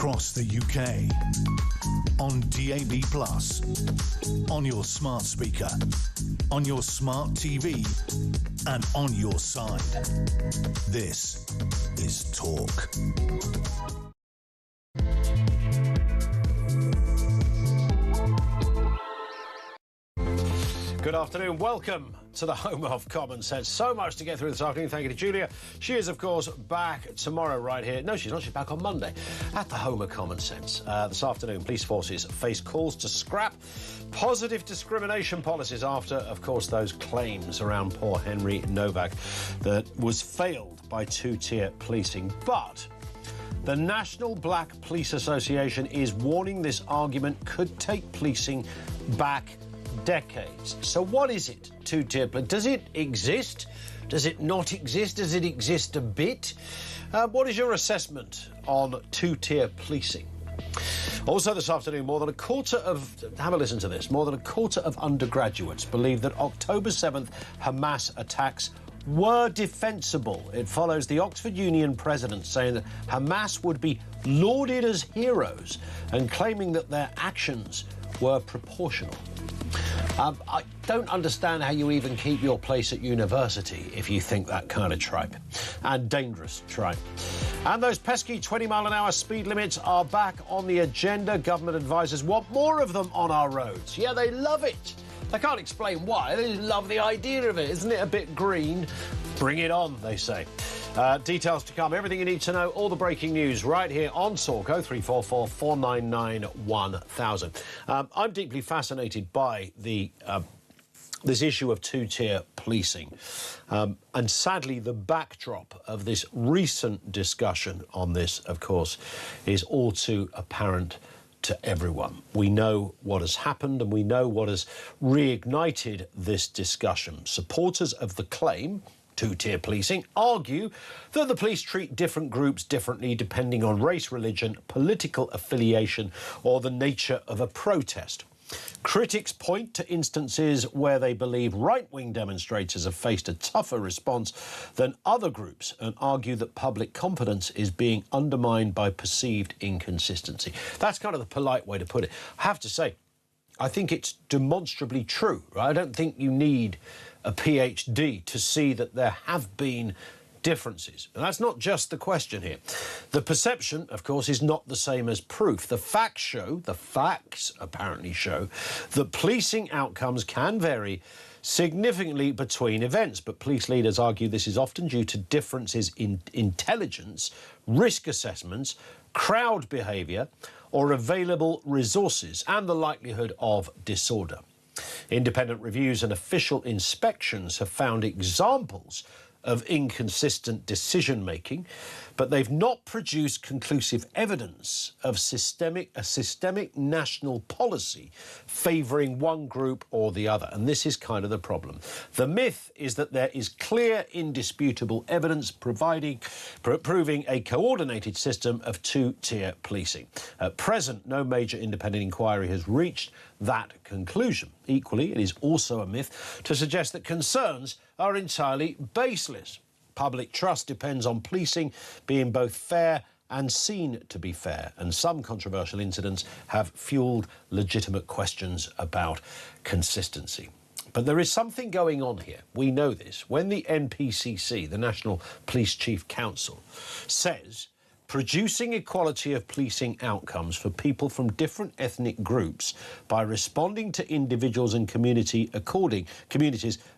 across the UK, on DAB+, on your smart speaker, on your smart TV, and on your side. This is Talk. Good afternoon. Welcome to the home of common sense. So much to get through this afternoon. Thank you to Julia. She is, of course, back tomorrow right here. No, she's not. She's back on Monday at the home of common sense. This afternoon, police forces face calls to scrap positive discrimination policies after, of course, those claims around poor Henry Novak that was failed by two-tier policing. But the National Black Police Association is warning this argument could take policing back decades. So what is it, two-tier policing? Does it exist? Does it not exist? Does it exist a bit? What is your assessment on two-tier policing? Also this afternoon, more than a quarter of, have a listen to this, more than a quarter of undergraduates believe that October 7th Hamas attacks were defensible. It follows the Oxford Union president saying that Hamas would be lauded as heroes and claiming that their actions were proportional. I don't understand how you even keep your place at university if you think that kind of tripe. And dangerous tripe. And those pesky 20-mile-an-hour speed limits are back on the agenda. Government advisors want more of them on our roads. Yeah, they love it. They can't explain why. They just love the idea of it. Isn't it a bit green? Bring it on, they say. Details to come. Everything you need to know. All the breaking news right here on Talk 0344 499 1000. I'm deeply fascinated by this issue of two-tier policing. And sadly, the backdrop of this recent discussion on this, of course, is all too apparent to everyone. We know what has happened and we know what has reignited this discussion. Supporters of the claim, two-tier policing, argue that the police treat different groups differently depending on race, religion, political affiliation or the nature of a protest. Critics point to instances where they believe right-wing demonstrators have faced a tougher response than other groups and argue that public confidence is being undermined by perceived inconsistency. That's kind of the polite way to put it. I have to say, I think it's demonstrably true. Right? I don't think you need a PhD to see that there have been differences. And that's not just the question here. The perception, of course, is not the same as proof. The facts apparently show that policing outcomes can vary significantly between events, but police leaders argue this is often due to differences in intelligence, risk assessments, crowd behaviour, or available resources, and the likelihood of disorder. Independent reviews and official inspections have found examples of inconsistent decision-making, but they've not produced conclusive evidence of a systemic national policy favouring one group or the other. And this is kind of the problem. The myth is that there is clear, indisputable evidence proving a coordinated system of two-tier policing. At present, no major independent inquiry has reached that conclusion. Equally, it is also a myth to suggest that concerns are entirely baseless. Public trust depends on policing being both fair and seen to be fair, and some controversial incidents have fuelled legitimate questions about consistency. But there is something going on here. We know this. When the NPCC, the National Police Chief Council, says producing equality of policing outcomes for people from different ethnic groups by responding to individuals and communities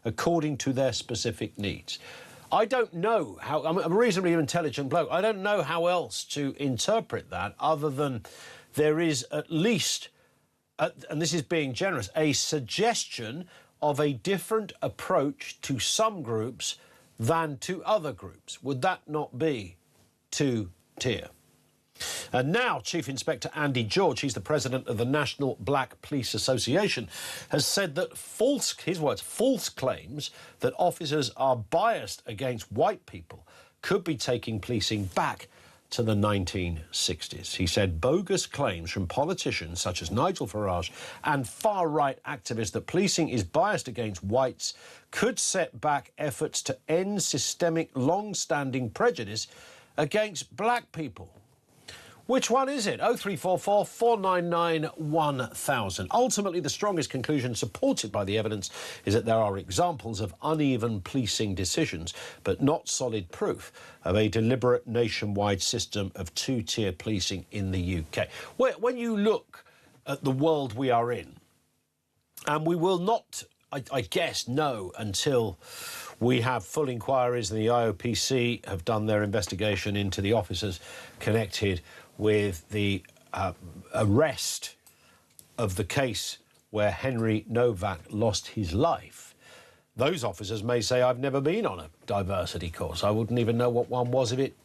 according to their specific needs. I don't know how, I'm a reasonably intelligent bloke, I don't know how else to interpret that other than there is at least, and this is being generous, a suggestion of a different approach to some groups than to other groups. Would that not be two-tier? And now Chief Inspector Andy George, he's the president of the National Black Police Association, has said that false claims that officers are biased against white people could be taking policing back to the 1960s. He said bogus claims from politicians such as Nigel Farage and far-right activists that policing is biased against whites could set back efforts to end systemic, long-standing prejudice against black people. Which one is it? 0344 499 1000. Ultimately, the strongest conclusion supported by the evidence is that there are examples of uneven policing decisions, but not solid proof of a deliberate nationwide system of two-tier policing in the UK. When you look at the world we are in, and we will not, I guess, know until we have full inquiries and the IOPC have done their investigation into the officers connected with the arrest of the case where Henry Novak lost his life. Those officers may say, I've never been on a diversity course. I wouldn't even know what one was if it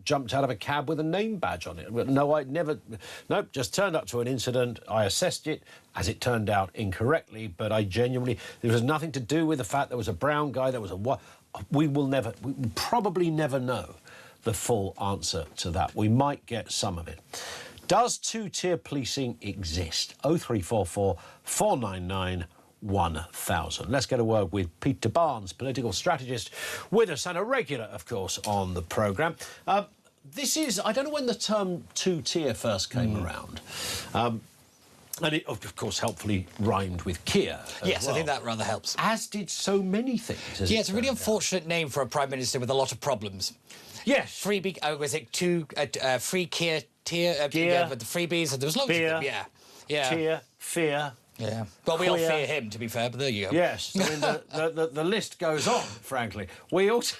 jumped out of a cab with a name badge on it. No, I'd never... Nope, just turned up to an incident. I assessed it, as it turned out, incorrectly, but I genuinely... There was nothing to do with the fact there was a brown guy, there was a... We will probably never know the full answer to that. We might get some of it. Does two-tier policing exist? 0344 499 1000. Let's get a word with Peter Barnes, political strategist, with us and a regular, of course, on the programme. This is, I don't know when the term two-tier first came around. And it, of course, helpfully rhymed with Keir. Yes, I think that rather helps. As did so many things. Yeah, it's a really unfortunate name for a Prime Minister with a lot of problems. Yes. Free Keir, tier, Gear, with the freebies, and there was loads beer, of them, yeah. Tier, fear. Yeah. Well, we all fear him, to be fair, but there you go. Yes, I mean, the list goes on, frankly. We also...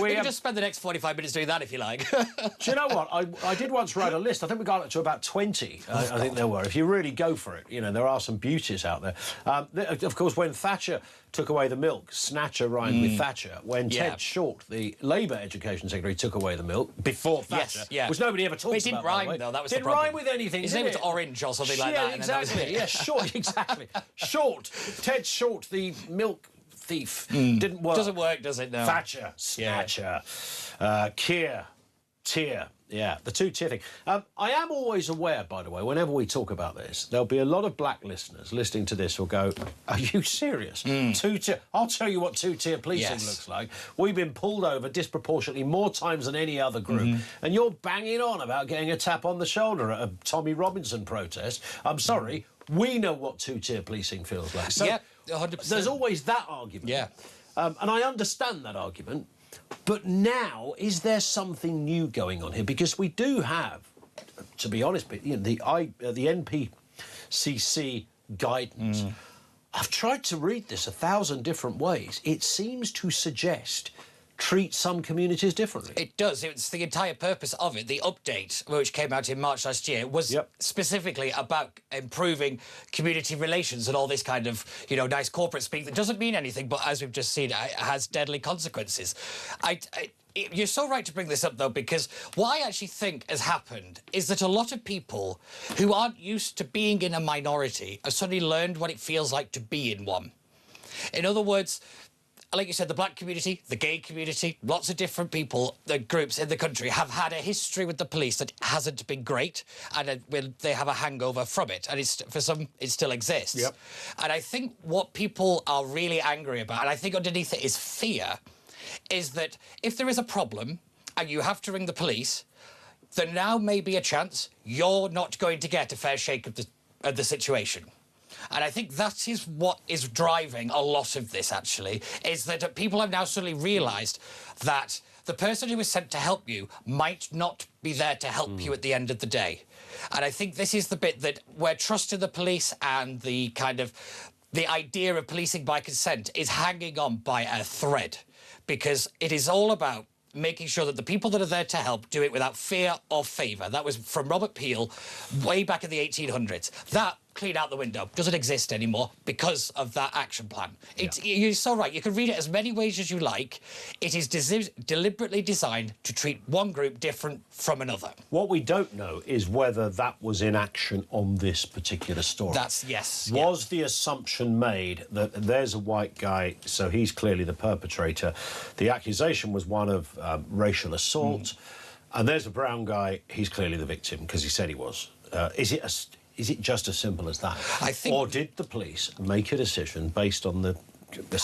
We can just spend the next 45 minutes doing that if you like. Do you know what? I did once write a list. I think we got up to about 20, I think there were. If you really go for it, you know, there are some beauties out there. Of course, when Thatcher took away the milk, Snatcher rhymed with Thatcher. When Ted Short, the Labour Education Secretary, took away the milk, before Thatcher, which nobody ever talks about. It didn't rhyme, though, that was the problem. Didn't rhyme with anything, His name was Orange or something like that. Exactly, yeah, Short, exactly. Short, Ted Short, the milk thief. Didn't work. Doesn't work, does it? No. Thatcher, Snatcher, Keir, Tier. Yeah, the two-tier thing. I am always aware, by the way, whenever we talk about this, there'll be a lot of black listeners listening to this who'll go, are you serious? Two-tier... I'll tell you what two-tier policing looks like. We've been pulled over disproportionately more times than any other group, and you're banging on about getting a tap on the shoulder at a Tommy Robinson protest. I'm sorry, we know what two-tier policing feels like. So, yeah, 100%. There's always that argument. Yeah. And I understand that argument. But now, is there something new going on here? Because we do have, to be honest, you know, the NPCC guidance. I've tried to read this 1,000 different ways. It seems to suggest treat some communities differently. It does. It's the entire purpose of it. The update, which came out in March last year, was specifically about improving community relations and all this kind of, you know, nice corporate speak that doesn't mean anything, but as we've just seen, it has deadly consequences. You're so right to bring this up, though, because what I actually think has happened is that a lot of people who aren't used to being in a minority have suddenly learned what it feels like to be in one. In other words, like you said, the black community, the gay community, lots of different people, the groups in the country have had a history with the police that hasn't been great, and they have a hangover from it, and for some, it still exists. And I think what people are really angry about, and I think underneath it is fear, is that if there is a problem and you have to ring the police, there now may be a chance you're not going to get a fair shake of the situation. And I think that is what is driving a lot of this, actually, is that people have now suddenly realised that the person who is sent to help you might not be there to help you at the end of the day. And I think this is the bit that where trust in the police and the kind of the idea of policing by consent is hanging on by a thread, because it is all about making sure that the people that are there to help do it without fear or favour. That was from Robert Peel way back in the 1800s. That clean out the window. Doesn't exist anymore because of that action plan. You're so right. You can read it as many ways as you like. It is deliberately designed to treat one group different from another. What we don't know is whether that was in action on this particular story. Was the assumption made that there's a white guy, so he's clearly the perpetrator? The accusation was one of racial assault, and there's a brown guy, he's clearly the victim because he said he was. Is it just as simple as that? I think... Or did the police make a decision based on the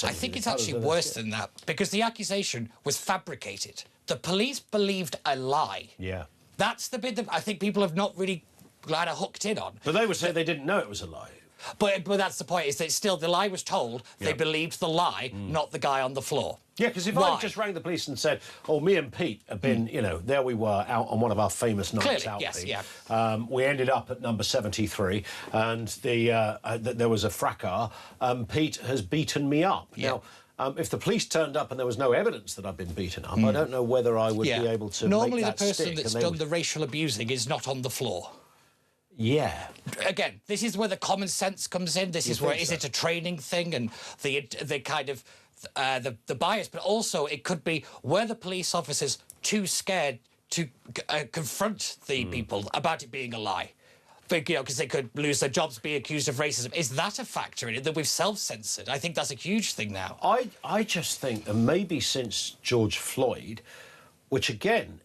I think it's actually worse than that, because the accusation was fabricated. The police believed a lie. Yeah. That's the bit that I think people have not really kind of hooked in on. But they would say they didn't know it was a lie. But that's the point, is that still the lie was told. They believed the lie, not the guy on the floor. Yeah, because if I just rang the police and said, "Oh, me and Pete have been, you know, there we were out on one of our famous nights out, yes, Pete. yeah. We ended up at number 73, and there was a fracas. Pete has beaten me up." Yeah. Now, if the police turned up and there was no evidence that I'd been beaten up, I don't know whether I would be able to. Normally, make that the person stick, that's done the racial abusing is not on the floor. Yeah. Again, this is where the common sense comes in. This is where is it a training thing and the kind of the bias, but also it could be were the police officers too scared to confront the people about it being a lie. But, you know, because they could lose their jobs, be accused of racism. Is that a factor in it, that we've self-censored? I think that's a huge thing now. I just think that maybe since George Floyd, which again,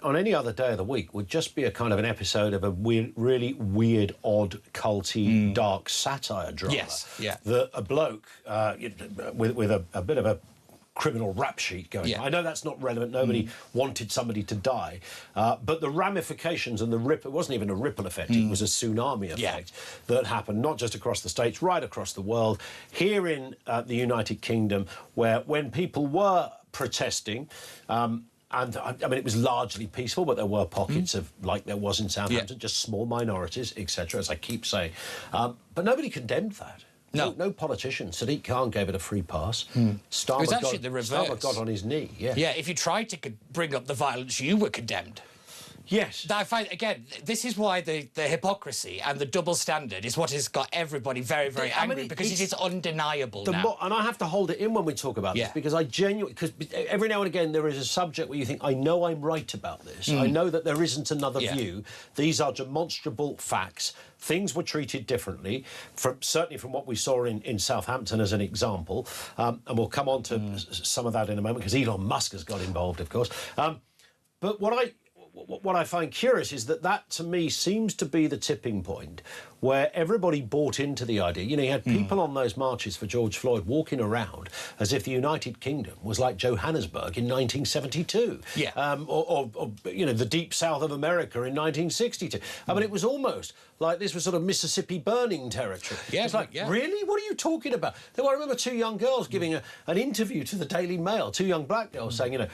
on any other day of the week, would just be a kind of an episode of a really weird, odd, culty, dark satire drama. Yes, yeah. That a bloke with a bit of a criminal rap sheet going. Yeah. I know that's not relevant. Nobody wanted somebody to die. But the ramifications and the ripple, it wasn't even a ripple effect, it was a tsunami effect that happened not just across the States, right across the world. Here in the United Kingdom, where when people were protesting, and I mean, it was largely peaceful, but there were pockets of, like there was in Southampton, just small minorities, etc., as I keep saying. But nobody condemned that. No politician. Sadiq Khan gave it a free pass. It was actually the reverse. Starmer got on his knee, Yeah, if you tried to bring up the violence, you were condemned. Yes. I find, again, this is why the hypocrisy and the double standard is what has got everybody very, very angry, because it is undeniable now. And I have to hold it in when we talk about this, because I genuinely... Because every now and again there is a subject where you think, I know I'm right about this. I know that there isn't another view. These are demonstrable facts. Things were treated differently, certainly from what we saw in Southampton as an example. And we'll come on to some of that in a moment, because Elon Musk has got involved, of course. But what I find curious is that to me seems to be the tipping point where everybody bought into the idea. You know, you had people on those marches for George Floyd walking around as if the United Kingdom was like Johannesburg in 1972. Or you know, the deep south of America in 1962. I mean, it was almost like this was sort of Mississippi burning territory. It's like, really? What are you talking about? I remember two young girls giving an interview to the Daily Mail, two young black girls saying, you know,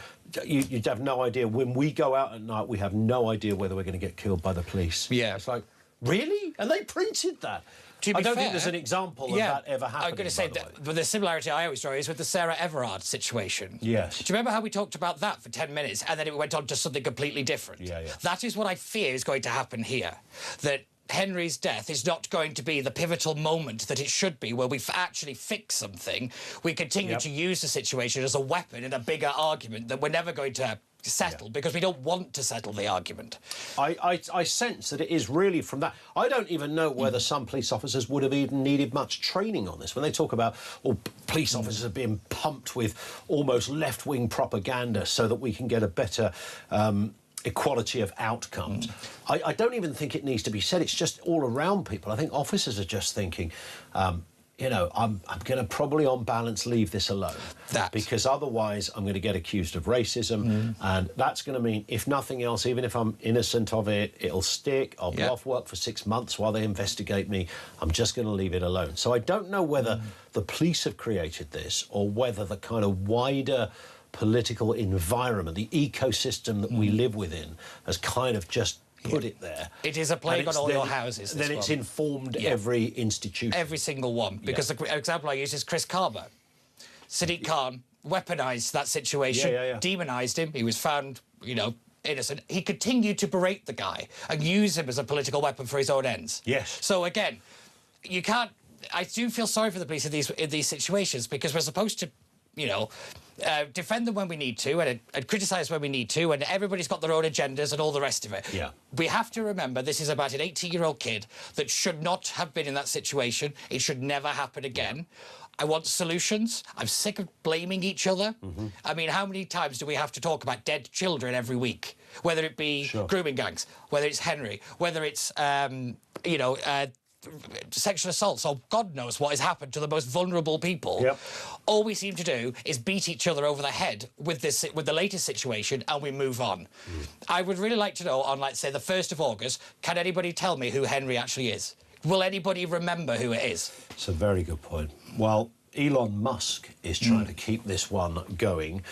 you'd have no idea. When we go out at night, we have no idea whether we're going to get killed by the police. It's like, really? And they printed that. I don't think there's an example of that ever happening. I'm going to say the similarity I always draw is with the Sarah Everard situation. Yes. Do you remember how we talked about that for 10 minutes and then it went on to something completely different? That is what I fear is going to happen here. That Henry's death is not going to be the pivotal moment that it should be, where we actually fix something. We continue to use the situation as a weapon in a bigger argument that we're never going to settle because we don't want to settle the argument. I sense that it is really from that. I don't even know whether some police officers would have even needed much training on this. When they talk about, police officers are being pumped with almost left-wing propaganda so that we can get a better equality of outcomes. I don't even think it needs to be said. It's just all around people. I think officers are just thinking, you know, I'm going to probably on balance leave this alone. Because otherwise I'm going to get accused of racism. And that's going to mean, if nothing else, even if I'm innocent of it, it'll stick. I'll be off work for 6 months while they investigate me. I'm just going to leave it alone. So I don't know whether the police have created this or whether the kind of wider political environment, the ecosystem that we live within, has kind of just put it there. It is a plague on all your houses. Then it's informed every institution. Every single one. Because the example I use is Chris Carver. Sadiq Khan weaponised that situation, demonised him. He was found, you know, innocent. He continued to berate the guy and use him as a political weapon for his own ends. So again, you can't... I do feel sorry for the police in these situations, because we're supposed to, you know, defend them when we need to and criticise when we need to, and everybody's got their own agendas and all the rest of it. We have to remember this is about an 18-year-old kid that should not have been in that situation. It should never happen again. I want solutions. I'm sick of blaming each other. I mean, how many times do we have to talk about dead children every week? Whether it be grooming gangs, whether it's Henry, whether it's, you know, sexual assaults, or God knows what has happened to the most vulnerable people. Yep. All we seem to do is beat each other over the head with the latest situation, and we move on. I would really like to know, on, like, say, the 1st of August, can anybody tell me who Henry actually is? Will anybody remember who it is? It's a very good point. Well, Elon Musk is trying to keep this one going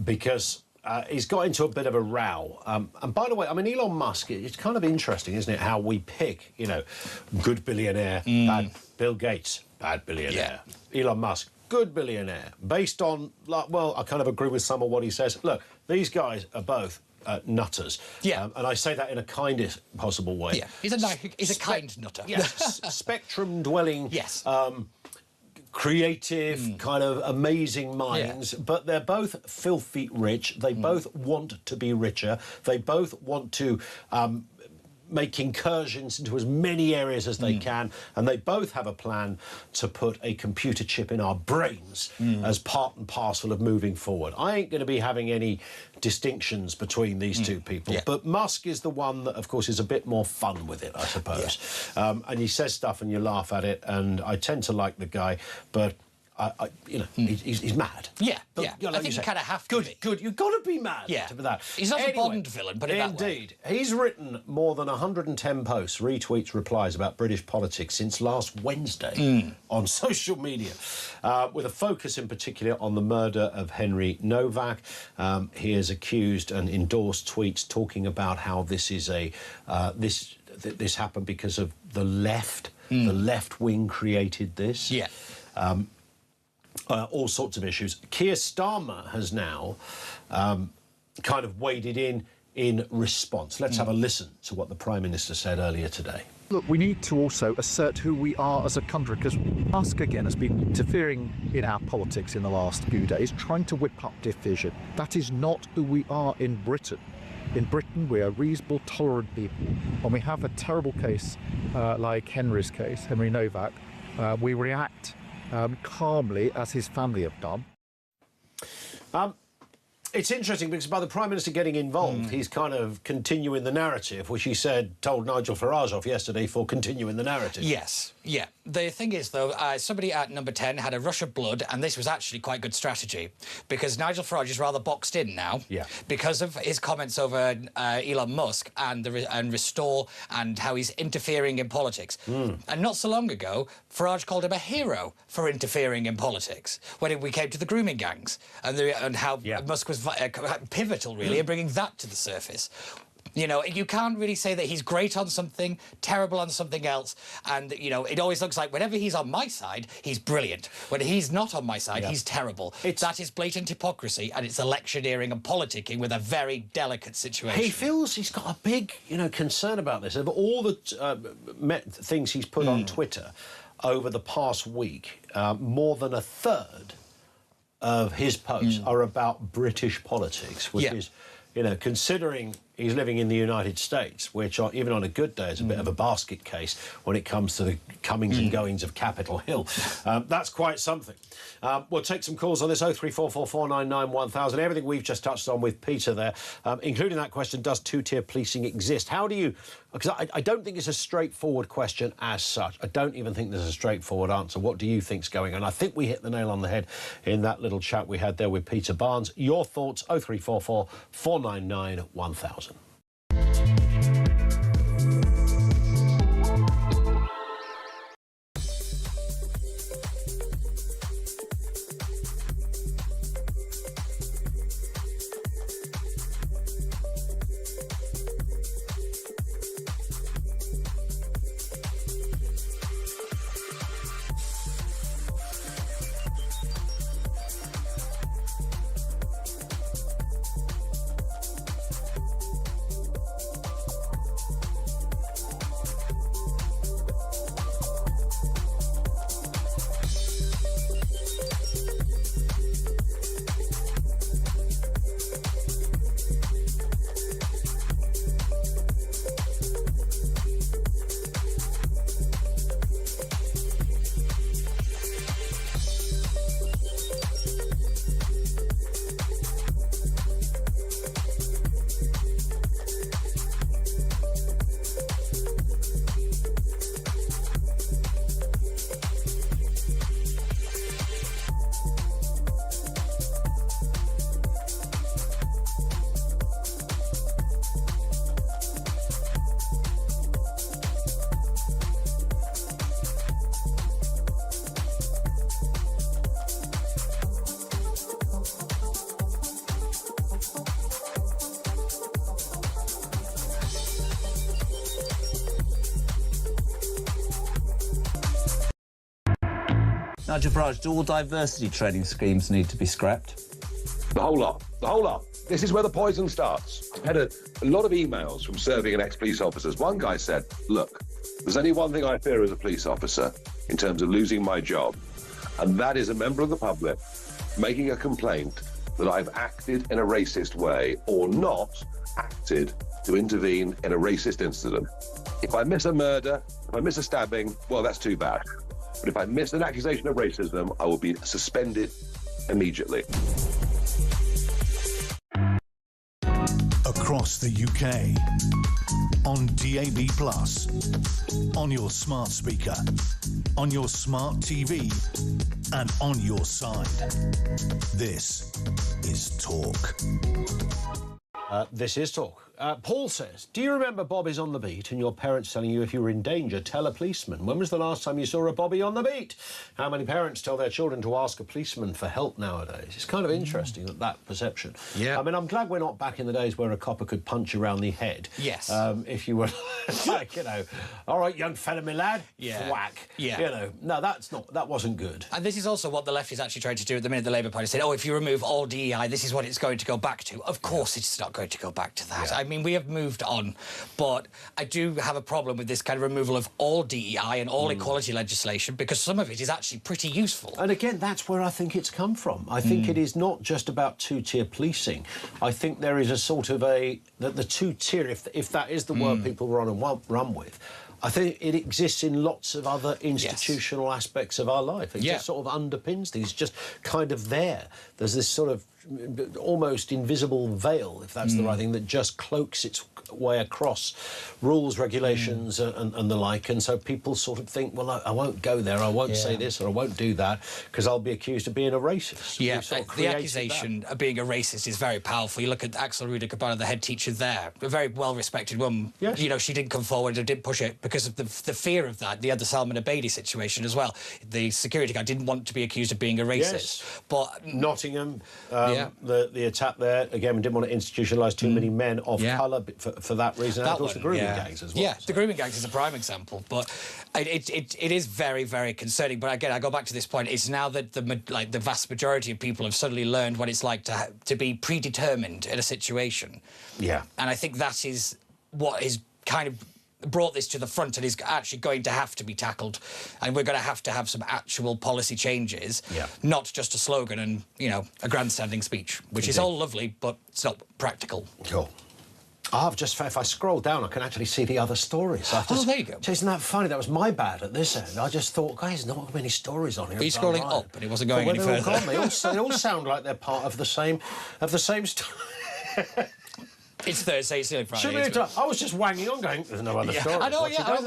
because he's got into a bit of a row. And by the way, I mean, Elon Musk, it's kind of interesting, isn't it, how we pick, you know, good billionaire, bad Bill Gates, bad billionaire. Elon Musk, good billionaire, based on, like, well, I kind of agree with some of what he says. Look, these guys are both nutters. Yeah. And I say that in a kindest possible way. Yeah, he's a kind nutter. Yes, spectrum-dwelling... Yes. Creative, kind of amazing minds, but they're both filthy rich. They both want to be richer. They both want to make incursions into as many areas as they can, and they both have a plan to put a computer chip in our brains as part and parcel of moving forward. I ain't going to be having any distinctions between these two people, but Musk is the one that, of course, is a bit more fun with it, I suppose. And he says stuff and you laugh at it, and I tend to like the guy, but you know, he's mad. Yeah, but, yeah. You know, I think you kind of have to be. Good. You've got to be mad. Yeah. To that. He's not a Bond villain, but indeed. He's written more than 110 posts, retweets, replies about British politics since last Wednesday on social media, with a focus in particular on the murder of Henry Novak. He has accused and endorsed tweets talking about how this is this happened because of the left. The left wing created this. Yeah. All sorts of issues. Keir Starmer has now kind of waded in response. Let's have a listen to what the Prime Minister said earlier today. Look, we need to also assert who we are as a country, because Musk, again, has been interfering in our politics in the last few days, trying to whip up division. That is not who we are in Britain. In Britain, we are reasonable, tolerant people. When we have a terrible case like Henry's case, Henry Novak, we react calmly, as his family have done. It's interesting because by the Prime Minister getting involved, he's kind of continuing the narrative, which he told Nigel Farage off yesterday for continuing the narrative. Yes, yeah. The thing is, though, somebody at number 10 had a rush of blood, and this was actually quite good strategy, because Nigel Farage is rather boxed in now, because of his comments over Elon Musk and Restore and how he's interfering in politics. And not so long ago, Farage called him a hero for interfering in politics when we came to the grooming gangs and how Musk was pivotal, really, in bringing that to the surface. You know, you can't really say that he's great on something, terrible on something else, and, you know, it always looks like whenever he's on my side, he's brilliant. When he's not on my side, he's terrible. That is blatant hypocrisy, and it's electioneering and politicking with a very delicate situation. He feels he's got a big, you know, concern about this. Of all the things he's put on Twitter over the past week, more than a third of his posts are about British politics, which is, you know, considering he's living in the United States, which even on a good day is a bit of a basket case when it comes to the comings and goings of Capitol Hill. That's quite something. We'll take some calls on this 03444991000. Everything we've just touched on with Peter there, including that question, does two-tier policing exist? How do you... Because I don't think it's a straightforward question as such. I don't even think there's a straightforward answer. What do you think's going on? I think we hit the nail on the head in that little chat we had there with Peter Barnes. Your thoughts, 03444991000. Nigel Farage, do all diversity training schemes need to be scrapped? The whole lot. The whole lot. This is where the poison starts. I've had a lot of emails from serving and ex-police officers. One guy said, look, there's only one thing I fear as a police officer in terms of losing my job, and that is a member of the public making a complaint that I've acted in a racist way or not acted to intervene in a racist incident. If I miss a murder, if I miss a stabbing, well, that's too bad. But if I miss an accusation of racism, I will be suspended immediately. Across the UK, on DAB+, on your smart speaker, on your smart TV, and on your side. This is Talk. This is Talk. Paul says, do you remember Bobbies on the beat and your parents telling you if you were in danger, tell a policeman? When was the last time you saw a Bobby on the beat? How many parents tell their children to ask a policeman for help nowadays? It's kind of interesting, that perception. Yeah. I mean, I'm glad we're not back in the days where a copper could punch you around the head. Yes. If you were like, you know, all right, young fella, my lad, Yeah. whack. Yeah. You know, no, that wasn't good. And this is also what the left is actually trying to do at the minute. The Labour Party said, oh, if you remove all DEI, this is what it's going to go back to. Of course it's not going to go back to that. Yeah. I mean, we have moved on, but I do have a problem with this kind of removal of all DEI and all equality legislation, because some of it is actually pretty useful. And again, that's where I think it's come from. I think it is not just about two-tier policing. I think there is a sort of the two-tier, if that is the word people run with, I think it exists in lots of other institutional aspects of our life. It just sort of underpins things, just kind of there. There's this sort of almost invisible veil, if that's the right thing, that just cloaks its way across rules, regulations and the like, and so people sort of think, well, I won't go there, I won't say this or I won't do that because I'll be accused of being a racist. Yeah, the accusation of being a racist is very powerful. You look at Axel Rudiger, the head teacher there, a very well-respected woman. Yes. You know, she didn't come forward and didn't push it because of the fear of that. The other Salman Abedi situation as well. The security guard didn't want to be accused of being a racist. But Nottingham, the attack there, again, we didn't want to institutionalise too many men of colour for that reason. And of course, the grooming gangs as well. Yeah, the grooming gangs is a prime example. But it is very, very concerning. But again, I go back to this point. It's now that the vast majority of people have suddenly learned what it's like to be predetermined in a situation. Yeah. And I think that is what is kind of brought this to the front and is actually going to have to be tackled, and we're going to have some actual policy changes, not just a slogan and, you know, a grandstanding speech, which is all lovely, but it's not practical. Cool. If I scroll down, I can actually see the other stories. There you go. Isn't that funny? That was my bad at this end. I just thought, guys, not many stories on here. Are you scrolling up and it wasn't going any further? They all sound like they're part of the same story. It's Thursday, it's nearly Friday. I was just wanging on, going, there's no other story. I know, I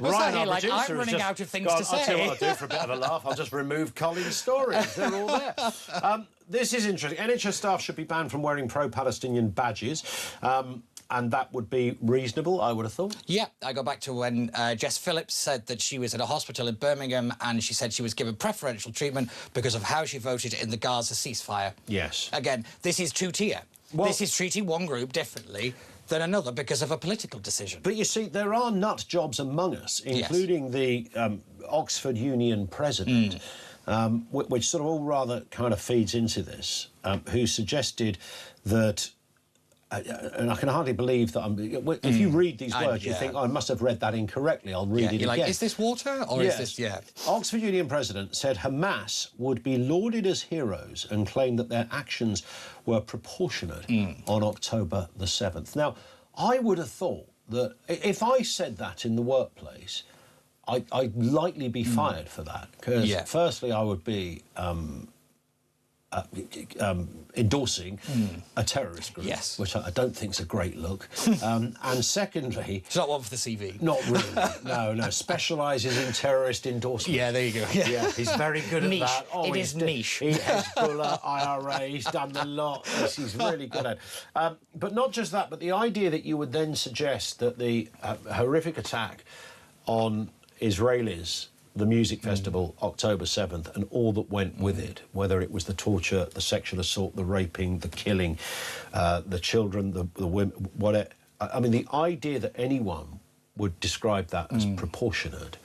was I'm running out of things to say. I'll tell you what I'll do for a bit of a laugh. I'll just remove Colin's stories. They're all there. This is interesting. NHS staff should be banned from wearing pro-Palestinian badges. And that would be reasonable, I would have thought. Yeah, I go back to when Jess Phillips said that she was at a hospital in Birmingham and she said she was given preferential treatment because of how she voted in the Gaza ceasefire. Yes. Again, this is two-tier. Well, this is treating one group differently than another because of a political decision. But you see, there are nut jobs among us, including the Oxford Union president, which sort of all rather kind of feeds into this, who suggested that and I can hardly believe that if you read these words, you think, I must have read that incorrectly. I'll read it again. Like, is this water or is this... Oxford Union president said Hamas would be lauded as heroes and claimed that their actions were proportionate on October the 7th. Now, I would have thought that if I said that in the workplace, I'd likely be fired for that. Because firstly, I would be... endorsing a terrorist group, which I don't think is a great look. And secondly... It's not one for the CV. Not really, no. Specialises in terrorist endorsement. Yeah, there you go. Yeah, he's very good at that. Oh, it is niche. He Hezbollah, IRA, he's done the lot. He's really good at it. But not just that, but the idea that you would then suggest that the horrific attack on Israelis, the music festival, October 7th, and all that went with it, whether it was the torture, the sexual assault, the raping, the killing, the children, the women, whatever. I mean, the idea that anyone would describe that as proportionate,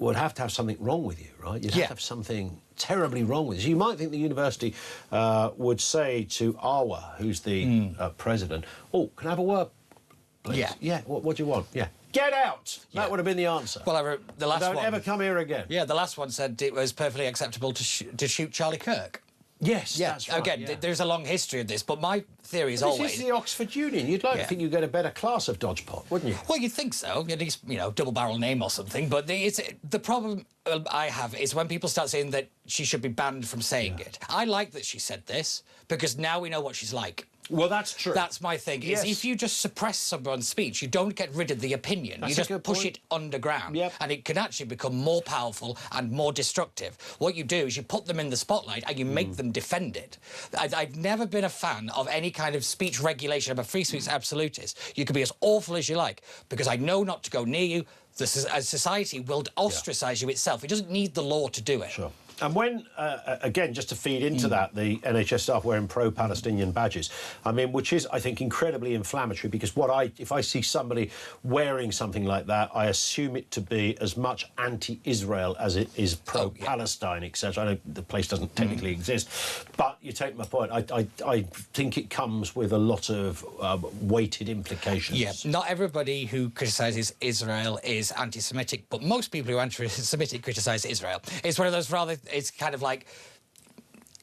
would have to have something wrong with you, right? You'd have to have something terribly wrong with you. You might think the university would say to Awa, who's the president, "Oh, can I have a word, please?" Yeah. Yeah, what do you want? Yeah. Get out! That would have been the answer. Well, I wrote the last one. Don't ever come here again. Yeah, the last one said it was perfectly acceptable to shoot Charlie Kirk. Yes, Yeah, that's right. again, there's a long history of this, but my theory is This always... is the Oxford Union. You'd like to think you'd get a better class of dodgepot, wouldn't you? Well, you'd think so. At least, double-barrel name or something. But the problem I have is when people start saying that she should be banned from saying it. I like that she said this, because now we know what she's like. Well, that's true. That's my thing. Yes. Is if you just suppress someone's speech, you don't get rid of the opinion. That's you a just good push point. it underground. Yep. And it can actually become more powerful and more destructive. What you do is you put them in the spotlight and you make them defend it. I've never been a fan of any kind of speech regulation. I'm a free speech absolutist. You can be as awful as you like, because I know not to go near you. A society will ostracise you itself. It doesn't need the law to do it. Sure. And when, again, just to feed into that, the NHS staff wearing pro-Palestinian badges, I mean, which is, I think, incredibly inflammatory, because if I see somebody wearing something like that, I assume it to be as much anti-Israel as it is pro-Palestine, etc. I know the place doesn't technically exist, but you take my point. I think it comes with a lot of weighted implications. Yeah, not everybody who criticises Israel is anti-Semitic, but most people who are anti-Semitic criticise Israel. It's one of those rather... It's kind of like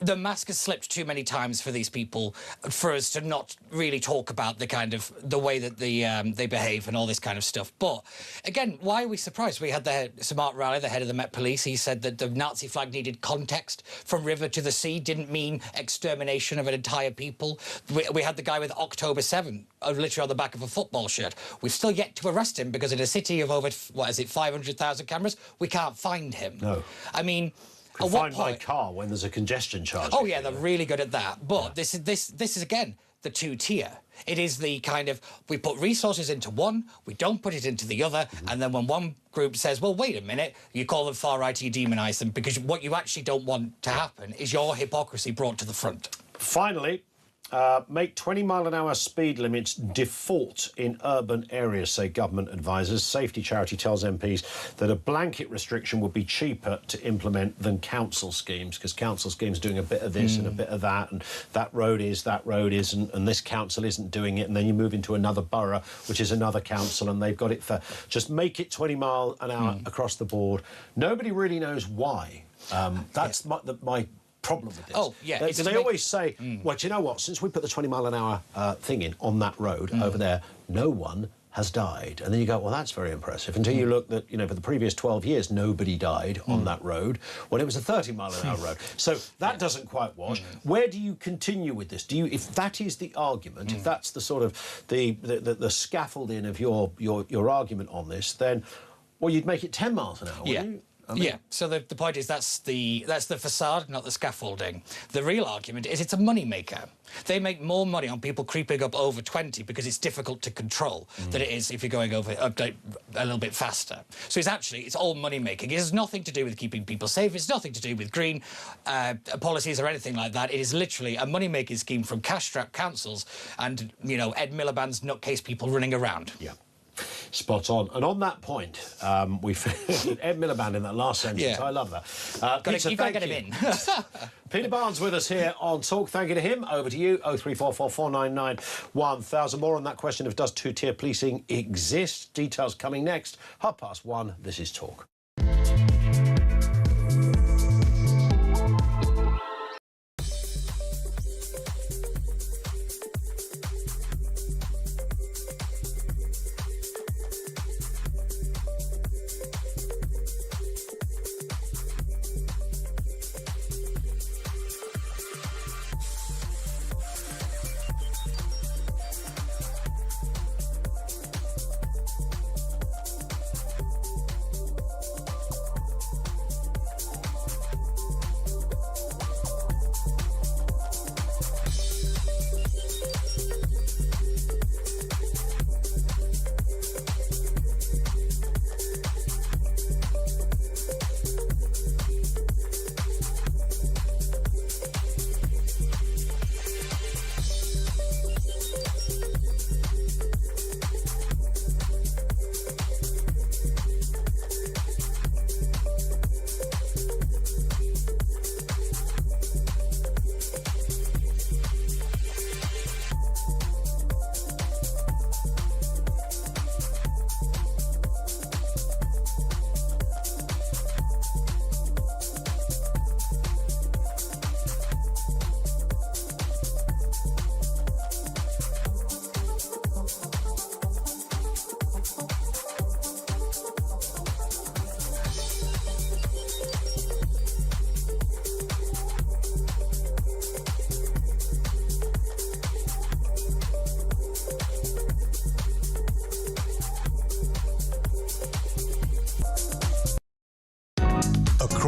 the mask has slipped too many times for these people for us to not really talk about the way that they behave and all this kind of stuff. But again, why are we surprised? We had the Smart Rally, the head of the Met Police. He said that the Nazi flag needed context. From river to the sea didn't mean extermination of an entire people. We had the guy with October 7, literally on the back of a football shirt. We've still yet to arrest him because in a city of over 500,000 cameras, we can't find him. No. I mean. Find my car when there's a congestion charge. Oh yeah, they're really good at that. But this is again the two-tier. It is the kind of we put resources into one, we don't put it into the other, and then when one group says, "Well, wait a minute," you call them far right, you demonise them, because what you actually don't want to happen is your hypocrisy brought to the front. Finally. Make 20-mile-an-hour speed limits default in urban areas, say government advisors. Safety charity tells MPs that a blanket restriction would be cheaper to implement than council schemes, because council schemes doing a bit of this and a bit of that, and that road isn't, and this council isn't doing it, and then you move into another borough, which is another council, and they've got it for... Just make it 20 mile an hour across the board. Nobody really knows why. That's my problem with this. Oh, yeah. They always say, well, do you know what? Since we put the 20-mile-an-hour thing in on that road over there, no one has died. And then you go, well, that's very impressive. Until you look that, for the previous 12 years, nobody died on that road when it was a 30-mile-an-hour road. So that doesn't quite wash. Where do you continue with this? If that is the argument, if that's the sort of the scaffolding of your argument on this, then, well, you'd make it 10 miles an hour, wouldn't you? Yeah, so the point is that's the facade, not the scaffolding. The real argument is it's a money maker. They make more money on people creeping up over 20 because it's difficult to control than it is if you're going over a little bit faster. So it's all money making. It has nothing to do with keeping people safe. It's nothing to do with green policies or anything like that. It is literally a money making scheme from cash-strapped councils and Ed Miliband's nutcase people running around. Yeah. Spot on. And on that point, we Ed Miliband in that last sentence. Yeah. I love that. You've got to get him in. Peter Barnes with us here on Talk. Thank you to him. Over to you. 0344 499 1000. More on that question of does two-tier policing exist? Details coming next. 1:30. This is Talk.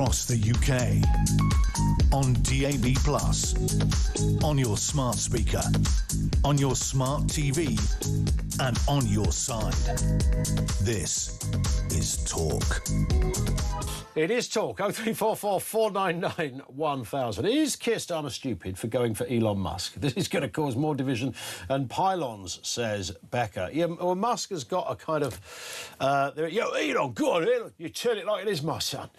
across the UK. On DAB+, on your smart speaker, on your smart TV, and on your side. This is Talk. It is Talk. 0344 499 1000. Is Keir Starmer stupid for going for Elon Musk? This is going to cause more division and pylons, says Becca. Yeah, well, Musk has got a kind of... Elon, go on, Elon. You tell it like it is, my son.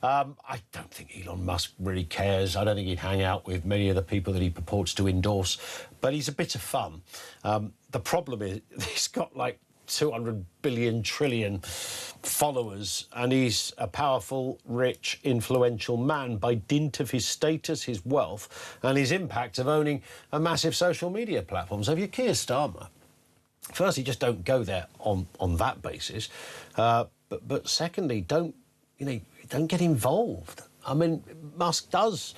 I don't think Elon Musk really cares. I don't think he'd hang out with many of the people that he purports to endorse. But he's a bit of fun. The problem is he's got, like, 200 billion trillion followers, and he's a powerful, rich, influential man by dint of his status, his wealth, and his impact of owning a massive social media platform. So if you're Keir Starmer, firstly, just don't go there on that basis. But secondly, don't get involved. I mean, Musk does.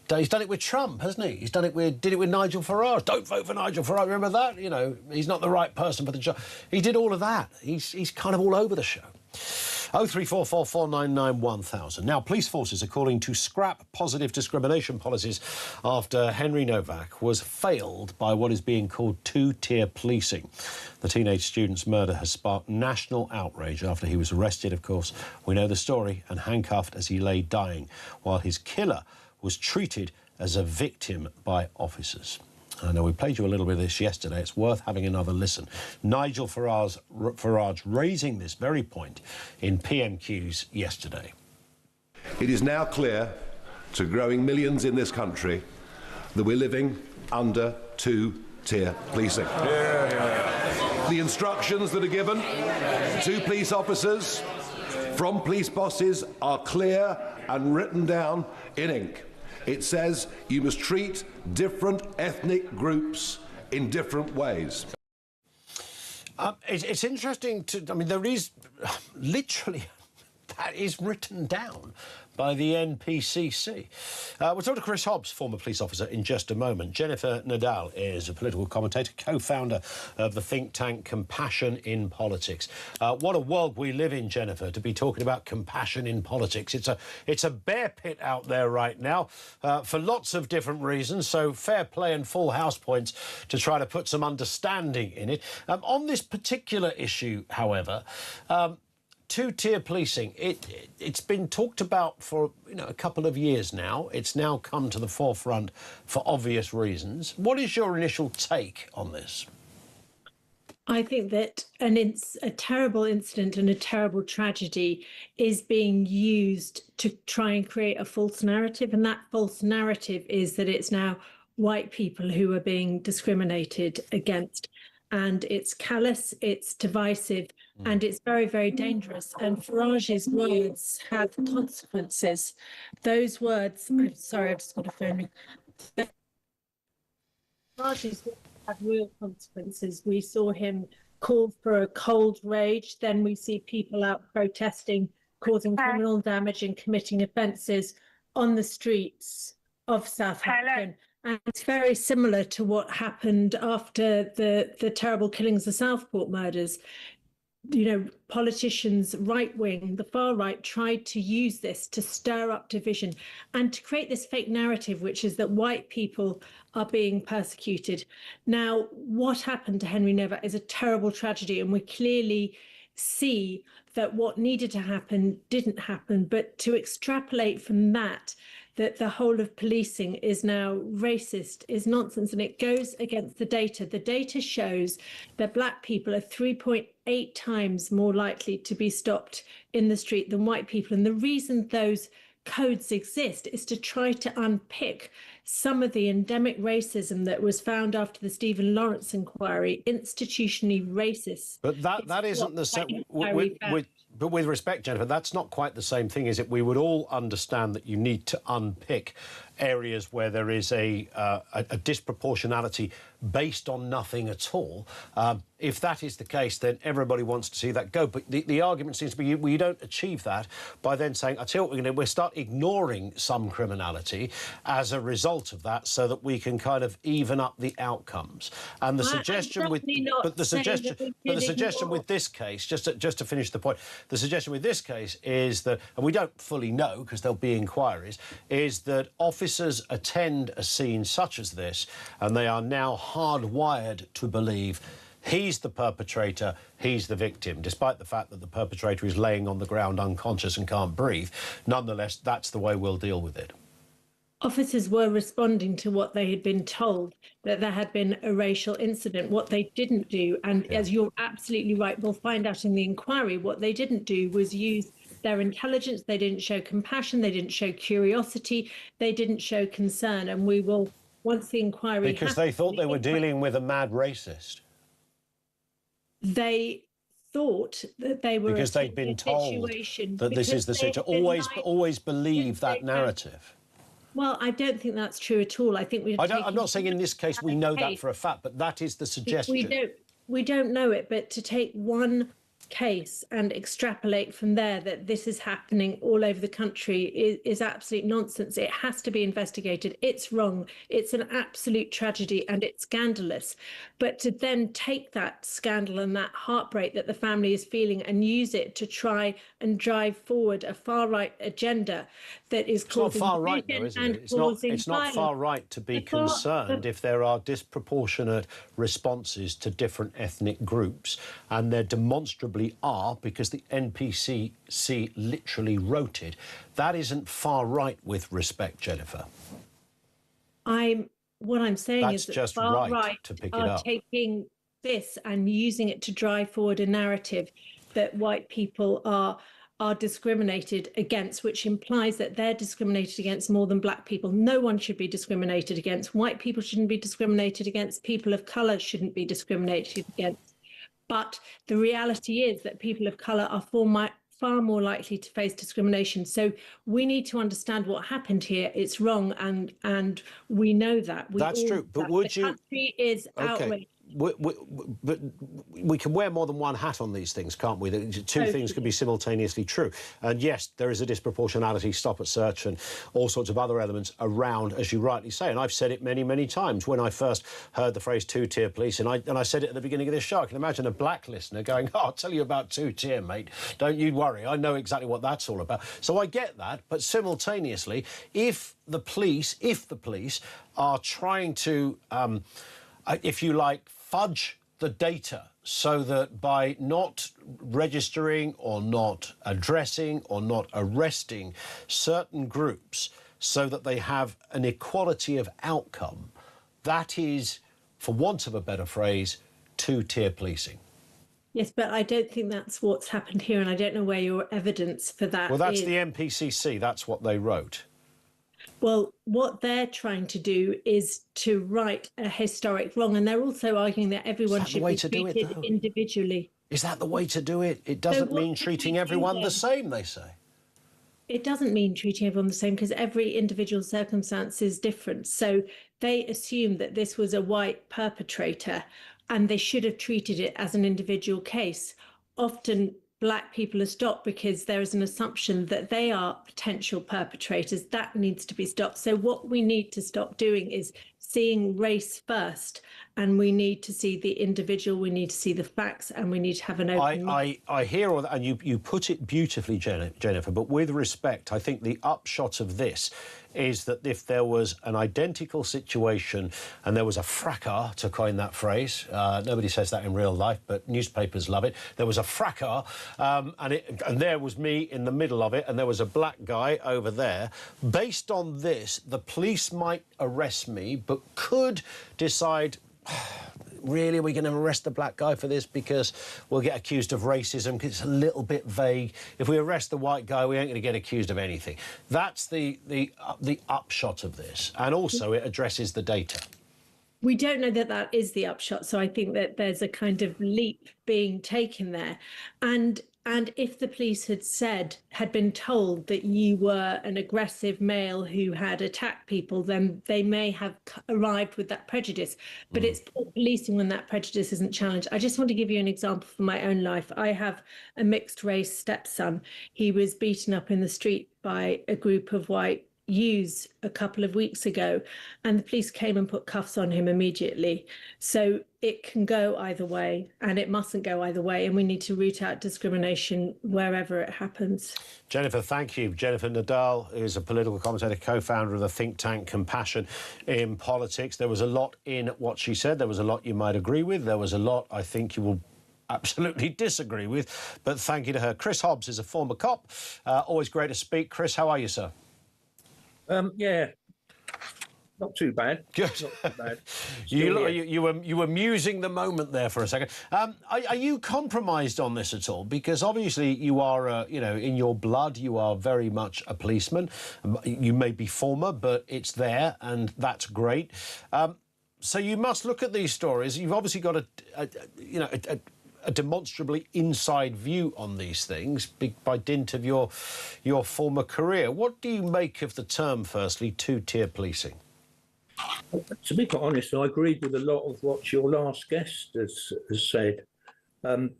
He's done it with Trump, hasn't he? Did it with Nigel Farage. Don't vote for Nigel Farage. Remember that? You know, he's not the right person for the job. He did all of that. He's kind of all over the show. 0344 499 1000. Now, police forces are calling to scrap positive discrimination policies after Henry Novak was failed by what is being called two-tier policing. The teenage student's murder has sparked national outrage after he was arrested, of course. We know the story, and handcuffed as he lay dying, while his killer was treated as a victim by officers. I know we played you a little bit of this yesterday. It's worth having another listen. Nigel Farage raising this very point in PMQs yesterday. It is now clear to growing millions in this country that we're living under two-tier policing. The instructions that are given to police officers from police bosses are clear and written down in ink. It says you must treat different ethnic groups in different ways. It's interesting I mean, there is literally... that is written down by the NPCC. We'll talk to Chris Hobbs, former police officer, in just a moment. Jennifer Nadal is a political commentator, co-founder of the think tank Compassion in Politics. What a world we live in, Jennifer, to be talking about compassion in politics. It's a bear pit out there right now for lots of different reasons, so fair play and full house points to try to put some understanding in it. On this particular issue, however, two-tier policing, it's been talked about for a couple of years now. It's now come to the forefront for obvious reasons. What is your initial take on this? I think that a terrible incident and a terrible tragedy is being used to try and create a false narrative, and that false narrative is that it's now white people who are being discriminated against. And it's callous, it's divisive, and it's very, very dangerous. And Farage's words have consequences. Those words, I'm sorry, I've just got a phone ring. Farage's words have real consequences. We saw him call for a cold rage, then we see people out protesting, causing criminal damage and committing offences on the streets of Southampton. And it's very similar to what happened after the terrible killings, the Southport murders. Politicians, right-wing, the far right, tried to use this to stir up division and to create this fake narrative, which is that white people are being persecuted. Now, what happened to Henry Novak is a terrible tragedy, and we clearly see that what needed to happen didn't happen. But to extrapolate from that the whole of policing is now racist is nonsense, and it goes against the data. The data shows that black people are 3.8 times more likely to be stopped in the street than white people. And the reason those codes exist is to try to unpick some of the endemic racism that was found after the Stephen Lawrence inquiry, institutionally racist. But that isn't the same. But with respect, Jennifer, that's not quite the same thing, is it? We would all understand that you need to unpick areas where there is a disproportionality based on nothing at all. If that is the case, then everybody wants to see that go. But the argument seems to be you don't achieve that by then saying, I tell you what we're going to do, we'll start ignoring some criminality as a result of that so that we can kind of even up the outcomes. And the suggestion with this case, just to finish the point, the suggestion with this case is that, and we don't fully know because there'll be inquiries, is that officers attend a scene such as this and they are now hardwired to believe he's the perpetrator, he's the victim, despite the fact that the perpetrator is laying on the ground unconscious and can't breathe. Nonetheless, that's the way we'll deal with it. Officers were responding to what they had been told, that there had been a racial incident. What they didn't do, and as you're absolutely right, we'll find out in the inquiry, what they didn't do was use their intelligence. They didn't show compassion, they didn't show curiosity, they didn't show concern. And we will, once the inquiry because they thought they were dealing with a mad racist. They thought that they were because they'd been told that this is the situation. Always believe that narrative. Well, I don't think that's true at all. I think I'm not saying in this case we know that for a fact, but that is the suggestion. We don't know it, but to take one case and extrapolate from there that this is happening all over the country is absolute nonsense. It has to be investigated. It's wrong. It's an absolute tragedy and it's scandalous. But to then take that scandal and that heartbreak that the family is feeling and use it to try and drive forward a far-right agenda that is causing far right, though, isn't it? It's not far right to be concerned if there are disproportionate responses to different ethnic groups, and there demonstrably are, because the NPCC literally wrote it. That isn't far right with respect, Jennifer. What I'm saying is that just far right to pick it are up. taking this and using it to drive forward a narrative that white people are discriminated against, which implies that they're discriminated against more than black people. No one should be discriminated against. White people shouldn't be discriminated against. People of colour shouldn't be discriminated against. But the reality is that people of colour are far more likely to face discrimination. So we need to understand what happened here. It's wrong, and we know that. That's true. But would you? The country is outraged. But we can wear more than one hat on these things, can't we? Two things can be simultaneously true. And yes, there is a disproportionality, stop at search and all sorts of other elements around, as you rightly say. And I've said it many, many times when I first heard the phrase two-tier police, and I said it at the beginning of this show. I can imagine a black listener going, I'll tell you about two-tier, mate. Don't you worry. I know exactly what that's all about. So I get that. But simultaneously, if the police are trying to, if you like, fudge the data so that by not registering or not addressing or not arresting certain groups so that they have an equality of outcome, that is, for want of a better phrase, two-tier policing. Yes, but I don't think that's what's happened here, and I don't know where your evidence for that is. Well, that's the NPCC. That's what they wrote. Well, what they're trying to do is to right a historic wrong, and they're also arguing that everyone should be treated individually. Is that the way to do it? It doesn't mean treating everyone the same, they say. It doesn't mean treating everyone the same because every individual circumstance is different. So they assume that this was a white perpetrator and they should have treated it as an individual case. Often black people are stopped because there is an assumption that they are potential perpetrators. That needs to be stopped. So what we need to stop doing is seeing race first, and we need to see the individual, we need to see the facts, and we need to have an open... I hear all that, and you put it beautifully, Jennifer, but with respect, I think the upshot of this is that if there was an identical situation and there was a fracas, to coin that phrase, nobody says that in real life, but newspapers love it, there was a fracas, and there was me in the middle of it, and there was a black guy over there. Based on this, the police might arrest me, but could decide, really, are we going to arrest the black guy for this because we'll get accused of racism because it's a little bit vague. If we arrest the white guy, we ain't going to get accused of anything. That's the upshot of this. And also it addresses the data. We don't know that that is the upshot. So I think that there's a kind of leap being taken there. And And if the police had been told that you were an aggressive male who had attacked people, then they may have arrived with that prejudice. But it's poor policing when that prejudice isn't challenged. I just want to give you an example from my own life. I have a mixed race stepson. He was beaten up in the street by a group of white youths a couple of weeks ago, and the police came and put cuffs on him immediately. So it can go either way, and it mustn't go either way, and we need to root out discrimination wherever it happens. Jennifer, thank you. Jennifer Nadal is a political commentator, co-founder of the think tank Compassion in Politics. There was a lot in what she said. There was a lot you might agree with. There was a lot I think you will absolutely disagree with, but thank you to her. Chris Hobbs is a former cop. Always great to speak. Chris, how are you, sir? Yeah, not too bad. Good. Not too bad. You were musing the moment there for a second. Are you compromised on this at all? Because obviously you are, in your blood, you are very much a policeman. You may be former, but it's there, and that's great. So you must look at these stories. You've obviously got a demonstrably inside view on these things by dint of your former career. What do you make of the term, firstly, two-tier policing? To be quite honest, I agreed with a lot of what your last guest has said.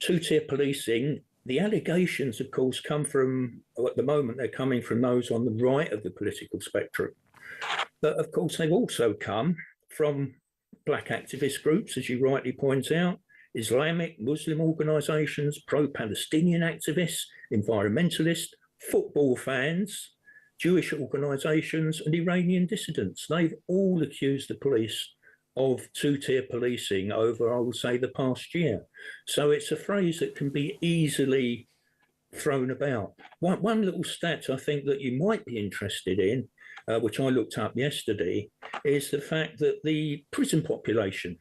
Two-tier policing, the allegations, of course, come from, at the moment, they're coming from those on the right of the political spectrum. But, of course, they've also come from black activist groups, as you rightly point out, Islamic, Muslim organisations, pro-Palestinian activists, environmentalists, football fans, Jewish organisations and Iranian dissidents. They've all accused the police of two-tier policing over, I would say, the past year. So it's a phrase that can be easily thrown about. One little stat I think that you might be interested in, which I looked up yesterday, is the fact that the prison population,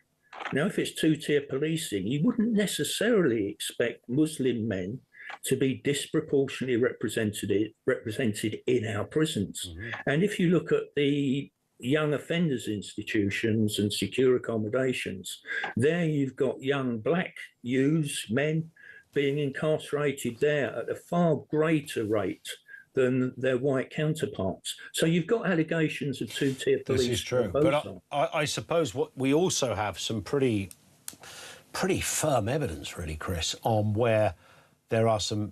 now, if it's two-tier policing, you wouldn't necessarily expect Muslim men to be disproportionately represented in our prisons. Mm-hmm. And if you look at the young offenders institutions and secure accommodations, there you've got young black youths, men, being incarcerated there at a far greater rate than their white counterparts. So you've got allegations of two-tier police. This is true, but I suppose what we also have some pretty firm evidence, really, Chris, on where there are some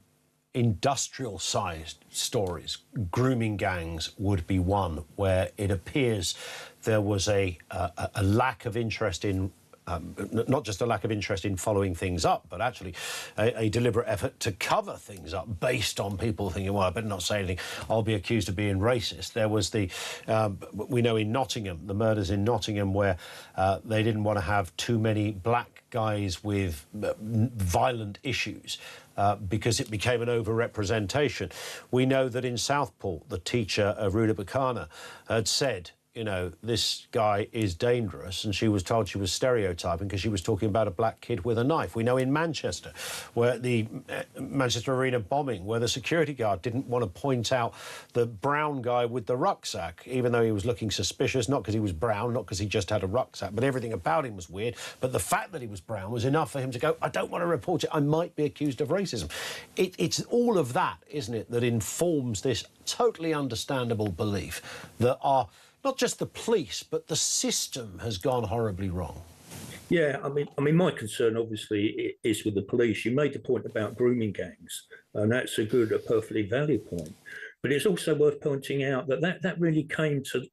industrial-sized stories. Grooming gangs would be one, where it appears there was a lack of interest in not just a lack of interest in following things up, but actually a deliberate effort to cover things up based on people thinking, well, I better not say anything, I'll be accused of being racist. There was we know in Nottingham, the murders in Nottingham, where they didn't want to have too many black guys with violent issues because it became an over-representation. We know that in Southport, the teacher, Ruda Bakana, had said, this guy is dangerous, and she was told she was stereotyping because she was talking about a black kid with a knife. We know in Manchester, where the Manchester Arena bombing, where the security guard didn't want to point out the brown guy with the rucksack, even though he was looking suspicious, not because he was brown, not because he just had a rucksack, but everything about him was weird. But the fact that he was brown was enough for him to go, I don't want to report it, I might be accused of racism. It's all of that, isn't it, that informs this totally understandable belief that not just the police, but the system has gone horribly wrong. Yeah, I mean, my concern obviously is with the police. You made the point about grooming gangs, and that's a perfectly valid point. But it's also worth pointing out that really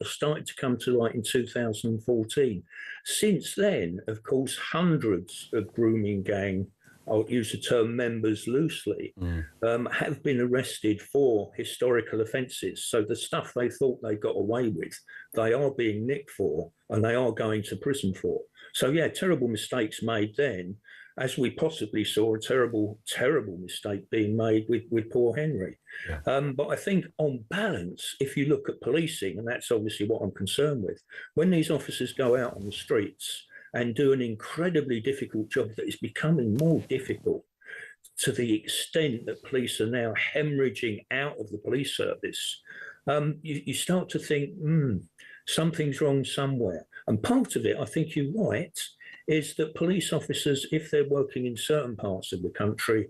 started to come to light in 2014. Since then, of course, hundreds of grooming gang, I'll use the term members loosely, have been arrested for historical offences. So the stuff they thought they got away with, they are being nicked for, and they are going to prison for. So, yeah, terrible mistakes made then, as we possibly saw a terrible, terrible mistake being made with poor Henry. Yeah. But I think on balance, if you look at policing, and that's obviously what I'm concerned with, when these officers go out on the streets and do an incredibly difficult job that is becoming more difficult to the extent that police are now hemorrhaging out of the police service, you start to think, something's wrong somewhere. And part of it, I think you're right, is that police officers, if they're working in certain parts of the country,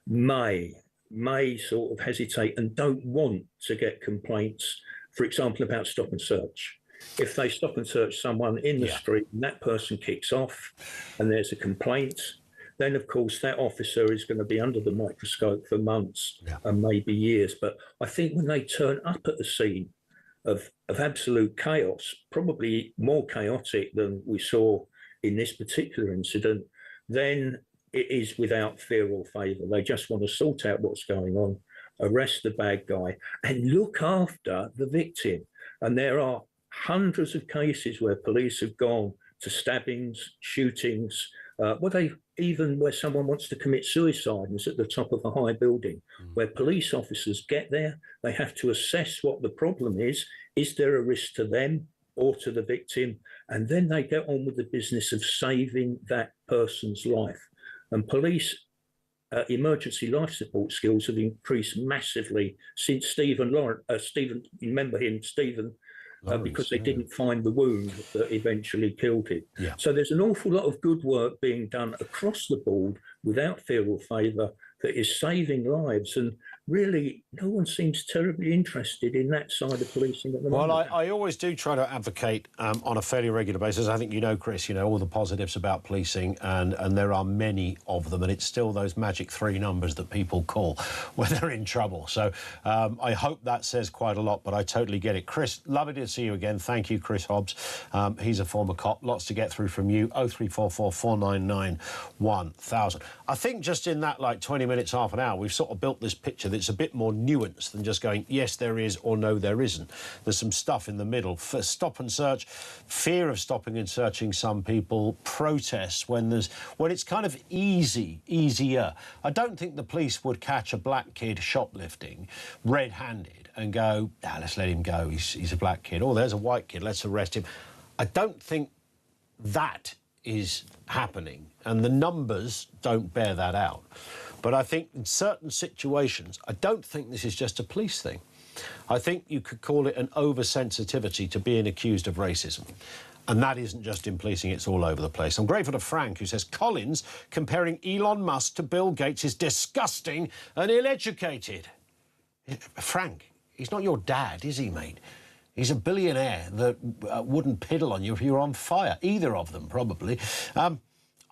may sort of hesitate and don't want to get complaints, for example, about stop and search. If they stop and search someone in the street and that person kicks off and there's a complaint, then of course that officer is going to be under the microscope for months and maybe years. But I think when they turn up at the scene of absolute chaos, probably more chaotic than we saw in this particular incident, then it is without fear or favour. They just want to sort out what's going on, arrest the bad guy and look after the victim. And there are hundreds of cases where police have gone to stabbings, shootings, where someone wants to commit suicide and it's at the top of a high building, where police officers get there, they have to assess what the problem is there a risk to them or to the victim, and then they get on with the business of saving that person's life. And police emergency life support skills have increased massively since Stephen, you remember him, Stephen, because they didn't find the wound that eventually killed him. So there's an awful lot of good work being done across the board without fear or favour that is saving lives, and really no one seems terribly interested in that side of policing at the moment. Well, I always do try to advocate on a fairly regular basis. I think you know, Chris, all the positives about policing, and there are many of them, and it's still those magic 3 numbers that people call when they're in trouble. So I hope that says quite a lot, but I totally get it. Chris, lovely to see you again. Thank you, Chris Hobbs. He's a former cop. Lots to get through from you. 0344 499 1000. I think just in that, 20 minutes, half an hour, we've sort of built this picture that's a bit more nuanced than just going, yes, there is, or no, there isn't. There's some stuff in the middle. For stop and search, fear of stopping and searching some people, protests when it's kind of easier. I don't think the police would catch a black kid shoplifting red-handed and go, let's let him go, he's a black kid. Oh, there's a white kid, let's arrest him. I don't think that is happening, and the numbers don't bear that out. But I think in certain situations, I don't think this is just a police thing. I think you could call it an oversensitivity to being accused of racism. And that isn't just in policing, it's all over the place. I'm grateful to Frank, who says, Collins comparing Elon Musk to Bill Gates is disgusting and ill-educated. Frank, he's not your dad, is he, mate? He's a billionaire that wouldn't piddle on you if you were on fire. Either of them, probably.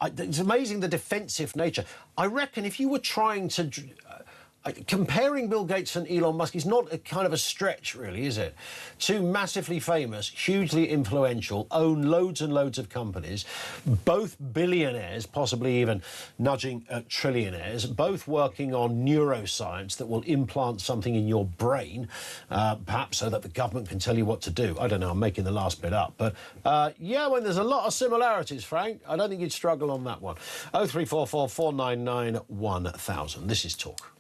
It's amazing, the defensive nature. I reckon if you were trying to... comparing Bill Gates and Elon Musk is not a kind of a stretch, really, is it? 2 massively famous, hugely influential, own loads and loads of companies, both billionaires, possibly even nudging at trillionaires, both working on neuroscience that will implant something in your brain, perhaps so that the government can tell you what to do. I don't know, I'm making the last bit up. But, when there's a lot of similarities, Frank, I don't think you'd struggle on that one. 0344 499 1000. This is Talk.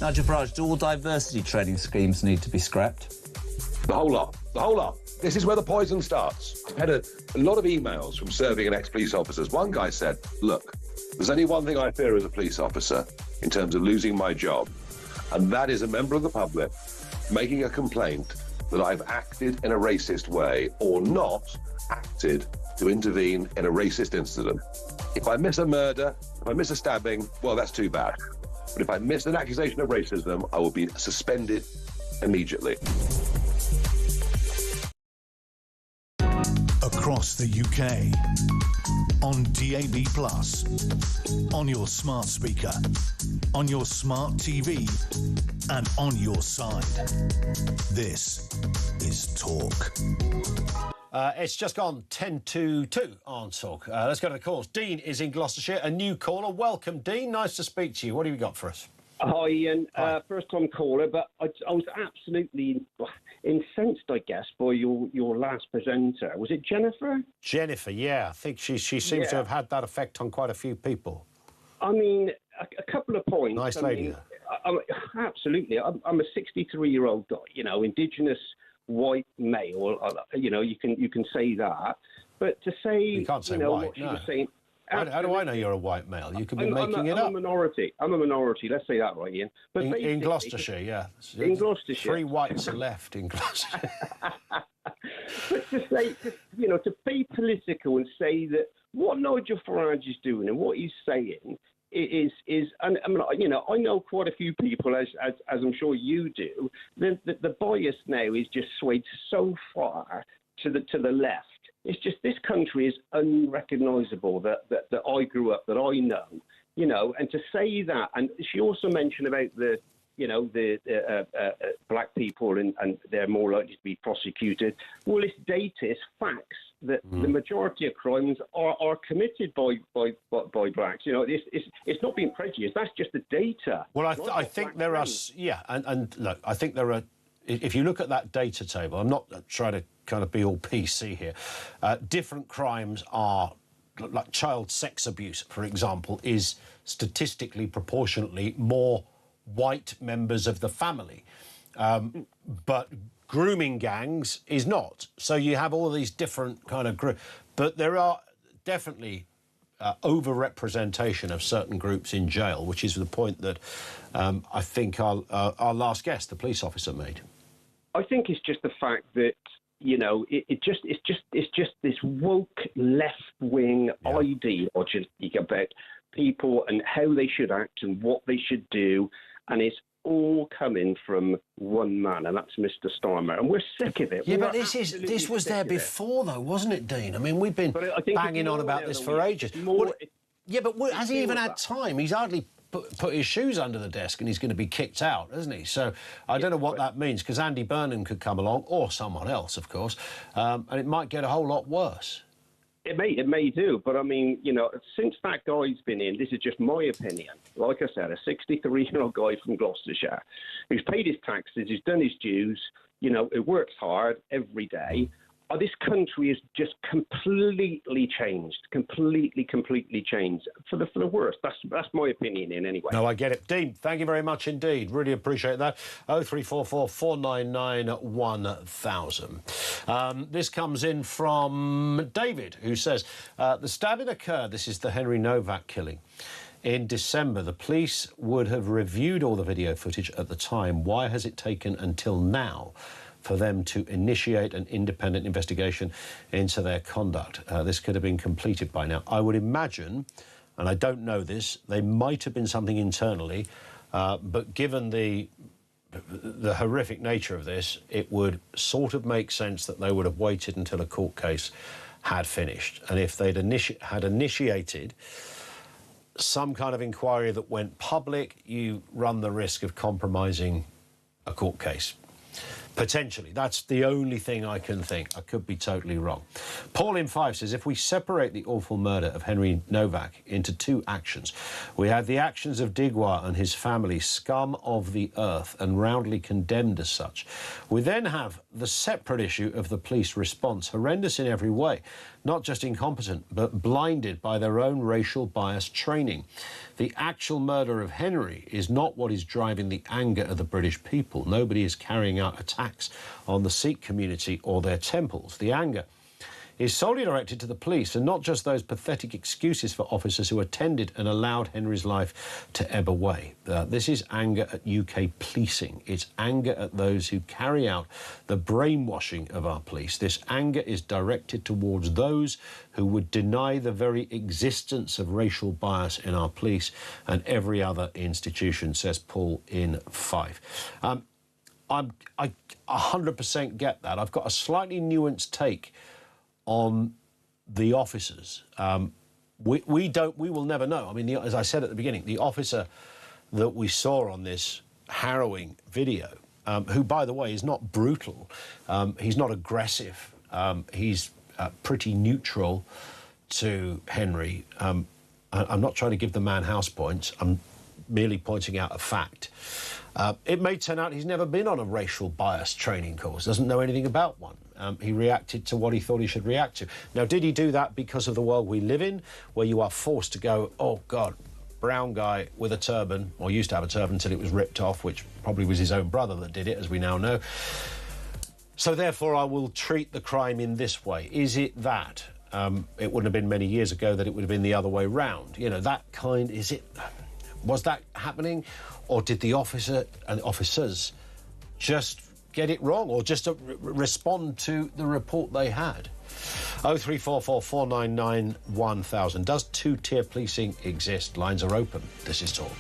Nigel Farage, do all diversity training schemes need to be scrapped? The whole lot. The whole lot. This is where the poison starts. I've had a lot of emails from serving and ex-police officers. One guy said, look, there's only one thing I fear as a police officer in terms of losing my job, and that is a member of the public making a complaint that I've acted in a racist way or not acted to intervene in a racist incident. If I miss a murder, if I miss a stabbing, well, that's too bad. But if I miss an accusation of racism, I will be suspended immediately. Across the UK, on DAB+, on your smart speaker, on your smart TV, and on your side. This is Talk. It's just gone 10 to 2 on Talk. Let's go to the calls. Dean is in Gloucestershire, a new caller. Welcome, Dean. Nice to speak to you. What have you got for us? Hi, Ian. First-time caller, but I was absolutely incensed, I guess, by your last presenter. Was it Jennifer? Jennifer, yeah. I think she seems to have had that effect on quite a few people. I mean, a couple of points. Nice lady, though. Absolutely. I'm a 63-year-old guy, Indigenous white male. You can say that. But to say, you can't say white, what she no. was saying... How do I know you're a white male? You could be making it up. I'm a minority. Let's say that right, Ian. But in Gloucestershire, yeah. In Gloucestershire. 3 whites are left in Gloucestershire. But to say, to be political and say that what Nigel Farage is doing and what he's saying is, and I mean, I know quite a few people, as I'm sure you do. The bias now is just swayed so far to the left. It's just this country is unrecognisable that I grew up, that I know, and to say that, and she also mentioned about the black people and they're more likely to be prosecuted. Well, it's data, it's facts that the majority of crimes are committed by blacks. It's not being prejudiced. That's just the data. Well, I think there are, and look, I think there are. If you look at that data table, I'm not trying to kind of be all PC here. Different crimes are, like child sex abuse, for example, is statistically proportionately more white members of the family. But grooming gangs is not. So you have all these different kind of groups. But there are definitely over-representation of certain groups in jail, which is the point that I think our last guest, the police officer, made. I think it's just the fact that it's just this woke left-wing ideology about people and how they should act and what they should do, and it's all coming from one man, and that's Mr. Starmer, and we're sick of it. Yeah, but this was there before, though, wasn't it, Dean? I mean, we've been banging on about this for ages. Yeah, but has he even had time? He's hardly put his shoes under the desk and he's going to be kicked out, isn't he? So I don't know what that means, because Andy Burnham could come along, or someone else, of course, and it might get a whole lot worse. It may do, but I mean, since that guy's been in, this is just my opinion. Like I said, a 63-year-old guy from Gloucestershire who's paid his taxes, he's done his dues, it works hard every day. This country is just completely changed, completely changed for the worst. That's my opinion in anyway. No, I get it. Dean, thank you very much indeed. Really appreciate that. 0344 499 1000. This comes in from David, who says, the stabbing occurred, this is the Henry Novak killing, in December. The police would have reviewed all the video footage at the time. Why has it taken until now for them to initiate an independent investigation into their conduct? This could have been completed by now. I would imagine, and I don't know this, they might have been something internally, but given the horrific nature of this, it would sort of make sense that they would have waited until a court case had finished. And if they'd had initiated some kind of inquiry that went public, you run the risk of compromising a court case. Potentially. That's the only thing I can think. I could be totally wrong. Paul in Fife says, if we separate the awful murder of Henry Novak into 2 actions, we have the actions of Digwa and his family, scum of the earth and roundly condemned as such. We then have the separate issue of the police response, horrendous in every way, not just incompetent, but blinded by their own racial bias training. The actual murder of Henry is not what is driving the anger of the British people. Nobody is carrying out attacks on the Sikh community or their temples. The anger is solely directed to the police, and not just those pathetic excuses for officers who attended and allowed Henry's life to ebb away. This is anger at UK policing. It's anger at those who carry out the brainwashing of our police. This anger is directed towards those who would deny the very existence of racial bias in our police and every other institution, says Paul in Fife. I 100% get that. I've got a slightly nuanced take on the officers. We will never know. I mean, as I said at the beginning, the officer that we saw on this harrowing video, who, by the way, is not brutal, he's not aggressive, he's pretty neutral to Henry. I'm not trying to give the man house points, I'm merely pointing out a fact. It may turn out he's never been on a racial bias training course, doesn't know anything about one. He reacted to what he thought he should react to. Now, did he do that because of the world we live in, where you are forced to go, oh, God, brown guy with a turban, or used to have a turban until it was ripped off, which probably was his own brother that did it, as we now know. So, therefore, I will treat the crime in this way. Is it that? It wouldn't have been many years ago that it would have been the other way round. You know, that kind, is it... Was that happening? Or did the officer and officers just get it wrong, or just respond to the report they had? 0344 499 1000. Does two-tier policing exist? Lines are open. This is Talk.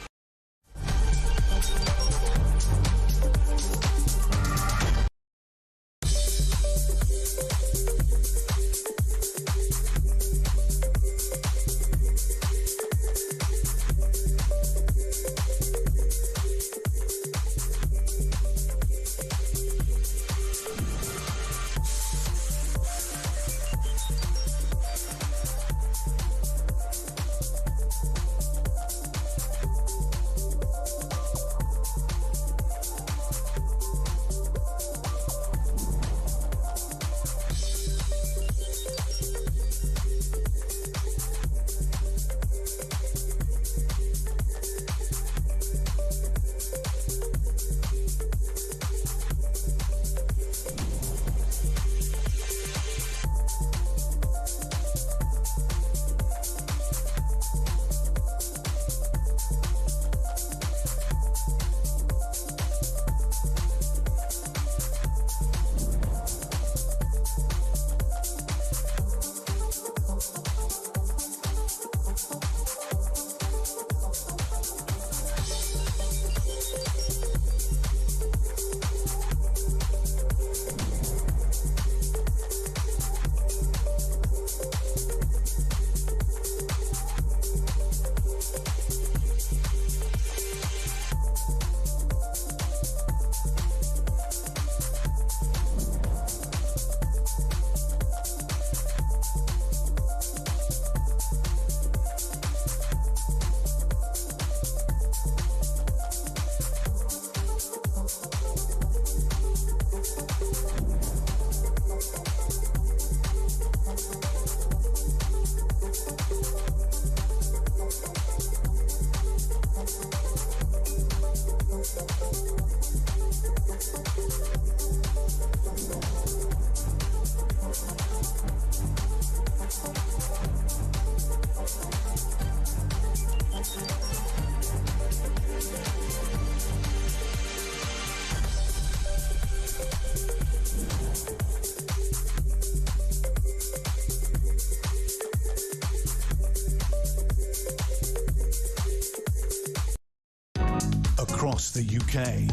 Across the UK,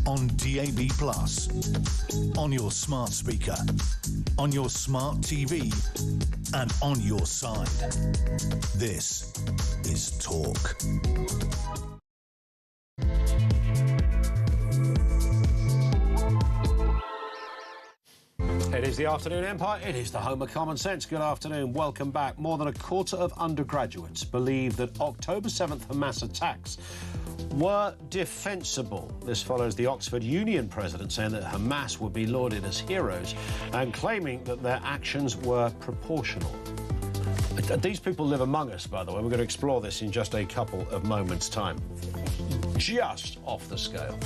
on DAB+, on your smart speaker, on your smart TV, and on your side. This is Talk. It is the Afternoon Empire. It is the home of common sense. Good afternoon. Welcome back. More than a quarter of undergraduates believe that October 7th Hamas attacks were defensible. This follows the Oxford Union president saying that Hamas would be lauded as heroes and claiming that their actions were proportional. These people live among us, by the way. We're going to explore this in just a couple of moments' time. Just off the scale.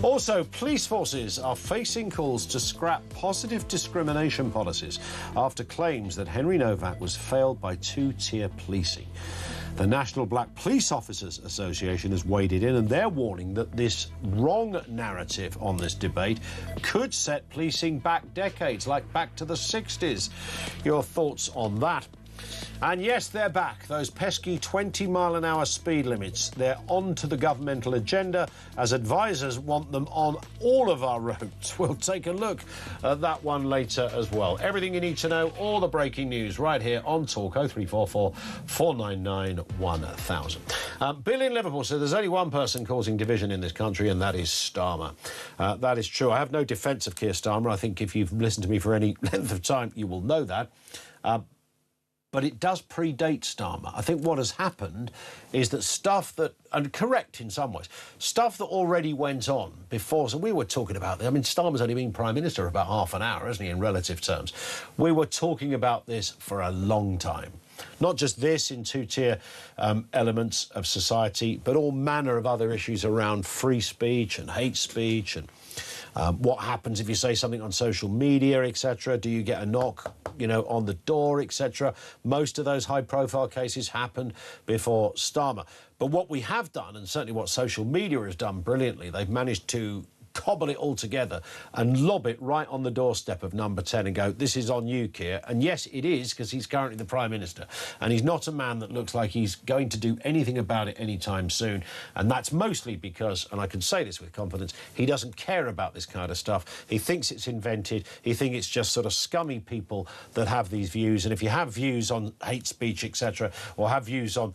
Also, police forces are facing calls to scrap positive discrimination policies after claims that Henry Novak was failed by two-tier policing. The National Black Police Officers Association has waded in, and they're warning that this wrong narrative on this debate could set policing back decades, like back to the 60s. Your thoughts on that? And yes, they're back. Those pesky 20-mile-an-hour speed limits. They're onto the governmental agenda, as advisors want them on all of our roads. We'll take a look at that one later as well. Everything you need to know, all the breaking news, right here on Talk 0344 499 1000. Bill in Liverpool said there's only one person causing division in this country, and that is Starmer. That is true. I have no defence of Keir Starmer. I think if you've listened to me for any length of time, you will know that. But it does predate Starmer. I think what has happened is that stuff that, and correct in some ways, stuff that already went on before, so we were talking about this, I mean, Starmer's only been Prime Minister about half an hour, hasn't he, in relative terms. We were talking about this for a long time. Not just this in two-tier elements of society, but all manner of other issues around free speech and hate speech and what happens if you say something on social media, etc. Do you get a knock, on the door, etc. Most of those high-profile cases happened before Starmer. But what we have done, and certainly what social media has done brilliantly, they've managed to cobble it all together and lob it right on the doorstep of number 10 and go, this is on you, Keir. And yes, it is, because he's currently the Prime Minister. And he's not a man that looks like he's going to do anything about it anytime soon. And that's mostly because, and I can say this with confidence, he doesn't care about this kind of stuff. He thinks it's invented. He thinks it's just sort of scummy people that have these views. And if you have views on hate speech, etc., or have views on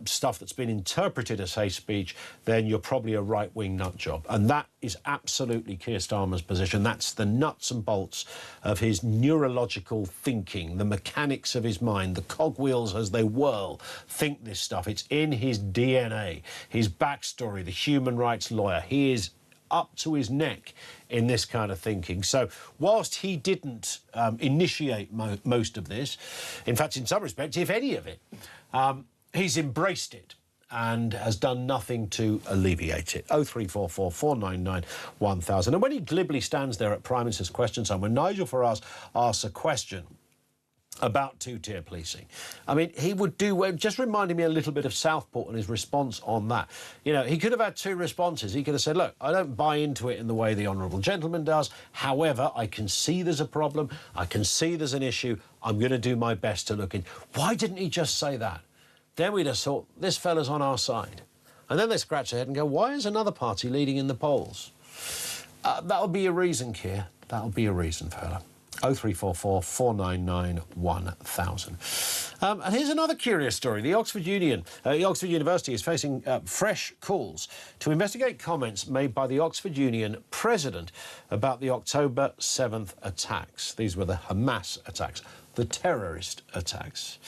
stuff that's been interpreted as hate speech, then you're probably a right-wing nut job. And that is absolutely Keir Starmer's position. That's the nuts and bolts of his neurological thinking, the mechanics of his mind, the cogwheels as they whirl, think this stuff. It's in his DNA, his backstory, the human rights lawyer. He is up to his neck in this kind of thinking. So whilst he didn't initiate most of this, in fact, in some respects, if any of it, he's embraced it and has done nothing to alleviate it. 0344 499 1000. And when he glibly stands there at Prime Minister's Question Time, when Nigel Farage asks a question about two-tier policing, I mean, he would do, just reminding me a little bit of Southport and his response on that. He could have had two responses. He could have said, look, I don't buy into it in the way the honourable gentleman does. However, I can see there's a problem. I can see there's an issue. I'm going to do my best to look in. Why didn't he just say that? Then we'd have thought, this fella's on our side. And then they scratch their head and go, why is another party leading in the polls? That'll be a reason, Keir. That'll be a reason, fella. 0344 499 1000. And here's another curious story. The Oxford University is facing fresh calls to investigate comments made by the Oxford Union president about the October 7th attacks. These were the Hamas attacks, the terrorist attacks.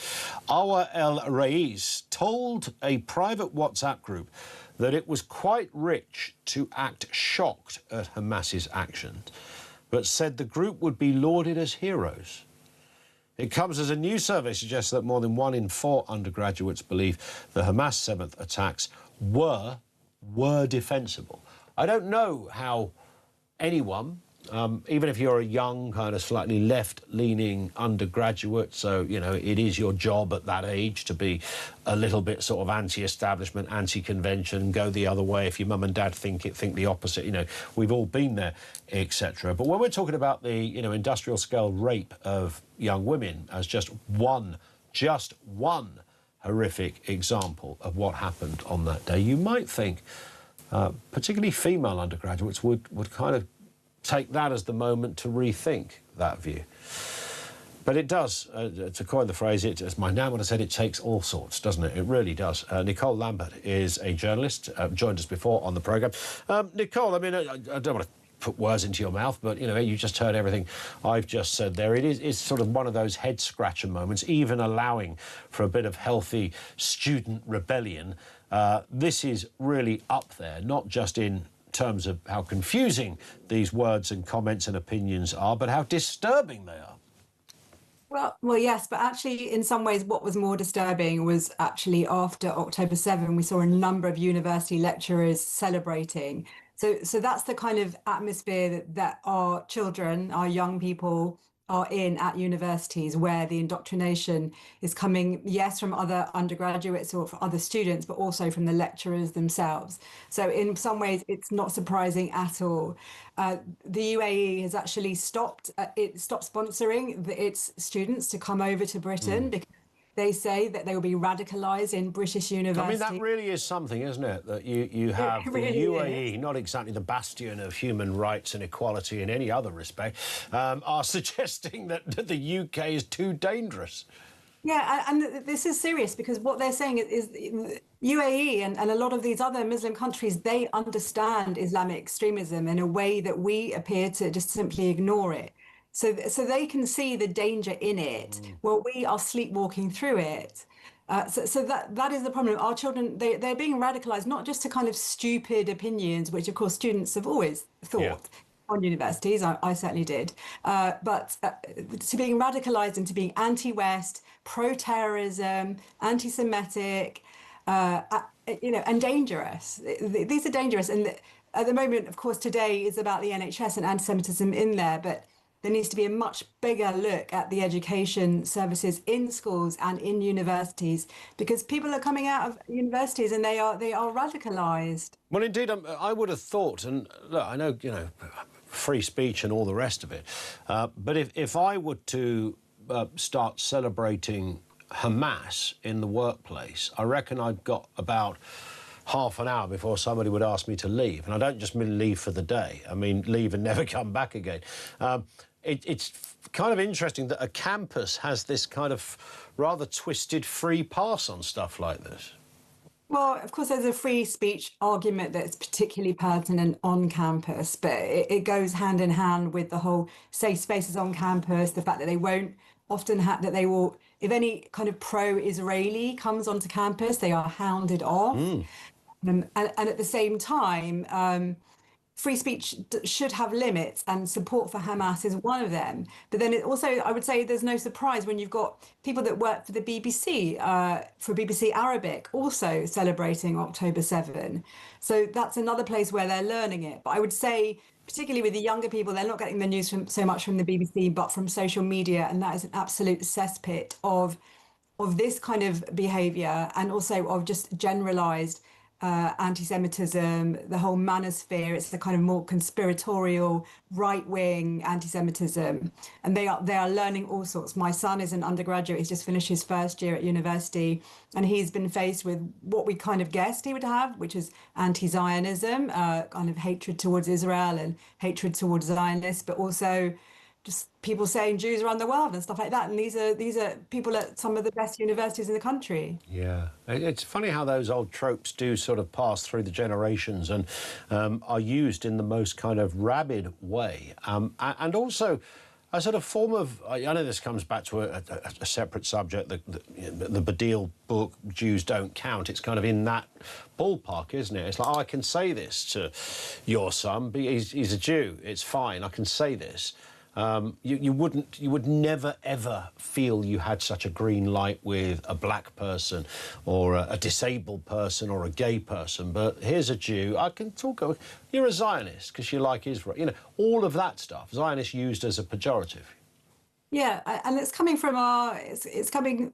Awa El Rais told a private WhatsApp group that it was quite rich to act shocked at Hamas's actions, but said the group would be lauded as heroes. It comes as a new survey suggests that more than 1 in 4 undergraduates believe the Hamas 7th attacks were defensible. I don't know how anyone, even if you're a young, kind of slightly left-leaning undergraduate, so, it is your job at that age to be a little bit sort of anti-establishment, anti-convention, go the other way. If your mum and dad think the opposite, we've all been there, etc. But when we're talking about the, industrial-scale rape of young women as just one horrific example of what happened on that day, you might think, particularly female undergraduates, would kind of take that as the moment to rethink that view. But it does, to coin the phrase, as my nan would have said, it takes all sorts, doesn't it? It really does. Nicole Lambert is a journalist, joined us before on the programme. Nicole, I mean, I don't want to put words into your mouth, but, you just heard everything I've just said there. It's sort of one of those head-scratcher moments, even allowing for a bit of healthy student rebellion. This is really up there, not just in terms of how confusing these words and comments and opinions are, but how disturbing they are. Well, yes, but actually, in some ways, what was more disturbing was actually after October 7, we saw a number of university lecturers celebrating. So that's the kind of atmosphere that our children, our young people are in at universities, where the indoctrination is coming, yes, from other undergraduates or from other students, but also from the lecturers themselves. So in some ways, it's not surprising at all. The UAE has actually stopped sponsoring its students to come over to Britain because they say that they will be radicalized in British universities. I mean, that really is something, isn't it? That you have the UAE, not exactly the bastion of human rights and equality in any other respect, are suggesting that the UK is too dangerous. Yeah, and this is serious because what they're saying is UAE and a lot of these other Muslim countries, they understand Islamic extremism in a way that we appear to just simply ignore it. So they can see the danger in it, while we are sleepwalking through it. So that is the problem. Our children, they're being radicalized, not just to kind of stupid opinions, which of course students have always thought on universities. I certainly did. But to being radicalized into being anti-West, pro-terrorism, anti-Semitic, and dangerous. These are dangerous. And at the moment, of course, today is about the NHS and anti-Semitism in there, but there needs to be a much bigger look at the education services in schools and in universities, because people are coming out of universities and they are radicalized. Well, indeed, I would have thought, and look, I know, free speech and all the rest of it, but if I were to start celebrating Hamas in the workplace, I reckon I've got about half an hour before somebody would ask me to leave. And I don't just mean leave for the day. I mean leave and never come back again. It's kind of interesting that a campus has this kind of rather twisted free pass on stuff like this. Well, of course, there's a free speech argument that's particularly pertinent on campus, but it goes hand in hand with the whole safe spaces on campus, the fact that they won't often have, that they will, if any kind of pro-Israeli comes onto campus, they are hounded off. And at the same time, free speech should have limits, and support for Hamas is one of them. But then it also, I would say, there's no surprise when you've got people that work for the BBC, for BBC Arabic, also celebrating October 7. So that's another place where they're learning it. But I would say, particularly with the younger people, they're not getting the news so much from the BBC, but from social media. And that is an absolute cesspit of this kind of behaviour, and also of just generalised anti-Semitism, the whole manosphere. It's the kind of more conspiratorial, right-wing anti-Semitism, and they are learning all sorts. My son is an undergraduate; he's just finished his first year at university, and he's been faced with what we kind of guessed he would have, which is anti-Zionism, kind of hatred towards Israel and hatred towards Zionists, but also just people saying Jews around the world and stuff like that. And these are people at some of the best universities in the country. Yeah. It's funny how those old tropes do sort of pass through the generations and are used in the most kind of rabid way. And also a sort of form of, I know this comes back to a separate subject, the Badil book, Jews Don't Count. It's kind of in that ballpark, isn't it? It's like, I can say this to your son, he's a Jew, it's fine, I can say this. You would never ever feel you had such a green light with a black person or a disabled person or a gay person. But here's a Jew. I can talk. You're a Zionist because you like Israel. All of that stuff. Zionist used as a pejorative. Yeah, and it's coming from our TV,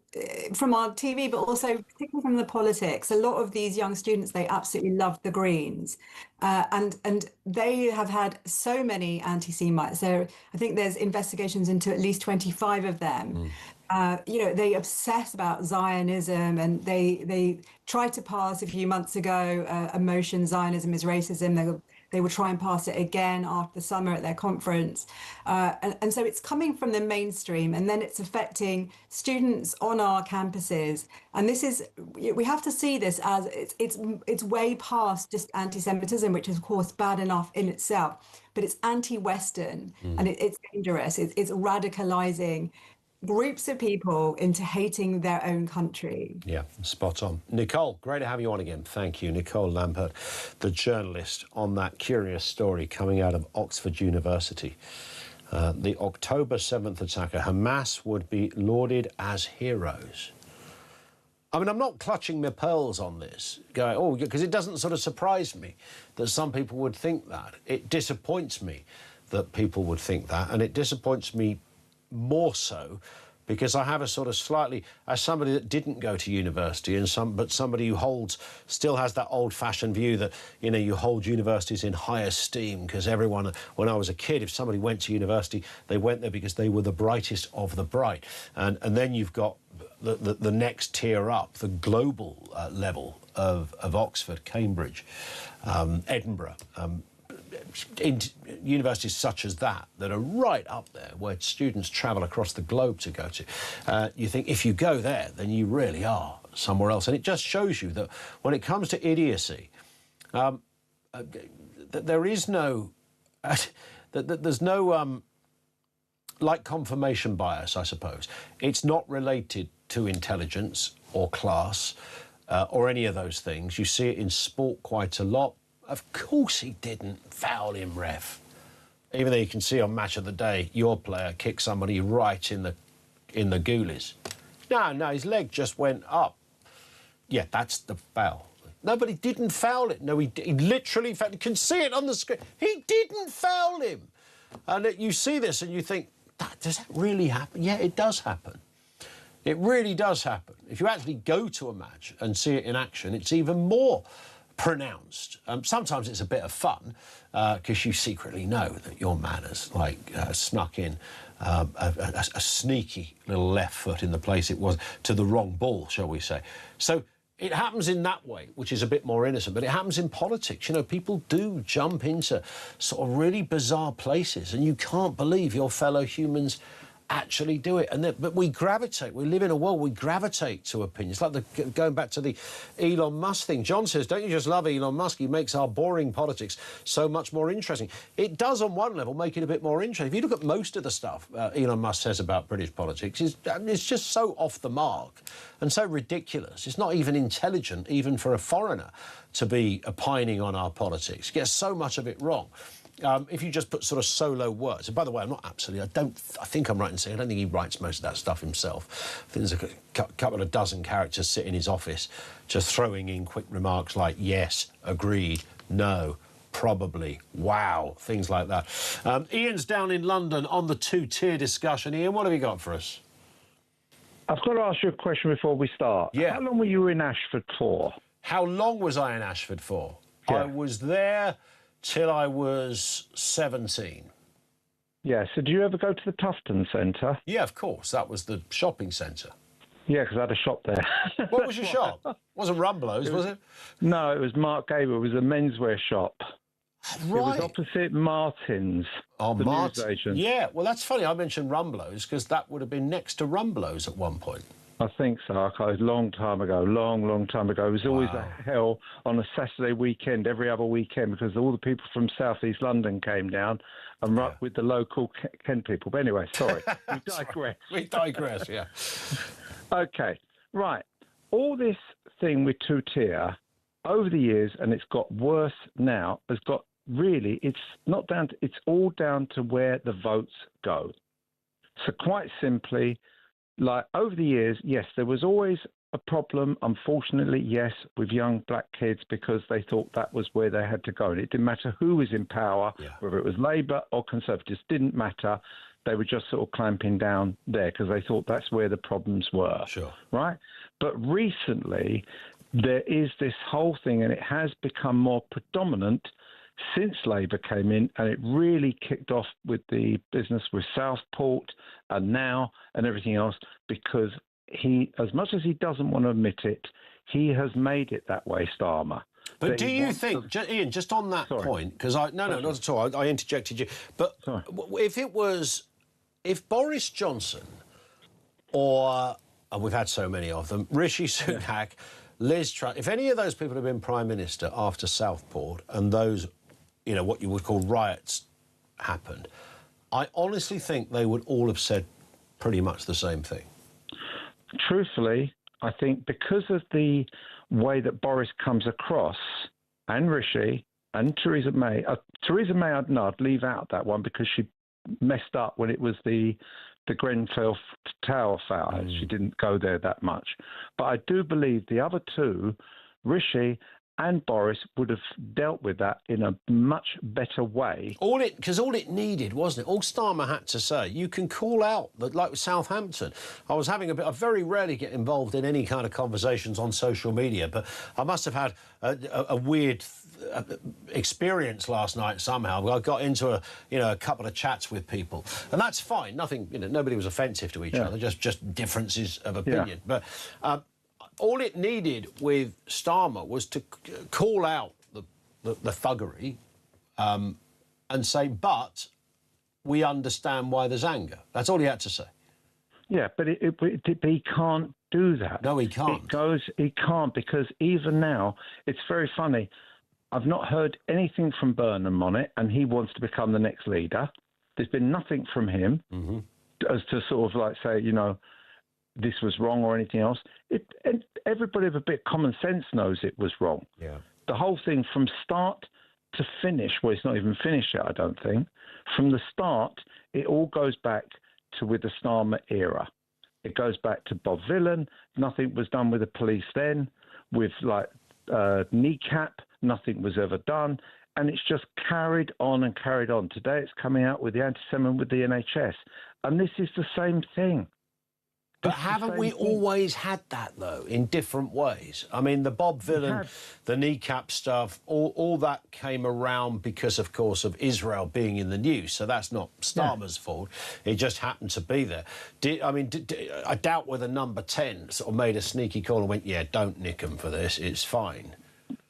but also particularly from the politics. A lot of these young students, they absolutely love the Greens, and they have had so many anti-Semites. I think there's investigations into at least 25 of them. They obsess about Zionism, and they tried to pass a few months ago a motion, Zionism is racism. They will try and pass it again after the summer at their conference. And so it's coming from the mainstream, and then it's affecting students on our campuses. And we have to see this as it's way past just anti-Semitism, which is of course bad enough in itself, but it's anti-Western, and it's dangerous. It's radicalizing groups of people into hating their own country. Yeah, spot on. Nicole, great to have you on again. Thank you. Nicole Lampert, the journalist on that curious story coming out of Oxford University. The October 7th attacker, Hamas would be lauded as heroes. I mean, I'm not clutching my pearls on this, going, oh, because it doesn't sort of surprise me that some people would think that. It disappoints me that people would think that, and it disappoints me more so because I have a sort of slightly, as somebody that didn't go to university, but somebody who still has that old-fashioned view that, you know, you hold universities in high esteem because everyone, when I was a kid, if somebody went to university, they went there because they were the brightest of the bright. And then you've got the next tier up, the global level of Oxford, Cambridge, Edinburgh, in universities such as that are right up there, where students travel across the globe to go to. You think if you go there, then you really are somewhere else. And it just shows you that when it comes to idiocy, there is no, there's no, like confirmation bias, I suppose. It's not related to intelligence or class or any of those things. You see it in sport quite a lot. Of course he didn't foul him, ref. Even though you can see on Match of the Day, your player kicked somebody right in the goolies. No, his leg just went up. Yeah, that's the foul. No, but he didn't foul it. No, he literally fouled. You can see it on the screen. He didn't foul him. And you see this and you think, does that really happen? Yeah, it does happen. It really does happen. If you actually go to a match and see it in action, it's even more pronounced. Sometimes it's a bit of fun because you secretly know that your man has snuck in a sneaky little left foot in the place it was to the wrong ball, shall we say. So it happens in that way, which is a bit more innocent, but it happens in politics. You know, people do jump into sort of really bizarre places and you can't believe your fellow humans actually do it. But we gravitate. We live in a world, we gravitate to opinions. Like going back to the Elon Musk thing. John says, don't you just love Elon Musk? He makes our boring politics so much more interesting. It does, on one level, make it a bit more interesting. If you look at most of the stuff Elon Musk says about British politics, it's just so off the mark and so ridiculous. It's not even intelligent, even for a foreigner, to be opining on our politics. He gets so much of it wrong. If you just put sort of solo words, and by the way, I'm not absolutely, I think I'm right in saying I don't think he writes most of that stuff himself. I think there's a couple of dozen characters sit in his office just throwing in quick remarks like yes, agreed, no, probably, wow, things like that. Ian's down in London on the two-tier discussion. Ian, what have you got for us? I've got to ask you a question before we start. Yeah. How long were you in Ashford for? How long was I in Ashford for? Yeah. I was there till I was 17. Yeah, so do you ever go to the Tufton Centre? Yeah, of course. That was the shopping centre. Yeah, because I had a shop there. What was your shop? Wasn't Rumblow's, was it? No, it was Mark Gable. It was a menswear shop. Right. It was opposite Martin's, the newsagent. Yeah, well, that's funny. I mentioned Rumblow's because that would have been next to Rumblow's at one point. I think so. It was a long time ago, long time ago. It was always a hell on a Saturday weekend, every other weekend, because all the people from South East London came down and rocked with the local Kent people. But anyway, sorry, we digress. We digress, yeah. Okay, right. All this thing with two-tier, over the years, and it's got worse now, has got really, it's all down to where the votes go. So quite simply, like over the years, yes, there was always a problem, unfortunately, yes, with young black kids because they thought that was where they had to go. And it didn't matter who was in power, whether it was Labour or Conservatives, didn't matter. They were just sort of clamping down there because they thought that's where the problems were. Sure. Right? But recently, there is this whole thing, and it has become more predominant since Labour came in, and it really kicked off with the business with Southport and now and everything else, because he, as much as he doesn't want to admit it, he has made it that way, Starmer. But do you think, Ian, just on that point, because no, not at all, I interjected you, but if Boris Johnson or, and we've had so many of them, Rishi Sunak, Liz Truss, if any of those people had been Prime Minister after Southport and those, you know, what you would call riots happened, I honestly think they would all have said pretty much the same thing. Truthfully, I think because of the way that Boris comes across, and Rishi, and Theresa May, I'd leave out that one because she messed up when it was the Grenfell Tower fire. She didn't go there that much. But I do believe the other two, Rishi and Boris, would have dealt with that in a much better way. Because all it needed, wasn't it? All Starmer had to say, you can call out, like with Southampton. I was having I very rarely get involved in any kind of conversations on social media, but I must have had a weird experience last night somehow. I got into a couple of chats with people, and that's fine. Nothing, nobody was offensive to each other, just differences of opinion. But all it needed with Starmer was to call out the thuggery and say, but we understand why there's anger. That's all he had to say. Yeah, but he can't do that. No, he can't. He can't, because even now, it's very funny. I've not heard anything from Burnham on it, and he wants to become the next leader. There's been nothing from him as to sort of like say, this was wrong or anything else. And everybody with a bit of common sense knows it was wrong. Yeah. The whole thing from start to finish, well, it's not even finished yet, I don't think. From the start, it all goes back to with the Starmer era. It goes back to Bob Villan. Nothing was done with the police then. With kneecap, nothing was ever done. And it's just carried on and carried on. Today it's coming out with the anti-Semitism with the NHS. And this is the same thing. But haven't we always had that, though, in different ways? I mean, the Bob Villan, the kneecap stuff, all that came around because, of course, of Israel being in the news. So that's not Starmer's fault. It just happened to be there. I doubt whether number 10 sort of made a sneaky call and went, yeah, don't nick him for this, it's fine.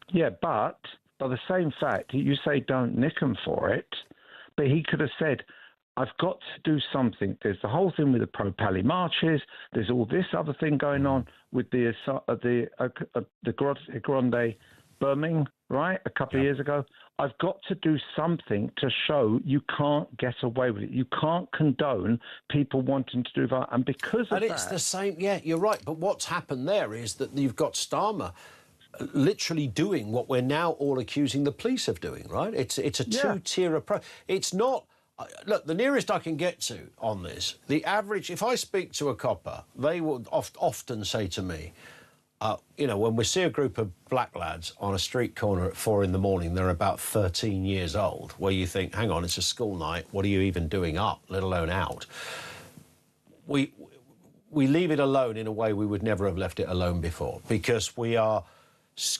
Yeah, but by the same fact, you say don't nick him for it, but he could have said, I've got to do something. There's the whole thing with the pro-Pally marches. There's all this other thing going on with the Grande bombing, right, a couple of years ago. I've got to do something to show you can't get away with it. You can't condone people wanting to do that. And because of that... And it's the same, yeah, you're right. But what's happened there is that you've got Starmer literally doing what we're now all accusing the police of doing, right? It's a two-tier approach. It's not... Look, the nearest I can get to on this, the average, if I speak to a copper, they will often say to me, when we see a group of black lads on a street corner at 4 a.m, they're about 13 years old, where you think, hang on, it's a school night, what are you even doing up, let alone out? We leave it alone in a way we would never have left it alone before, because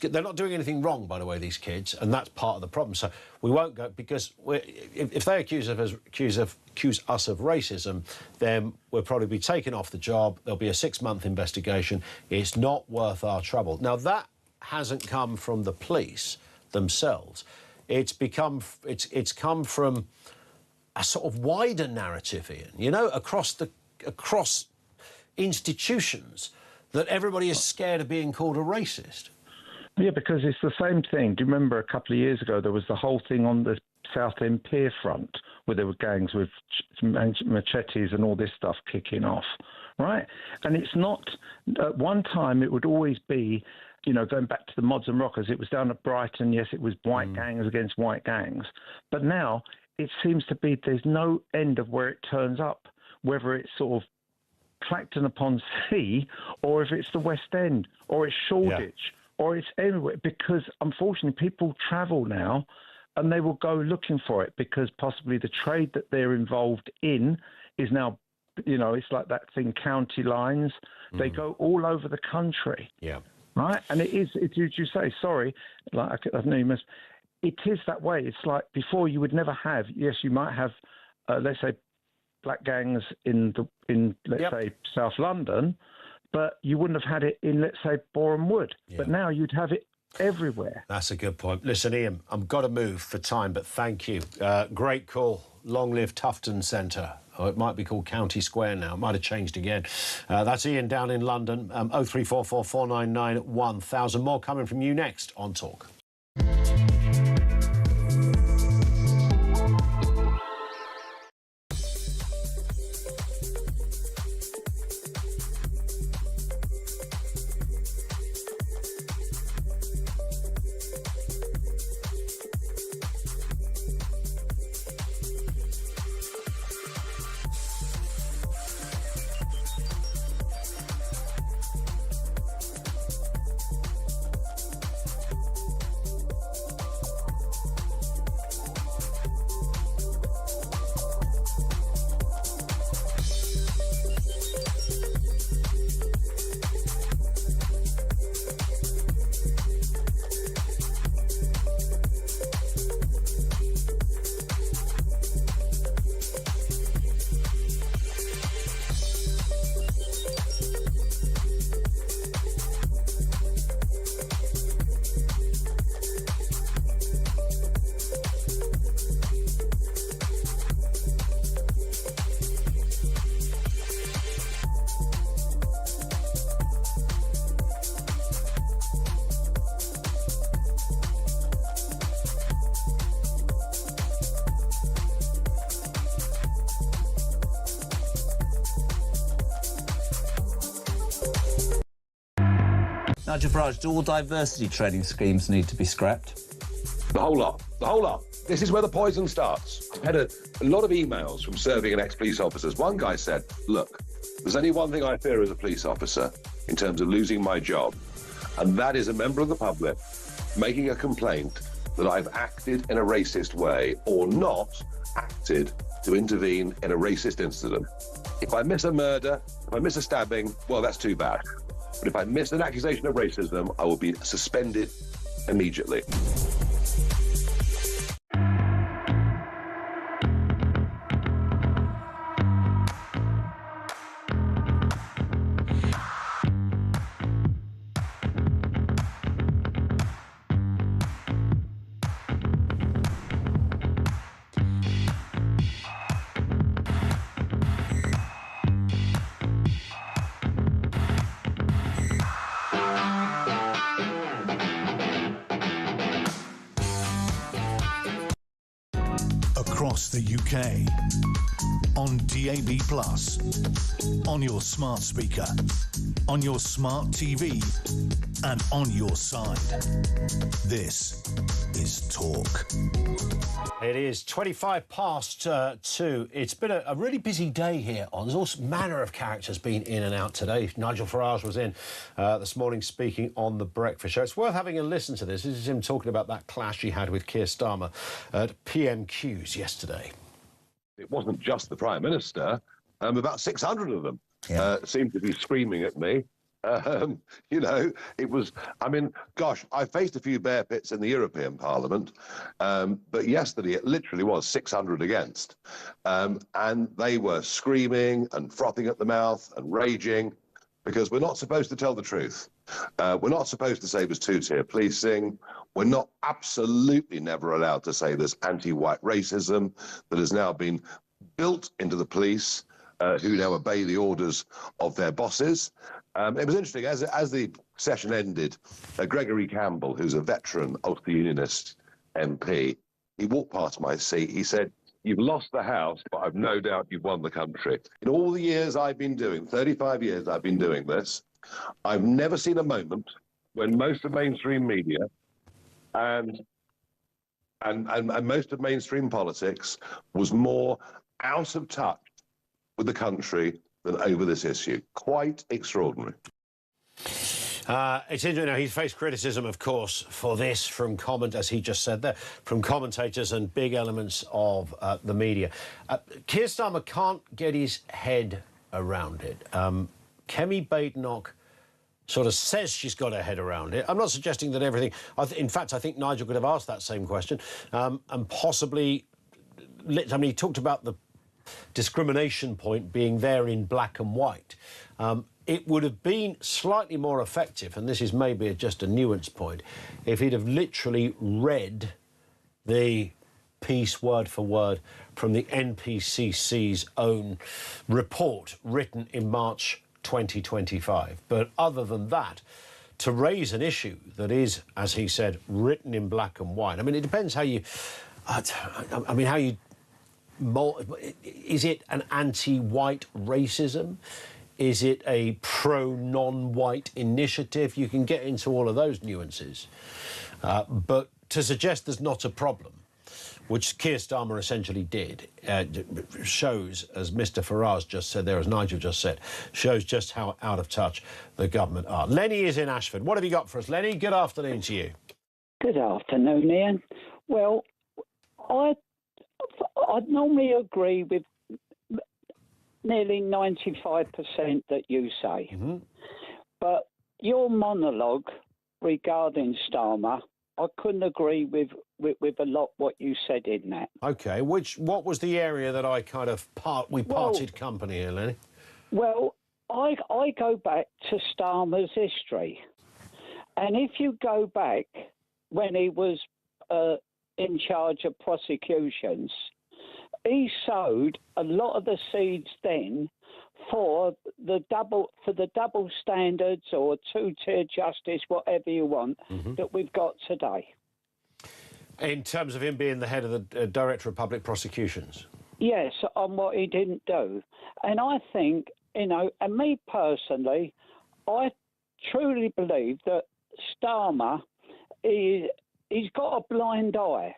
they're not doing anything wrong, by the way, these kids, and that's part of the problem. So we won't go, because if they accuse us of racism, then we'll probably be taken off the job. There'll be a 6-month investigation. It's not worth our trouble. Now, that hasn't come from the police themselves. It's come from a sort of wider narrative, Ian, across institutions, that everybody is scared of being called a racist. Yeah, because it's the same thing. Do you remember a couple of years ago there was the whole thing on the Southend Pier front where there were gangs with machetes and all this stuff kicking off, right? And it's not... At one time it would always be, going back to the Mods and Rockers, it was down at Brighton, yes, it was white gangs against white gangs. But now it seems to be there's no end of where it turns up, whether it's sort of Clacton upon Sea or if it's the West End or it's Shoreditch. Yeah. Or it's everywhere, because unfortunately people travel now and they will go looking for it because possibly the trade that they're involved in is now, it's like that thing, county lines. They go all over the country. Yeah. Right? And it is, did you say, sorry, like I know you must, it is that way. It's like before you would never have, yes, you might have, let's say, black gangs in let's say, South London, but you wouldn't have had it in, let's say, Boreham Wood. Yeah. But now you'd have it everywhere. That's a good point. Listen, Ian, I've got to move for time, but thank you. Great call. Long live Tufton Centre. Oh, it might be called County Square now. It might have changed again. That's Ian down in London. 0344 499 1000. More coming from you next on Talk. Nigel Farage, do all diversity training schemes need to be scrapped? The whole lot. The whole lot. This is where the poison starts. I had a lot of emails from serving and ex-police officers. One guy said, look, there's only one thing I fear as a police officer in terms of losing my job, and that is a member of the public making a complaint that I've acted in a racist way or not acted to intervene in a racist incident. If I miss a murder, if I miss a stabbing, well, that's too bad. But if I miss an accusation of racism, I will be suspended immediately. Across the UK, on DAB+, on your smart speaker, on your smart TV, and on your side. This is Talk. It is 25 past 2. It's been a really busy day here on. There's all manner of characters been in and out today. Nigel Farage was in this morning speaking on The Breakfast Show. It's worth having a listen to this. This is him talking about that clash he had with Keir Starmer at PMQs yesterday. It wasn't just the Prime Minister. About 600 of them seemed to be screaming at me. You know, it was, I mean, gosh, I faced a few bear pits in the European Parliament, but yesterday it literally was 600 against. And they were screaming and frothing at the mouth and raging because we're not supposed to tell the truth. We're not supposed to say there's two-tier policing. We're not absolutely never allowed to say there's anti-white racism that has now been built into the police, who now obey the orders of their bosses. It was interesting, as the session ended, Gregory Campbell, who's a veteran Ulster-Unionist MP, he walked past my seat. He said, "You've lost the House, but I've no doubt you've won the country." In all the years I've been doing, 35 years I've been doing this, I've never seen a moment when most of mainstream media and most of mainstream politics was more out of touch with the country than over this issue. Quite extraordinary. It's interesting. He's faced criticism, of course, for this from as he just said there, from commentators and big elements of the media. Keir Starmer can't get his head around it. Kemi Badenoch sort of says she's got her head around it. I'm not suggesting that everything... in fact, I think Nigel could have asked that same question and possibly... I mean, he talked about the discrimination point being there in black and white. It would have been slightly more effective, and this is maybe just a nuance point, if he'd have literally read the piece word for word from the NPCC's own report written in March 2025. But other than that, to raise an issue that is, as he said, written in black and white, I mean, it depends how you... I mean, how you... Is it an anti-white racism? Is it a pro-non-white initiative? You can get into all of those nuances. But to suggest there's not a problem, which Keir Starmer essentially did, shows, as Mr Farage just said there, as Nigel just said, shows just how out of touch the government are. Lenny is in Ashford. What have you got for us, Lenny? Good afternoon to you. Good afternoon, Ian. Well, I'd normally agree with nearly 95% that you say. Mm-hmm. But your monologue regarding Starmer, I couldn't agree with a lot what you said in that. OK, what was the area that I kind of parted company here, Lenny? Well, I go back to Starmer's history. And if you go back when he was in charge of prosecutions, he sowed a lot of the seeds then for the double standards or two-tier justice, whatever you want, that we've got today. In terms of him being the head of the Director of Public Prosecutions? Yes, on what he didn't do. And I think, you know, and me personally, I truly believe that Starmer, he's got a blind eye,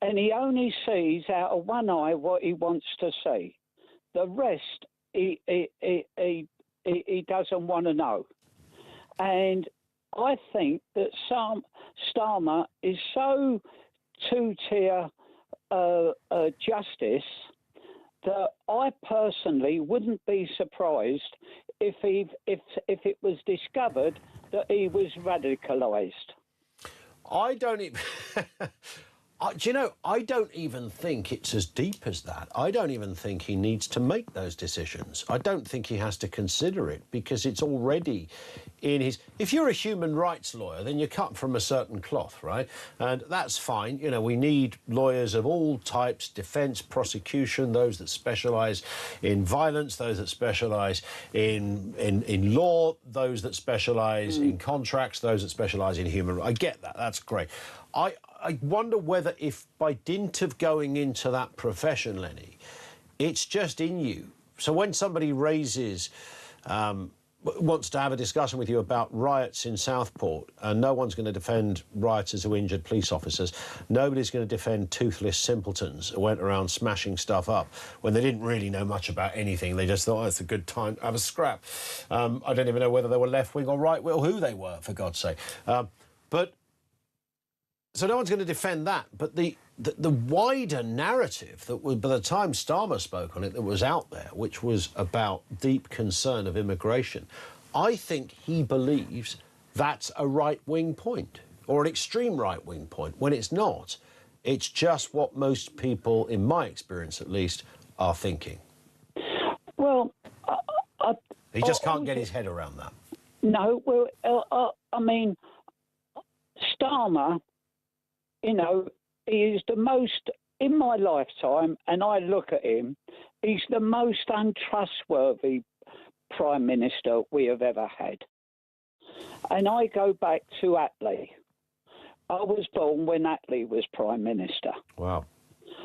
and he only sees out of one eye what he wants to see. The rest, he doesn't want to know. And I think that Starmer is so two-tier justice that I personally wouldn't be surprised if it was discovered that he was radicalised. I don't even... do you know, I don't even think it's as deep as that. I don't even think he needs to make those decisions. I don't think he has to consider it because it's already in his... If you're a human rights lawyer, then you're cut from a certain cloth, right? And that's fine. You know, we need lawyers of all types, defence, prosecution, those that specialise in violence, those that specialise in law, those that specialise in contracts, those that specialise in human rights. I get that. That's great. I wonder whether if by dint of going into that profession, Lenny, it's just in you. So when somebody raises, wants to have a discussion with you about riots in Southport, and no one's going to defend rioters who injured police officers, nobody's going to defend toothless simpletons who went around smashing stuff up when they didn't really know much about anything. They just thought, oh, it's a good time to have a scrap. I don't even know whether they were left-wing or right-wing or who they were, for God's sake. So no one's going to defend that. But the wider narrative that was, by the time Starmer spoke on it, that was out there, which was about deep concern of immigration, I think he believes that's a right-wing point or an extreme right-wing point, when it's not. It's just what most people, in my experience at least, are thinking. Well, he just can't get his head around that. No, well, I mean, Starmer... You know, he is the most, in my lifetime, and I look at him, he's the most untrustworthy Prime Minister we have ever had. And I go back to Attlee. I was born when Attlee was Prime Minister. Wow.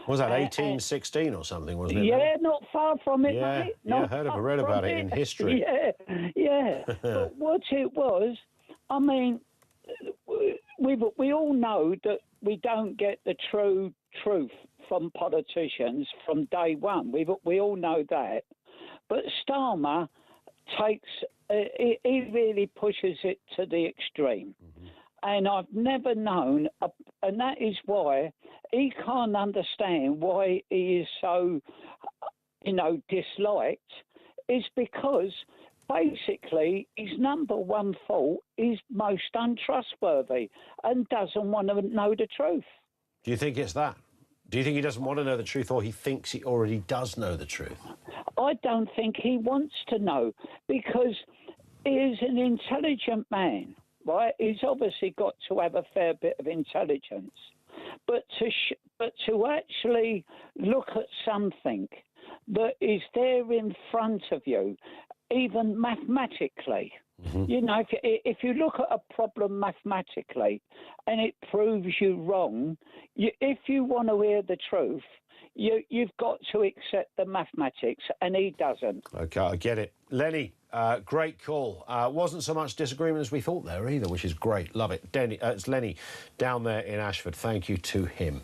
Was that 1816 or something, wasn't it? Yeah, not far from it, yeah, mate. Yeah, I heard of it, read about it in history. Yeah. But what it was, I mean, we all know that we don't get the true truth from politicians from day one. We all know that. But Starmer takes, he really pushes it to the extreme. Mm-hmm. And I've never known, and that is why he can't understand why he is so, disliked, is because basically his number one fault is most untrustworthy and doesn't want to know the truth. Do you think it's that? Do you think he doesn't want to know the truth, or he thinks he already does know the truth? I don't think he wants to know, because he is an intelligent man, right? He's obviously got to have a fair bit of intelligence. But to actually look at something that is there in front of you, even mathematically. Mm-hmm. You know, if you look at a problem mathematically and it proves you wrong, if you want to hear the truth, you've got to accept the mathematics, and he doesn't. OK, I get it. Lenny, great call. Wasn't so much disagreement as we thought there either, which is great. Love it. It's Lenny down there in Ashford. Thank you to him.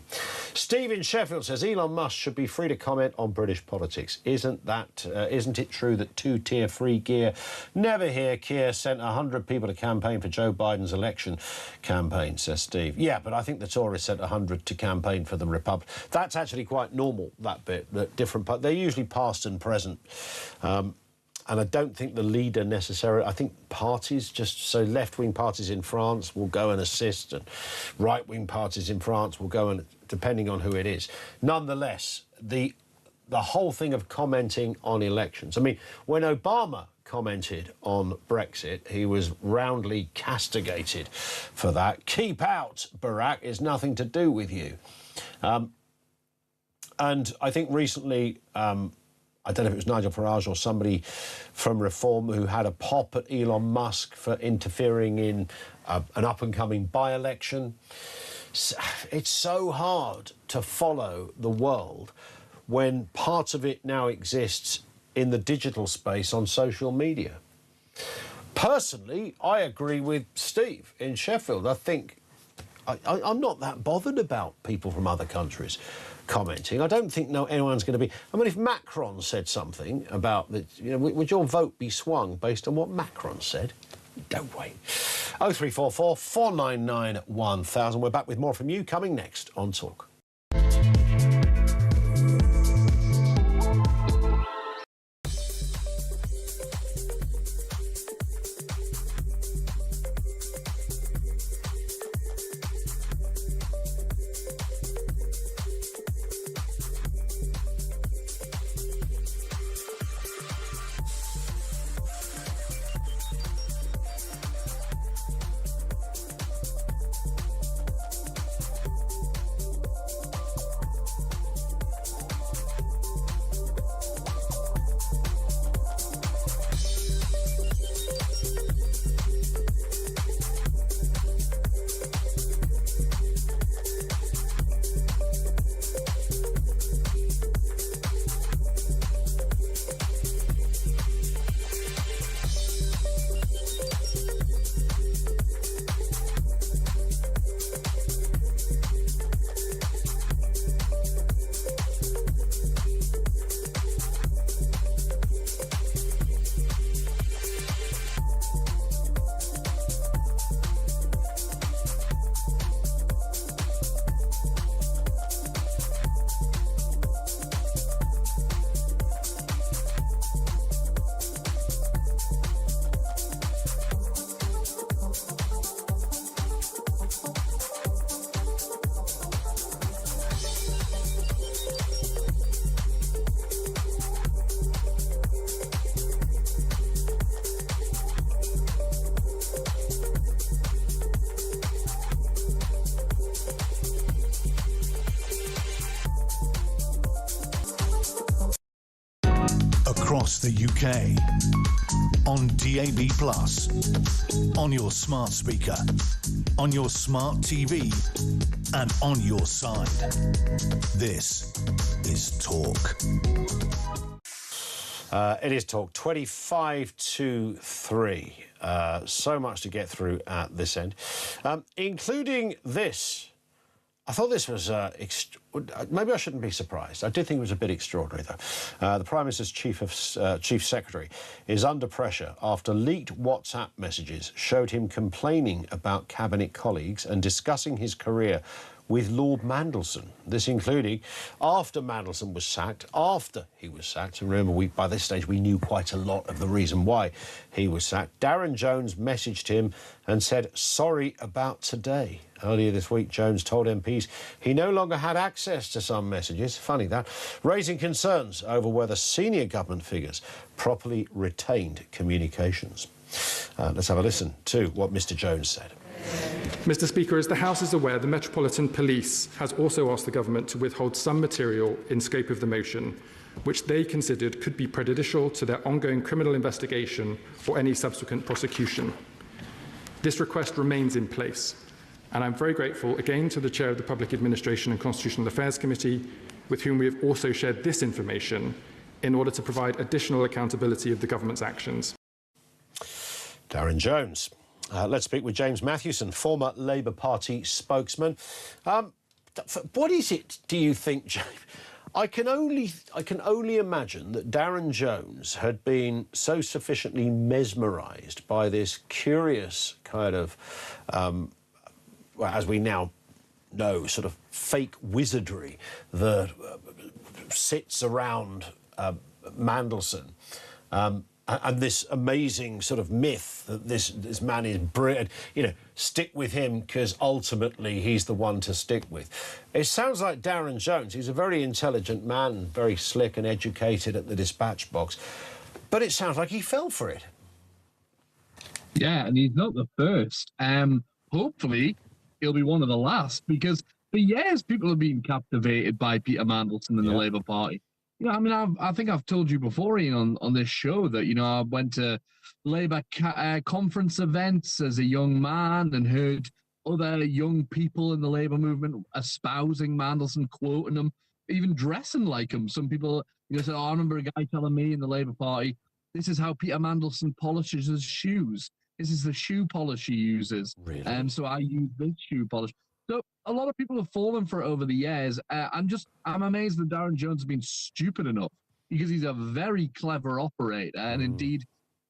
Steve in Sheffield says Elon Musk should be free to comment on British politics. Isn't it true that two-tier free gear? Never hear Keir sent 100 people to campaign for Joe Biden's election campaign, says Steve. Yeah, but I think the Tories sent 100 to campaign for the Republic. That's actually quite normal, that bit, that they're usually past and present. And I don't think the leader necessarily... I think parties, just so left-wing parties in France will go and assist, and right-wing parties in France will go and... depending on who it is. Nonetheless, the whole thing of commenting on elections... I mean, when Obama commented on Brexit, he was roundly castigated for that. Keep out, Barack, it's nothing to do with you. And I think recently... I don't know if it was Nigel Farage or somebody from Reform who had a pop at Elon Musk for interfering in an up-and-coming by-election. It's so hard to follow the world when part of it now exists in the digital space on social media. Personally, I agree with Steve in Sheffield. I think I'm not that bothered about people from other countries commenting. I don't think anyone's going to be... I mean, if Macron said something about that, would your vote be swung based on what Macron said? Don't wait. 0344 499 1000. We're back with more from you coming next on Talk. Across the UK, on DAB+, on your smart speaker, on your smart TV, and on your side. This is Talk. It is Talk, 25 to 3. So much to get through at this end, including this. I thought this was... maybe I shouldn't be surprised. I did think it was a bit extraordinary, though. The Prime Minister's Chief Secretary is under pressure after leaked WhatsApp messages showed him complaining about Cabinet colleagues and discussing his career with Lord Mandelson. This including after Mandelson was sacked, and remember, by this stage we knew quite a lot of the reason why he was sacked. Darren Jones messaged him and said, "Sorry about today." Earlier this week, Jones told MPs he no longer had access to some messages, funny that, raising concerns over whether senior government figures properly retained communications. Let's have a listen to what Mr. Jones said. Mr. Speaker, as the House is aware, the Metropolitan Police has also asked the Government to withhold some material in scope of the motion, which they considered could be prejudicial to their ongoing criminal investigation or any subsequent prosecution. This request remains in place, and I'm very grateful again to the Chair of the Public Administration and Constitutional Affairs Committee, with whom we have also shared this information in order to provide additional accountability of the Government's actions. Darren Jones. Let's speak with James Mathewson, former Labour Party spokesman. What is it, do you think, James? I can only imagine that Darren Jones had been so sufficiently mesmerised by this curious kind of, well, as we now know, sort of fake wizardry that sits around Mandelson. And this amazing sort of myth that this man is brilliant, stick with him because ultimately he's the one to stick with. It sounds like Darren Jones, he's a very intelligent man, very slick and educated at the dispatch box, but it sounds like he fell for it. Yeah, and he's not the first. Hopefully he'll be one of the last, because for years people have been captivated by Peter Mandelson and the Labour Party. I mean, I think I've told you before, Ian, on this show that, I went to Labour conference events as a young man and heard other young people in the Labour movement espousing Mandelson, quoting him, even dressing like him. Some people, said, I remember a guy telling me in the Labour Party, This is how Peter Mandelson polishes his shoes. This is the shoe polish he uses. Really? So I use this shoe polish. So a lot of people have fallen for it over the years. I'm amazed that Darren Jones has been stupid enough, because he's a very clever operator and indeed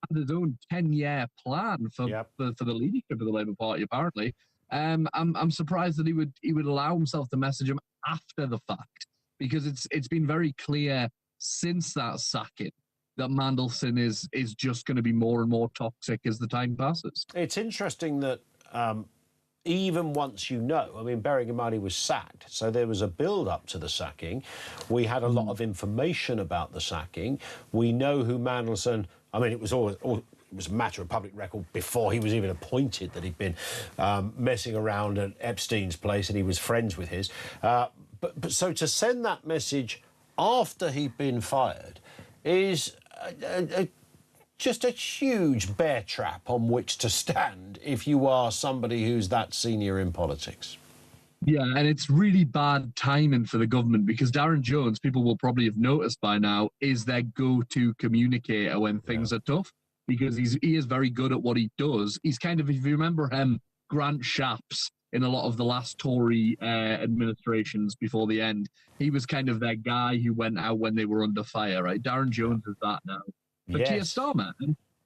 had his own 10-year plan for the leadership of the Labour Party, apparently. I'm surprised that he would allow himself to message him after the fact, because it's been very clear since that sacking that Mandelson is just going to be more and more toxic as the time passes. It's interesting that even once you know, I mean, bearing in mind he was sacked, so there was a build-up to the sacking. We had a lot of information about the sacking. We know who Mandelson... I mean, it was it was a matter of public record before he was even appointed that he'd been messing around at Epstein's place and he was friends with his. But so to send that message after he'd been fired is just a huge bear trap on which to stand if you are somebody who's that senior in politics. Yeah, and it's really bad timing for the government, because Darren Jones, people will probably have noticed by now, is their go-to communicator when things are tough, because he is very good at what he does. He's kind of, if you remember Grant Shapps in a lot of the last Tory administrations before the end, he was kind of their guy who went out when they were under fire, right? Darren Jones is that now. But Keir Starmer,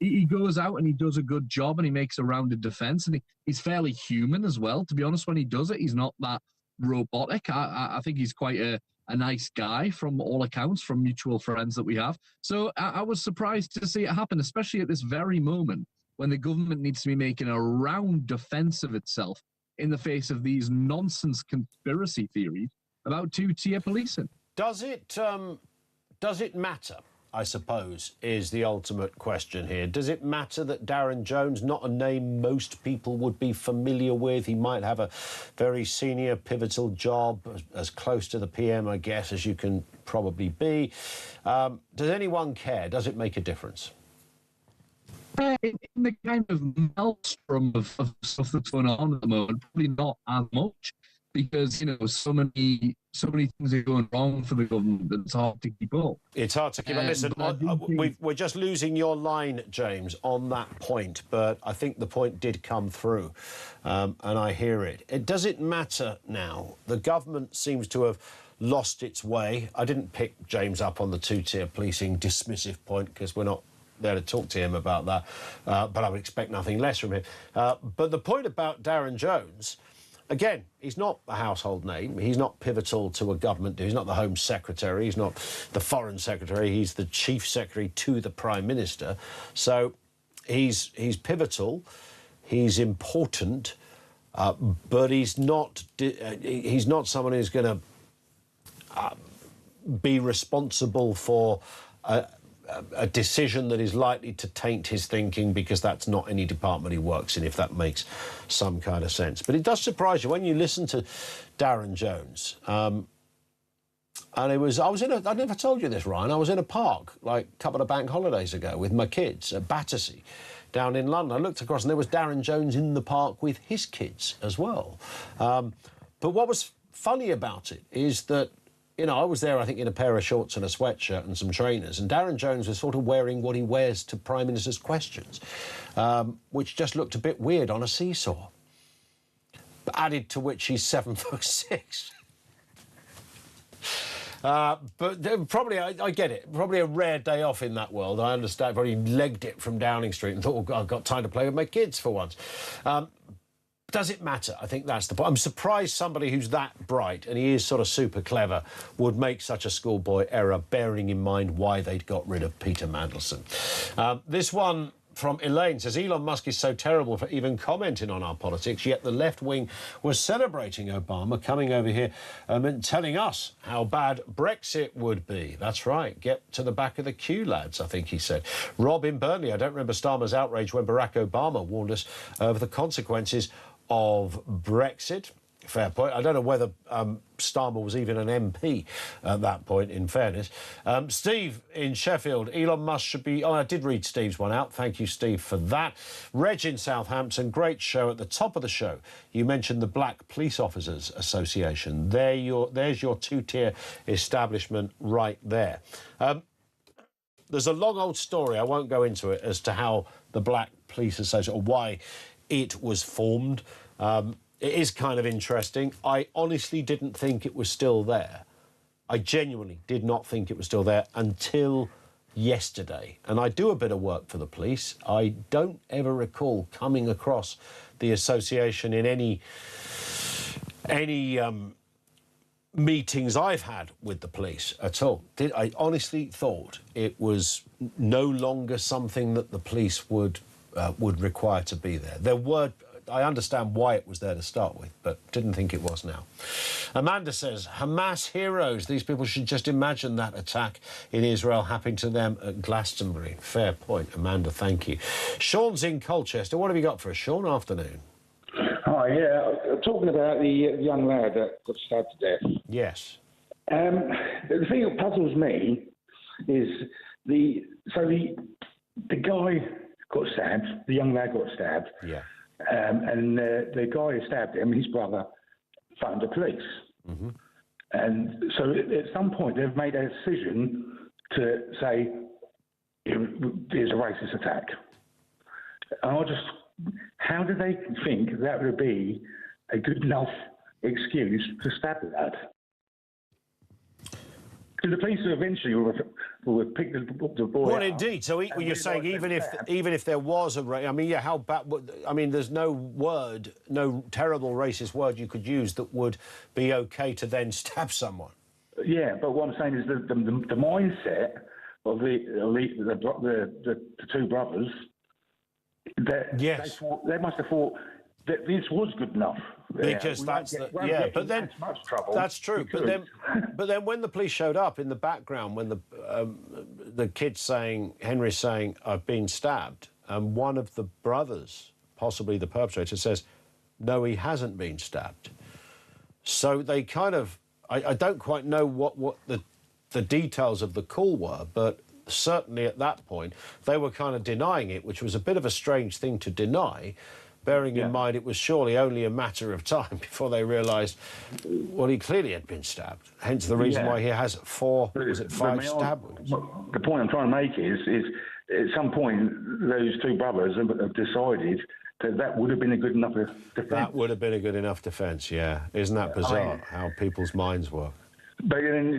he goes out and he does a good job and he makes a rounded defence, and he's fairly human as well. To be honest, when he does it, he's not that robotic. I think he's quite a nice guy from all accounts, from mutual friends that we have. So I was surprised to see it happen, especially at this very moment when the government needs to be making a round defence of itself in the face of these nonsense conspiracy theories about two-tier policing. Does it matter, I suppose, is the ultimate question here. Does it matter that Darren Jones, not a name most people would be familiar with, he might have a very senior, pivotal job, as close to the PM, I guess, as you can probably be. Does anyone care? Does it make a difference? In the kind of maelstrom of stuff that's going on at the moment, probably not as much, because, you know, so many things are going wrong for the government that it's hard to keep up. It's hard to keep up. Listen, we're just losing your line, James, on that point, but I think the point did come through, and I hear it. Does it matter now? The government seems to have lost its way. I didn't pick James up on the two-tier policing dismissive point, because we're not there to talk to him about that, but I would expect nothing less from him. But the point about Darren Jones... Again, he's not a household name. He's not pivotal to a government. He's not the Home Secretary. He's not the Foreign Secretary. He's the Chief Secretary to the Prime Minister. So he's pivotal. He's important, but he's not someone who's going to be responsible for a decision that is likely to taint his thinking, because that's not any department he works in, if that makes some kind of sense. But it does surprise you when you listen to Darren Jones. And I never told you this, Ryan, I was in a park like a couple of bank holidays ago with my kids at Battersea down in London. I looked across and there was Darren Jones in the park with his kids as well. But what was funny about it is that, you know, I was there, I think, in a pair of shorts and a sweatshirt and some trainers, and Darren Jones was sort of wearing what he wears to Prime Minister's questions, which just looked a bit weird on a seesaw. Added to which he's 7'6". But probably, I get it, probably a rare day off in that world. I understand, probably legged it from Downing Street and thought, oh, I've got time to play with my kids for once. Does it matter? I think that's the point. I'm surprised somebody who's that bright, and he is sort of super clever, would make such a schoolboy error, bearing in mind why they'd got rid of Peter Mandelson. This one from Elaine says, Elon Musk is so terrible for even commenting on our politics, yet the left wing was celebrating Obama coming over here and telling us how bad Brexit would be. That's right. Get to the back of the queue, lads, I think he said. Rob in Burnley, I don't remember Starmer's outrage when Barack Obama warned us of the consequences of Brexit. Fair point. I don't know whether Starmer was even an MP at that point, in fairness. Steve in Sheffield, Elon Musk should be... Oh, I did read Steve's one out. Thank you, Steve, for that. Reg in Southampton, great show. At the top of the show, you mentioned the Black Police Officers Association. There's your two-tier establishment right there. there's a long old story, I won't go into it, as to how the Black Police Association, or why it was formed. It is kind of interesting. I honestly didn't think it was still there. I genuinely did not think it was still there until yesterday. And I do a bit of work for the police. I don't ever recall coming across the association in any meetings I've had with the police at all. I honestly thought it was no longer something that the police would require to be there. I understand why it was there to start with, but didn't think it was now. Amanda says, Hamas heroes. These people should just imagine that attack in Israel happening to them at Glastonbury. Fair point, Amanda, thank you. Sean's in Colchester. What have you got for us, Sean? Afternoon. Hi, yeah. Talking about the young lad that got stabbed to death. Yes. The thing that puzzles me is the guy got stabbed, the young lad got stabbed. Yeah. And the guy who stabbed him, his brother, phoned the police. Mm-hmm. And so at some point they've made a decision to say there's a racist attack. And how do they think that would be a good enough excuse to stab the lad? Because the police eventually will pick the boy Well, up. indeed. So you're saying even if there was I mean, yeah, how bad? I mean, there's no terrible racist word you could use that would be okay to then stab someone. Yeah, but what I'm saying is the mindset of the two brothers. Yes. They must have thought that this was good enough. Because but then much trouble. That's true. But then when the police showed up in the background, when the kid's saying, Henry's saying, I've been stabbed, and one of the brothers, possibly the perpetrator, says, no, he hasn't been stabbed. So they kind of, I don't quite know what the details of the call were, but certainly at that point they were kind of denying it, which was a bit of a strange thing to deny, bearing in mind it was surely only a matter of time before they realised, well, he clearly had been stabbed. Hence the reason why he has five stab wounds. The point I'm trying to make is at some point those two brothers have decided that would have been a good enough defence. That would have been a good enough defence, yeah. Isn't that bizarre, how people's minds work? But then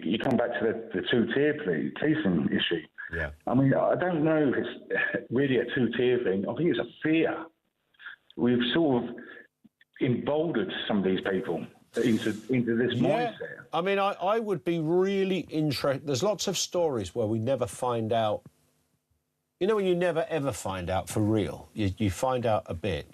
you come back to the two-tier policing issue. Yeah. I mean, I don't know if it's really a two-tier thing. I think it's a fear. We've sort of emboldened some of these people into this mindset. I mean, I would be really interested. There's lots of stories where we never find out. You know, when you never, ever find out for real. You find out a bit,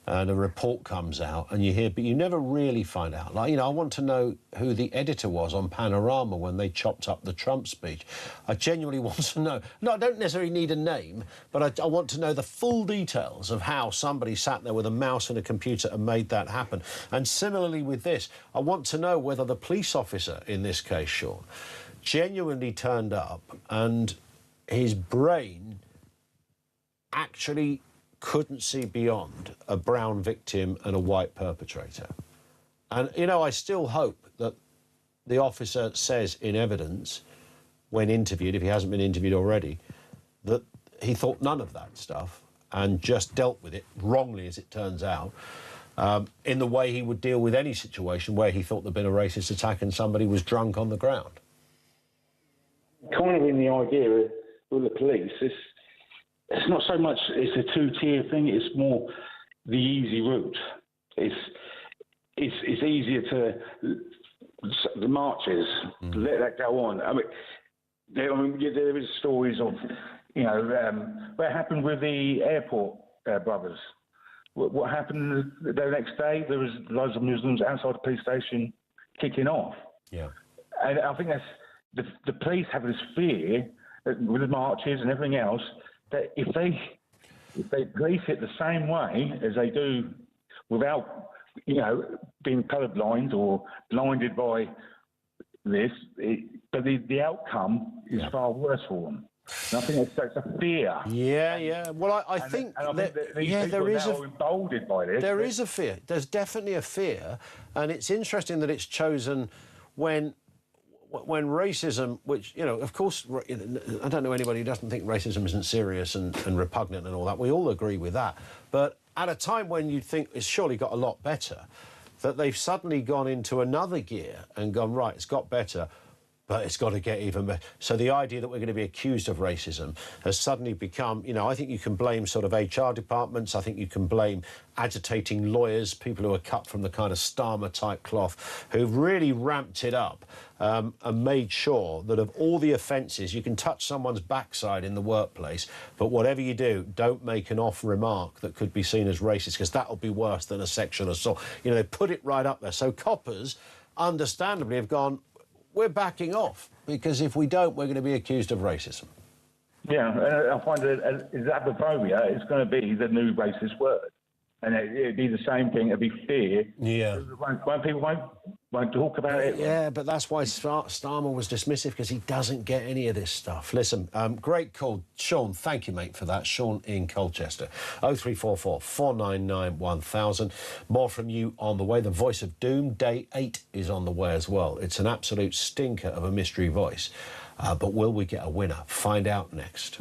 and a report comes out, and you hear, but you never really find out. Like, I want to know who the editor was on Panorama when they chopped up the Trump speech. I genuinely want to know. No, I don't necessarily need a name, but I want to know the full details of how somebody sat there with a mouse and a computer and made that happen. And similarly with this, I want to know whether the police officer, in this case, Sean, genuinely turned up and his brain actually couldn't see beyond a brown victim and a white perpetrator. And, I still hope that the officer says in evidence, when interviewed, if he hasn't been interviewed already, that he thought none of that stuff and just dealt with it, wrongly as it turns out, in the way he would deal with any situation where he thought there'd been a racist attack and somebody was drunk on the ground. Kind of in the idea of the police, it's not so much it's a two-tier thing, it's more the easy route. It's easier to the marches, let that go on. I mean, there is stories of, what happened with the airport brothers. What happened the next day? There was loads of Muslims outside the police station kicking off. Yeah, and I think that's the police have this fear that with the marches and everything else, that if they police it the same way as they do without, being colourblind or blinded by this, but the outcome is far worse for them. And I think that's a fear. Yeah. Well, I think there is emboldened by this. There is a fear. There's definitely a fear, and it's interesting that it's chosen when when racism, which, you know, of course, I don't know anybody who doesn't think racism isn't serious and repugnant and all that. We all agree with that. But at a time when you'd think it's surely got a lot better, that they've suddenly gone into another gear and gone, right, it's got better, but it's got to get even better. So the idea that we're going to be accused of racism has suddenly become, you know, I think you can blame sort of HR departments. I think you can blame agitating lawyers, people who are cut from the kind of Starmer-type cloth, who've really ramped it up and made sure that of all the offences, you can touch someone's backside in the workplace, but whatever you do, don't make an off remark that could be seen as racist, because that'll be worse than a sexual assault. You know, they put it right up there. So coppers, understandably, have gone, we're backing off, because if we don't, we're going to be accused of racism. Yeah, I find that Islamophobia is going to be the new racist word. And it'd be the same thing, it'd be fear. Yeah. People won't talk about it. Yeah, but that's why Starmer was dismissive, because he doesn't get any of this stuff. Listen, great call. Sean, thank you, mate, for that. Sean in Colchester. 0344 499 1000. More from you on the way. The voice of doom, day 8, is on the way as well. It's an absolute stinker of a mystery voice. But will we get a winner? Find out next.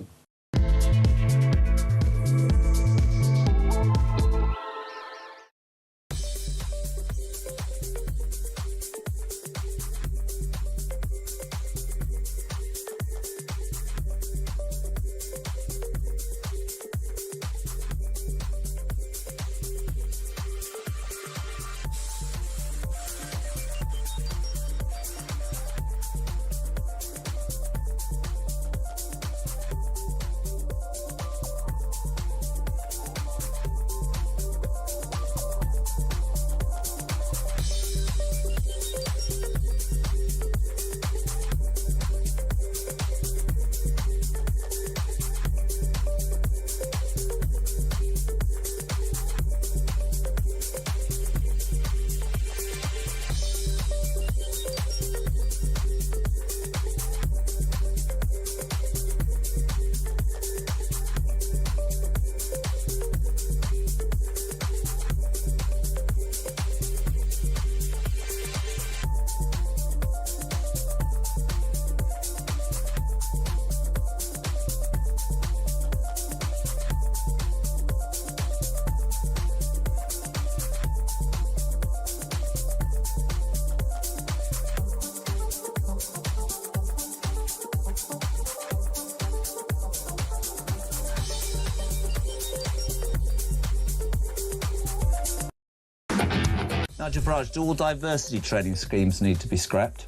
Nigel Farage, do all diversity training schemes need to be scrapped?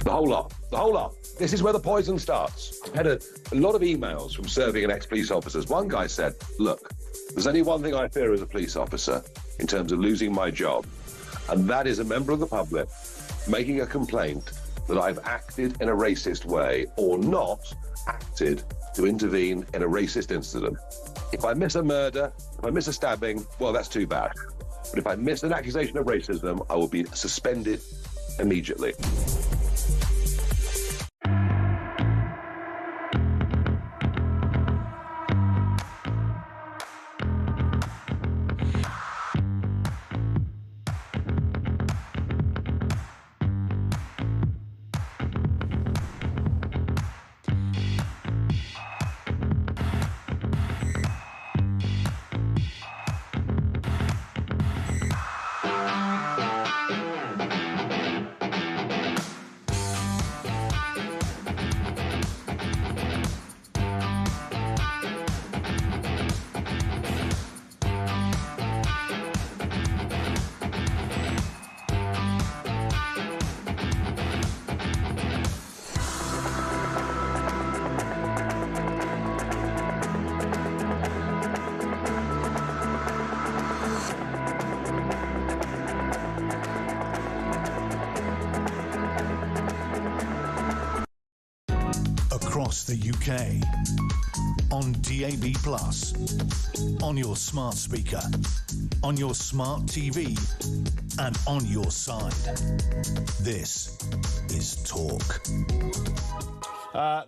The whole lot. The whole lot. This is where the poison starts. I've had a lot of emails from serving and ex-police officers. One guy said, look, there's only one thing I fear as a police officer in terms of losing my job, and that is a member of the public making a complaint that I've acted in a racist way or not acted to intervene in a racist incident. If I miss a murder, if I miss a stabbing, well, that's too bad. But if I miss an accusation of racism, I will be suspended immediately. Across the UK, on DAB+, on your smart speaker, on your smart TV, and on your side. This is Talk.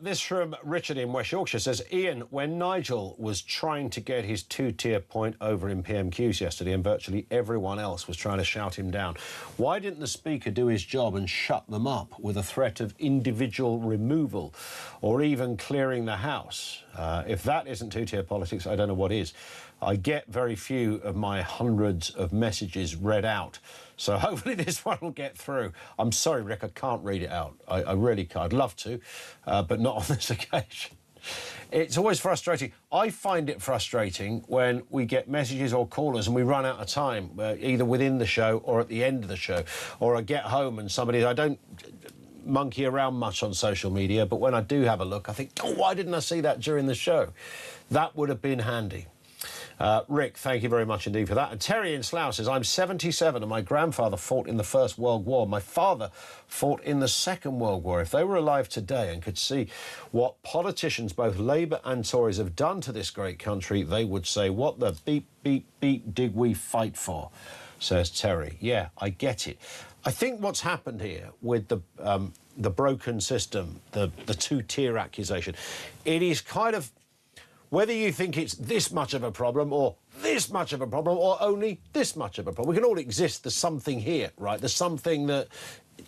This from Richard in West Yorkshire says, Ian, when Nigel was trying to get his two-tier point over in PMQs yesterday and virtually everyone else was trying to shout him down, why didn't the Speaker do his job and shut them up with a threat of individual removal or even clearing the House? If that isn't two-tier politics, I don't know what is. I get very few of my hundreds of messages read out, so hopefully this one will get through. I'm sorry, Rick, I can't read it out. I really can't. I'd love to, but not on this occasion. It's always frustrating. I find it frustrating when we get messages or callers and we run out of time, either within the show or at the end of the show, or I get home and I don't monkey around much on social media, but when I do have a look, I think, oh, why didn't I see that during the show? That would have been handy. Rick, thank you very much indeed for that. And Terry in Slough says, I'm 77 and my grandfather fought in the First World War. My father fought in the Second World War. If they were alive today and could see what politicians, both Labour and Tories, have done to this great country, they would say, what the beep, beep, beep did we fight for? Says Terry. Yeah, I get it. I think what's happened here with the broken system, the two-tier accusation, it is kind of, whether you think it's this much of a problem or this much of a problem or only this much of a problem, we can all exist. There's something here, right? There's something that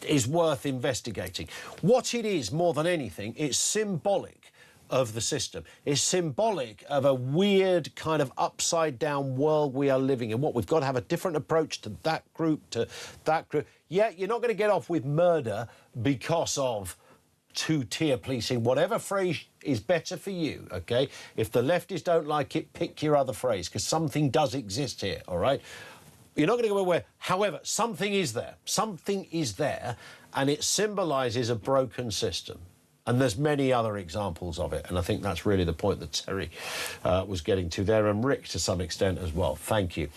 is worth investigating. What it is, more than anything, it's symbolic of the system. It's symbolic of a weird kind of upside-down world we are living in. What, we've got to have a different approach to that group, to that group. Yeah, you're not going to get off with murder because of two-tier policing, whatever phrase is better for you, OK? If the lefties don't like it, pick your other phrase, because something does exist here, all right? You're not going to go away. However, something is there. Something is there, and it symbolises a broken system. And there's many other examples of it, and I think that's really the point that Terry was getting to there, and Rick to some extent as well. Thank you.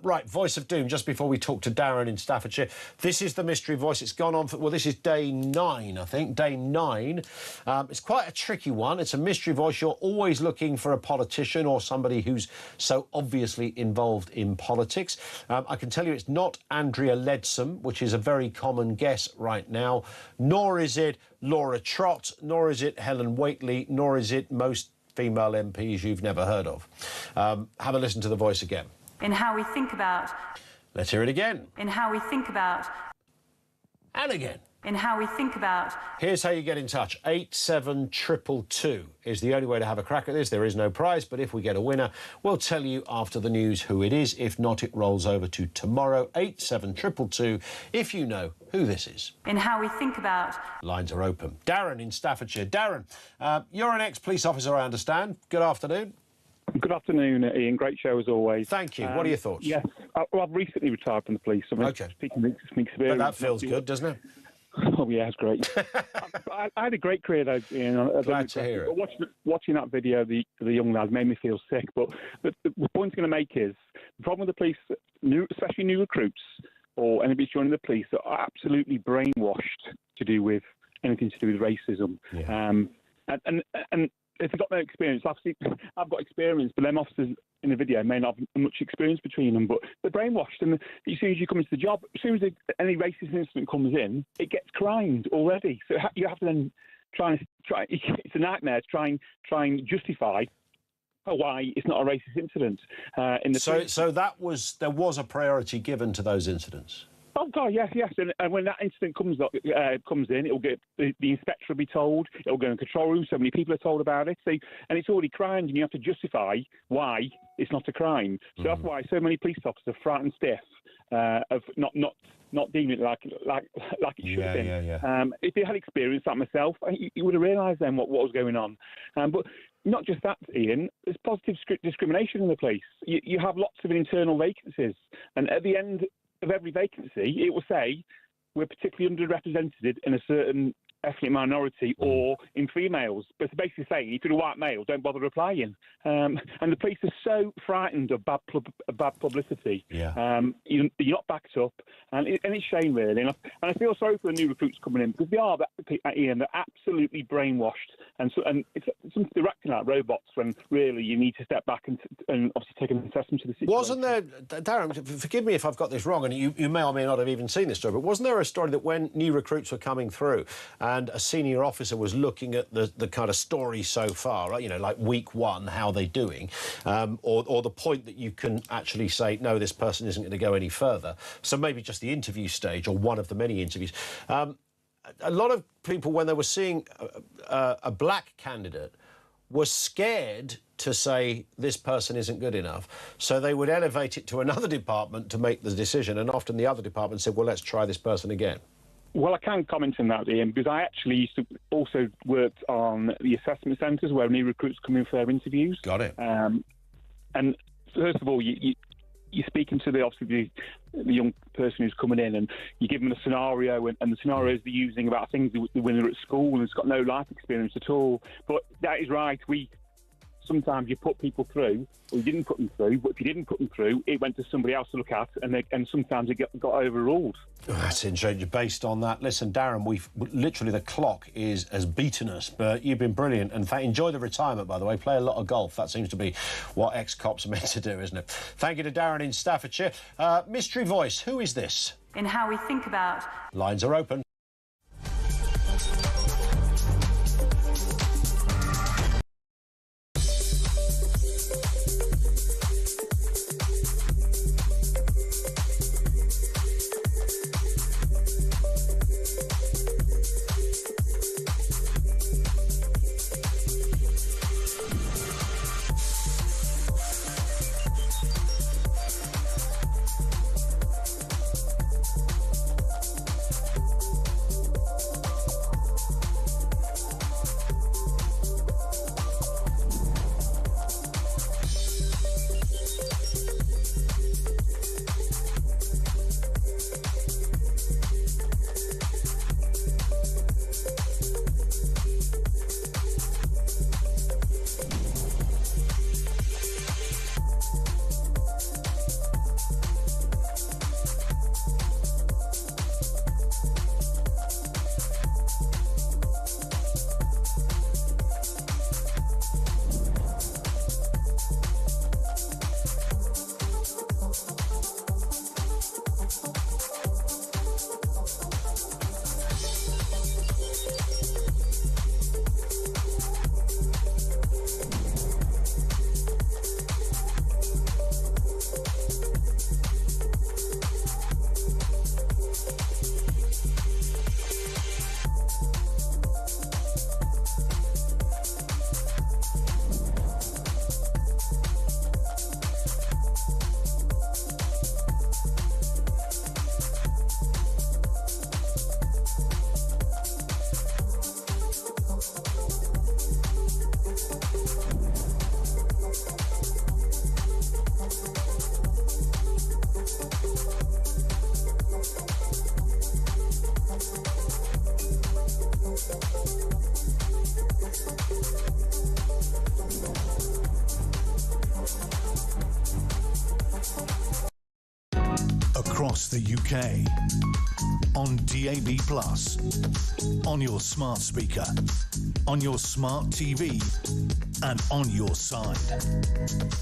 Right, Voice of Doom, just before we talk to Darren in Staffordshire. This is the mystery voice. It's gone on for, well, this is day 9, I think, day 9. It's quite a tricky one. It's a mystery voice. You're always looking for a politician or somebody who's so obviously involved in politics. I can tell you it's not Andrea Leadsom, which is a very common guess right now, nor is it Laura Trott, nor is it Helen Whately, nor is it most female MPs you've never heard of. Have a listen to the voice again. In how we think about... Let's hear it again. In how we think about... And again. In how we think about... Here's how you get in touch. 87222 is the only way to have a crack at this. There is no prize, but if we get a winner, we'll tell you after the news who it is. If not, it rolls over to tomorrow. 87222 if you know who this is. In how we think about... Lines are open. Darren in Staffordshire. Darren, you're an ex-police officer, I understand. Good afternoon. Good afternoon, Ian. Great show as always. Thank you. What are your thoughts? Yes. Well, I've recently retired from the police. So OK. Speaking of experience... But that feels good, doesn't it? Oh, yeah, it's great. I had a great career, though. Glad to hear it. Watching that video, the young lad made me feel sick. But the point I'm going to make is the problem with the police, especially new recruits or anybody joining the police, are absolutely brainwashed to do with anything to do with racism. Yeah. And if they've got no experience, I've got experience, but them officers in the video may not have much experience between them, but they're brainwashed. And as soon as you come into the job, as soon as any racist incident comes in, it gets crimed already. So you have to then try. It's a nightmare to try and justify why it's not a racist incident. So there was a priority given to those incidents. Oh God, yes. And when that incident comes in, it'll get the inspector will be told. It'll go in the control room. So many people are told about it. And it's already crimed, and you have to justify why it's not a crime. So that's why so many police officers are frightened stiff of not deeming it like it should have been. Yeah. If you had experience like myself, you would have realised then what was going on. But not just that, Ian. There's positive discrimination in the police. You have lots of internal vacancies, and at the end of every vacancy, it will say we're particularly underrepresented in a certain ethnic minority or in females. But it's basically saying if you're a white male, don't bother applying. And the police are so frightened of bad publicity. Yeah. You're not backed up, and it's a shame really. And I feel sorry for the new recruits coming in because they are, Ian, they're absolutely brainwashed, and it's something they're acting like robots when really you need to step back and obviously take an assessment of the situation. Wasn't there, Darren? Forgive me if I've got this wrong, and you may or may not have even seen this story, but wasn't there a story that when new recruits were coming through? and a senior officer was looking at the kind of story so far, right? You know, like week one, how they're doing, or the point that you can actually say, no, this person isn't going to go any further. So maybe just the interview stage or one of the many interviews. A lot of people, when they were seeing a black candidate, were scared to say this person isn't good enough. So they would elevate it to another department to make the decision. And often the other department said, well, let's try this person again. Well, I can comment on that, Ian, because I actually used to also worked on the assessment centres where new recruits come in for their interviews. Got it. And first of all, you're speaking to the young person who's coming in, and you give them a scenario, and the scenarios they're using about things when they're at school and it's got no life experience at all. But that is right. Sometimes you put people through, or you didn't put them through, but if you didn't put them through, it went to somebody else to look at, and sometimes it got overruled. Oh, that's interesting. Based on that, listen, Darren, we've literally, the clock has beaten us, but you've been brilliant. And enjoy the retirement, by the way. Play a lot of golf. That seems to be what ex-cops are meant to do, isn't it? Thank you to Darren in Staffordshire. Mystery voice, who is this? In how we think about. Lines are open. Across the UK, on DAB+, on your smart speaker, on your smart TV, and on your side.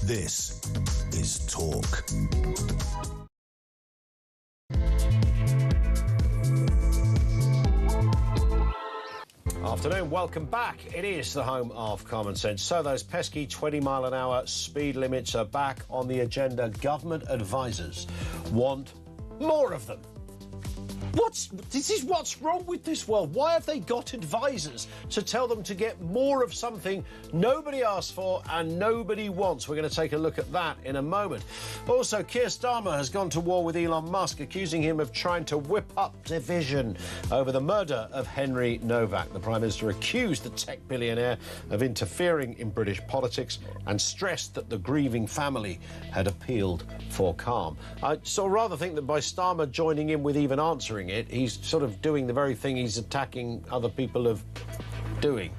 This is Talk. Afternoon, welcome back. It is the home of common sense. So those pesky 20-mile-an-hour speed limits are back on the agenda. Government advisors want more of them. This is what's wrong with this world. Why have they got advisors to tell them to get more of something nobody asked for and nobody wants? We're going to take a look at that in a moment. Also, Keir Starmer has gone to war with Elon Musk, accusing him of trying to whip up division over the murder of Henry Novak. The Prime Minister accused the tech billionaire of interfering in British politics and stressed that the grieving family had appealed for calm. I rather think that by Starmer joining in with even answering it, he's sort of doing the very thing he's attacking other people of doing.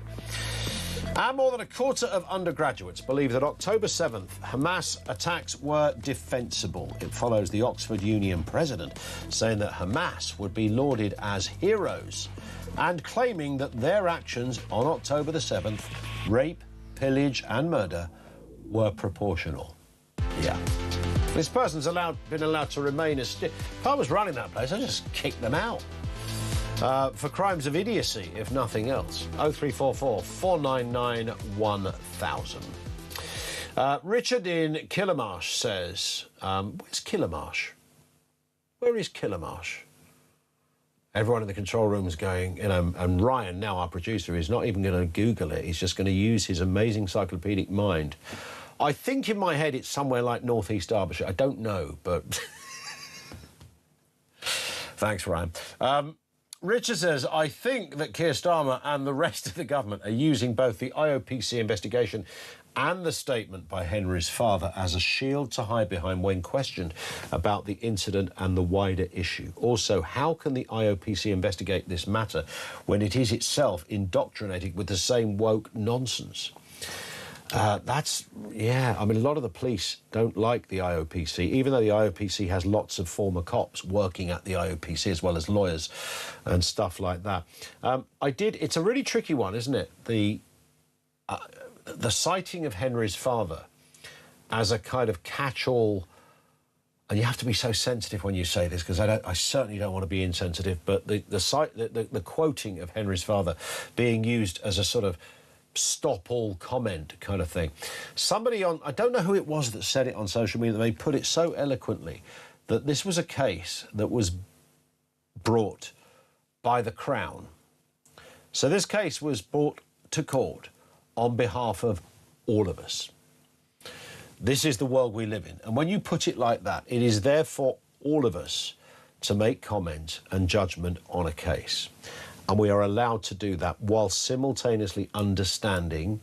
And more than a quarter of undergraduates believe that October 7th Hamas attacks were defensible. It follows the Oxford Union president saying that Hamas would be lauded as heroes and claiming that their actions on October the 7th, rape, pillage and murder, were proportional. Yeah. This person's been allowed to remain as... If I was running that place, I'd just kick them out. for crimes of idiocy, if nothing else. 0344 499 1000. Richard in Killamarsh says, where's Killamarsh? Where is Killamarsh? Everyone in the control room is going, and Ryan, now our producer, is not even going to Google it. He's just going to use his amazing encyclopedic mind. I think in my head it's somewhere like North East Derbyshire. I don't know, but... Thanks, Ryan. Richard says, I think that Keir Starmer and the rest of the government are using both the IOPC investigation and the statement by Henry's father as a shield to hide behind when questioned about the incident and the wider issue. Also, how can the IOPC investigate this matter when it is itself indoctrinated with the same woke nonsense? I mean, a lot of the police don't like the IOPC, even though the IOPC has lots of former cops working at the IOPC as well as lawyers and stuff like that. It's a really tricky one, isn't it? The citing of Henry's father as a kind of catch-all, and you have to be so sensitive when you say this, because I certainly don't want to be insensitive, but the quoting of Henry's father being used as a sort of stop-all comment kind of thing. Somebody I don't know who it was that said it on social media, they put it so eloquently that this was a case that was brought by the Crown. So this case was brought to court on behalf of all of us. This is the world we live in. And when you put it like that, it is there for all of us to make comment and judgment on a case. And we are allowed to do that while simultaneously understanding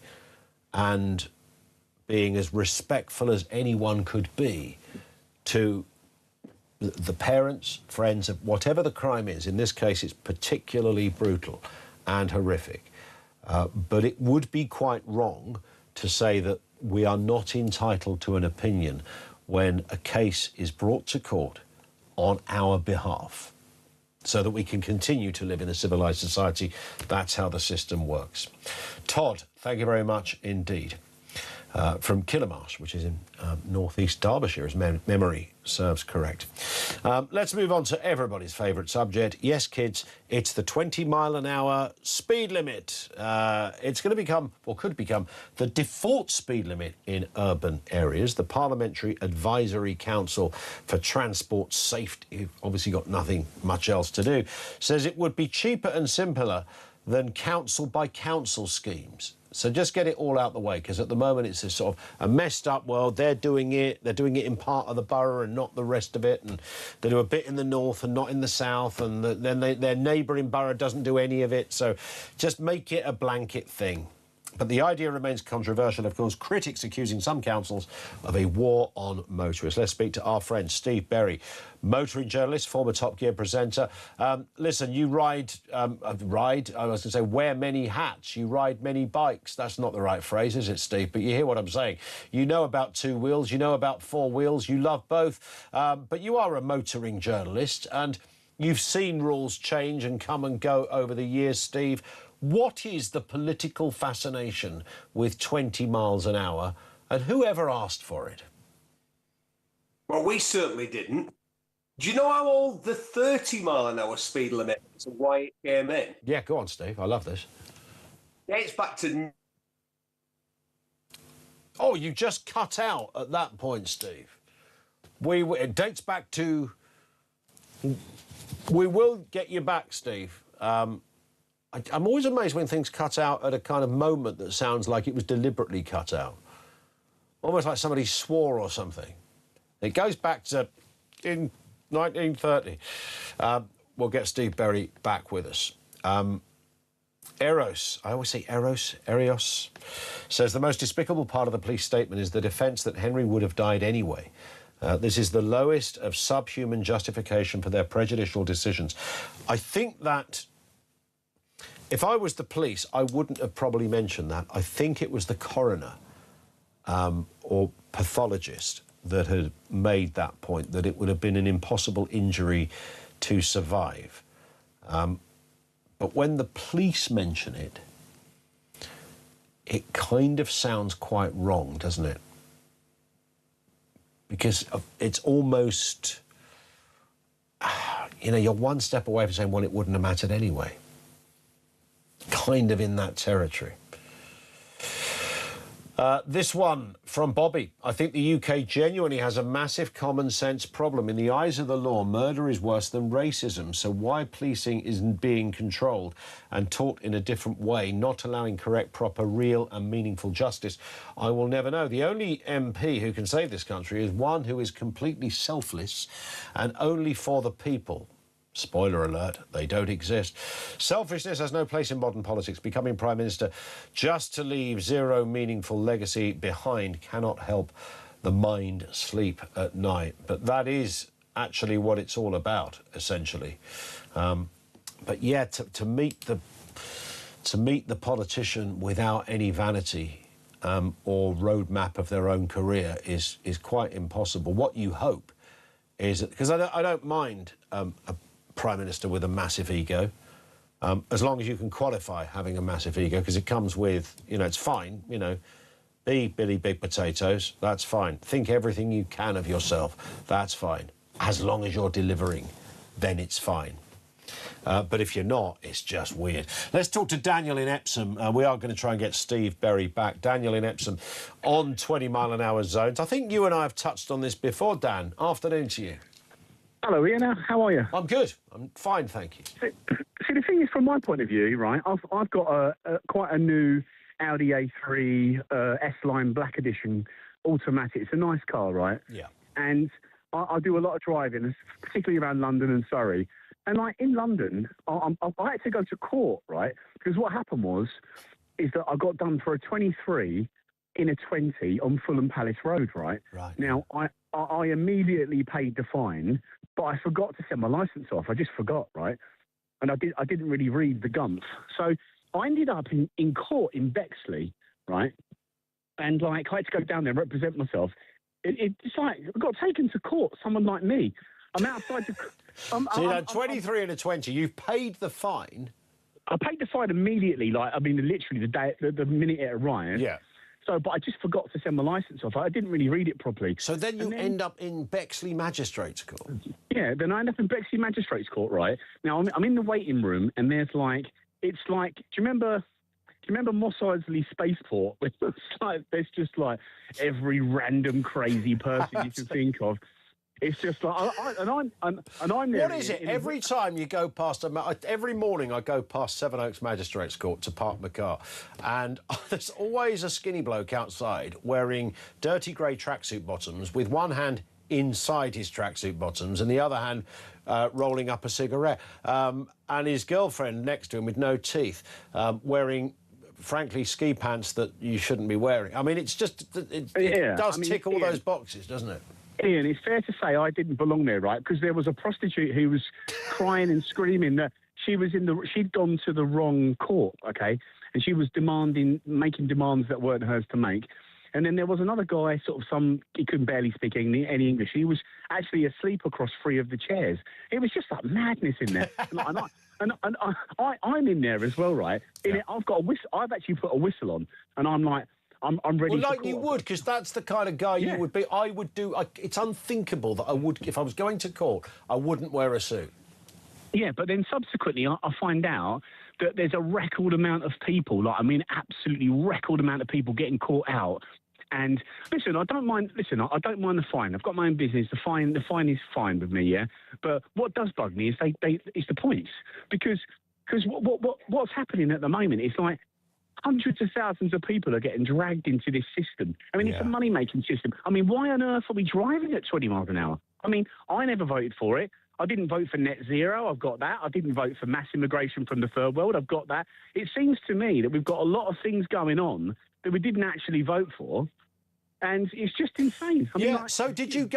and being as respectful as anyone could be to the parents, friends, of whatever the crime is. In this case, it's particularly brutal and horrific. But it would be quite wrong to say that we are not entitled to an opinion when a case is brought to court on our behalf so that we can continue to live in a civilised society. That's how the system works. Todd, thank you very much indeed. From Killamarsh, which is in North East Derbyshire, as memory serves correct. Let's move on to everybody's favourite subject. Yes, kids, it's the 20-mile-an-hour speed limit. It's going to become, or could become, the default speed limit in urban areas. The Parliamentary Advisory Council for Transport Safety, obviously got nothing much else to do, says it would be cheaper and simpler than council-by-council schemes. So just get it all out the way, because at the moment it's a sort of a messed up world. They're doing it in part of the borough and not the rest of it, and they do a bit in the north and not in the south, and then their neighbouring borough doesn't do any of it. So just make it a blanket thing. But the idea remains controversial, of course, critics accusing some councils of a war on motorists. Let's speak to our friend Steve Berry, motoring journalist, former Top Gear presenter. Listen, you wear many hats, you ride many bikes. That's not the right phrase, is it, Steve? But you hear what I'm saying. You know about two wheels, you know about four wheels, you love both, but you are a motoring journalist, and you've seen rules change and come and go over the years, Steve. What is the political fascination with 20 miles an hour, and whoever asked for it? Well, we certainly didn't. Do you know how old the 30-mile-an-hour speed limit is and why it came in? Yeah, go on, Steve. I love this. Yeah, it's back to... Oh, you just cut out at that point, Steve. It dates back to... We will get you back, Steve. I'm always amazed when things cut out at a kind of moment that sounds like it was deliberately cut out. Almost like somebody swore or something. It goes back to in 1930. We'll get Steve Berry back with us. Eros, I always say Erios, says the most despicable part of the police statement is the defence that Henry would have died anyway. This is the lowest of subhuman justification for their prejudicial decisions. I think that if I was the police, I wouldn't have probably mentioned that. I think it was the coroner or pathologist that had made that point, that it would have been an impossible injury to survive. But when the police mention it, it kind of sounds quite wrong, doesn't it? Because it's almost... you know, you're one step away from saying, well, it wouldn't have mattered anyway. Kind of in that territory. This one from Bobby. I think the UK genuinely has a massive common sense problem. In the eyes of the law, murder is worse than racism. So why policing isn't being controlled and taught in a different way, not allowing correct, proper, real and meaningful justice, I will never know. The only MP who can save this country is one who is completely selfless and only for the people. Spoiler alert, they don't exist. Selfishness has no place in modern politics. Becoming Prime Minister just to leave zero meaningful legacy behind cannot help the mind sleep at night. But that is actually what it's all about, essentially. But yeah, to meet the politician without any vanity or roadmap of their own career is quite impossible. What you hope is that, because I don't mind a Prime Minister with a massive ego, as long as you can qualify having a massive ego, because it comes with, you know, it's fine, you know, be Billy Big Potatoes, that's fine. Think everything you can of yourself, that's fine. As long as you're delivering, then it's fine. But if you're not, it's just weird. Let's talk to Daniel in Epsom. We are going to try and get Steve Berry back. Daniel in Epsom on 20-mile-an-hour zones. I think you and I have touched on this before, Dan. Afternoon to you. Hello, Ian. How are you? I'm good. I'm fine, thank you. See, the thing is, from my point of view, right, I've got quite a new Audi A3 S-Line Black Edition automatic. It's a nice car, right? Yeah. And I do a lot of driving, particularly around London and Surrey. And, like, in London, I had to go to court, right? Because what happened is that I got done for a 23 in a 20 on Fulham Palace Road, right? Right. Now, I immediately paid the fine, but I forgot to send my licence off. I just forgot, right? And I didn't really read the gump. So I ended up in court in Bexley, right? And, like, I had to go down there and represent myself. It's like, I got taken to court, someone like me. I'm outside the... So you had 23 and a 20. You've paid the fine? I paid the fine immediately, like, I mean, literally the minute it arrived. Yeah. So, but I just forgot to send my licence off. I didn't really read it properly. So then you end up in Bexley Magistrates Court? Yeah, then I end up in Bexley Magistrates Court, right? Now, I'm in the waiting room, and there's like, it's like, do you remember Mos Eisley Spaceport? It's like, there's just like every random crazy person you can think of. It's just like, I'm there. What is it? Every time you go past, every morning I go past Sevenoaks Magistrates Court to park my car, and there's always a skinny bloke outside wearing dirty grey tracksuit bottoms with one hand inside his tracksuit bottoms and the other hand rolling up a cigarette, and his girlfriend next to him with no teeth, wearing, frankly, ski pants that you shouldn't be wearing. I mean, it's just, it does tick all those boxes, doesn't it? Ian, it's fair to say I didn't belong there, right? Because there was a prostitute who was crying and screaming that she'd gone to the wrong court, okay? And she was making demands that weren't hers to make. And then there was another guy, he couldn't barely speak any English. He was actually asleep across 3 of the chairs. It was just like madness in there. And I'm in there as well, right? Yeah. I've got a whistle. I've actually put a whistle on, and I'm like, I'm ready. Well, like you would, because that's the kind of guy you would be. I would do. It's unthinkable that I would, if I was going to court, I wouldn't wear a suit. Yeah, but then subsequently, I find out that there's a record amount of people, absolutely record amount of people getting caught out. And listen, I don't mind the fine. I've got my own business. The fine is fine with me, yeah. But what does bug me is it's the points, because what's happening at the moment is like, hundreds of thousands of people are getting dragged into this system. I mean, it's a money-making system. I mean, why on earth are we driving at 20 miles an hour? I mean, I never voted for it. I didn't vote for net zero. I've got that. I didn't vote for mass immigration from the third world. I've got that. It seems to me that we've got a lot of things going on that we didn't actually vote for, and it's just insane. I mean, so did you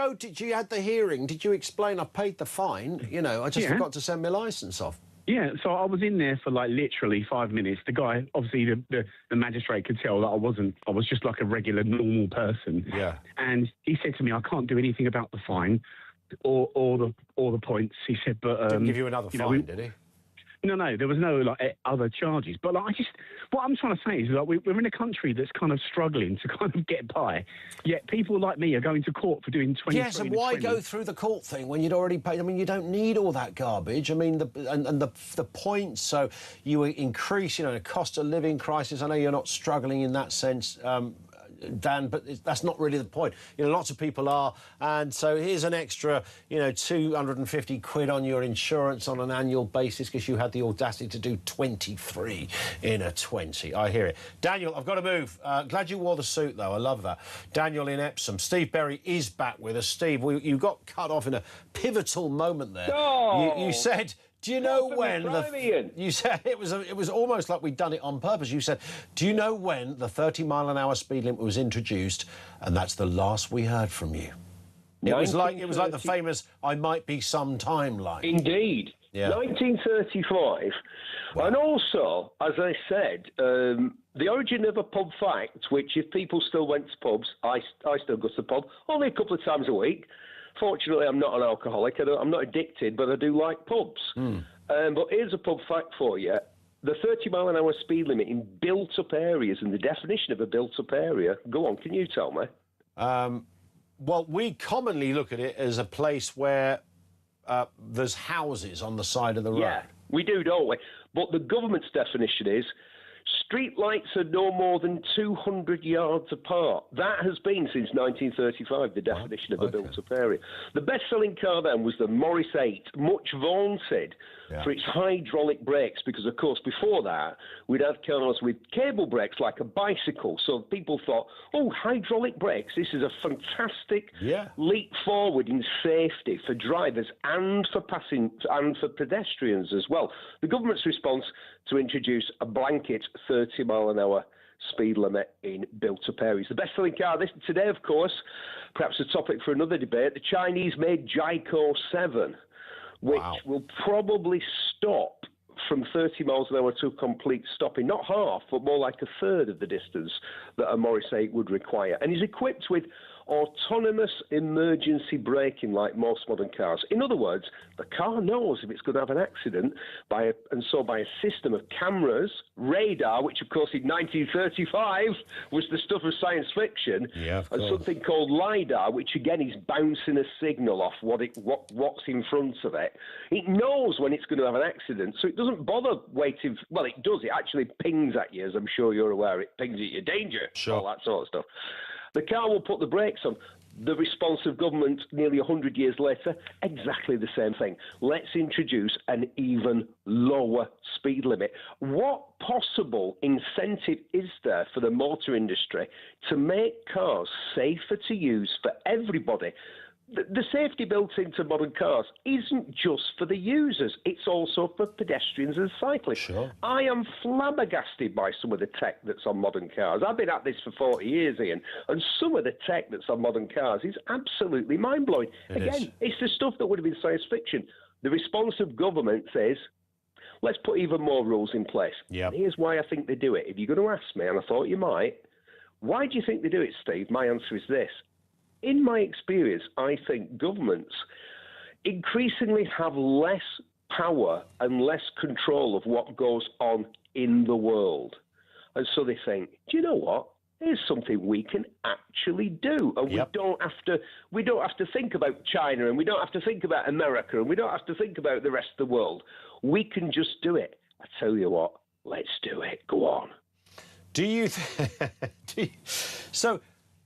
have the hearing? Did you explain, I paid the fine, I just forgot to send my licence off? Yeah, so I was in there for literally 5 minutes. The guy, obviously the magistrate could tell that I was just like a regular normal person. Yeah. And he said to me, I can't do anything about the fine or the points. He said, but didn't give you another fine, did he? No, there was no like other charges. But like, what I'm trying to say is like we're in a country that's kind of struggling to kind of get by. Yet people like me are going to court for doing 20. Yes, and why go through the court thing when you'd already paid? I mean, you don't need all that garbage. I mean, the point. So you increase, a cost of living crisis. I know you're not struggling in that sense. Dan, but that's not really the point. Lots of people are, and so here's an extra, 250 quid on your insurance on an annual basis because you had the audacity to do 23 in a 20. I hear it. Daniel, I've got to move. Glad you wore the suit, though. I love that. Daniel in Epsom. Steve Berry is back with us. Steve, you got cut off in a pivotal moment there. Oh! You said... Do you know when you said it was almost like we'd done it on purpose? You said, do you know when the 30-mile-an-hour speed limit was introduced? And that's the last we heard from you. It was like the famous "I might be some time" line. Indeed. Yeah. 1935. Wow. And also, as I said, the origin of a pub fact, which if people still went to pubs, I still go to the pub only a couple of times a week. Fortunately, I'm not an alcoholic. I'm not addicted, but I do like pubs. But here's a pub fact for you. The 30-mile-an-hour speed limit in built-up areas and the definition of a built-up area. Go on, can you tell me? Well, we commonly look at it as a place where there's houses on the side of the road. Yeah, we do, don't we? But the government's definition is street lights are no more than 200 yards apart. That has been since 1935, the definition of a built-up area. The best-selling car then was the Morris 8, much vaunted for its hydraulic brakes, because, of course, before that, we'd have cars with cable brakes like a bicycle. So people thought, oh, hydraulic brakes, this is a fantastic leap forward in safety for drivers and for pedestrians as well. The government's response to introduce a blanket 30-mile-an-hour speed limit in built-up areas. The best-selling car today, of course, perhaps a topic for another debate, the Chinese-made Jaico 7, which will probably stop from 30 miles an hour to a complete stopping, not half, but more like a third of the distance that a Morris 8 would require. And is equipped with autonomous emergency braking like most modern cars. In other words, the car knows if it's going to have an accident by a system of cameras, radar, which of course in 1935 was the stuff of science fiction, and something called LiDAR, which again is bouncing a signal off what's in front of it. It knows when it's going to have an accident, so it doesn't bother waiting. Well, it does. It actually pings at you, as I'm sure you're aware. It pings at you, danger, all that sort of stuff. The car will put the brakes on. The response of government nearly 100 years later, exactly the same thing. Let's introduce an even lower speed limit. What possible incentive is there for the motor industry to make cars safer to use for everybody? The safety built into modern cars isn't just for the users, it's also for pedestrians and cyclists. Sure. I am flabbergasted by some of the tech that's on modern cars. I've been at this for 40 years, Ian, and some of the tech that's on modern cars is absolutely mind-blowing. It's the stuff that would have been science fiction. The response of government says, let's put even more rules in place. Yep. Here's why I think they do it. If you're going to ask me, and I thought you might, why do you think they do it, Steve? My answer is this. In my experience, I think governments increasingly have less power and less control of what goes on in the world. And so they think, do you know what? Here's something we can actually do. And we don't have to think about China, and we don't have to think about America, and we don't have to think about the rest of the world. We can just do it. I tell you what, let's do it. Go on. So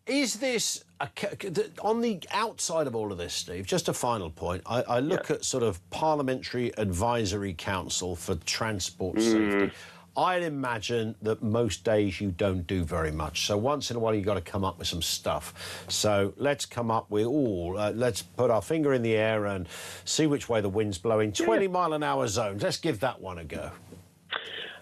is this, on the outside of all of this, Steve, just a final point, I look at sort of Parliamentary Advisory Council for Transport Safety. I'd imagine that most days you don't do very much. So once in a while you've got to come up with some stuff. So let's come up with, let's put our finger in the air and see which way the wind's blowing. 20-mile-an-hour zones. Let's give that one a go.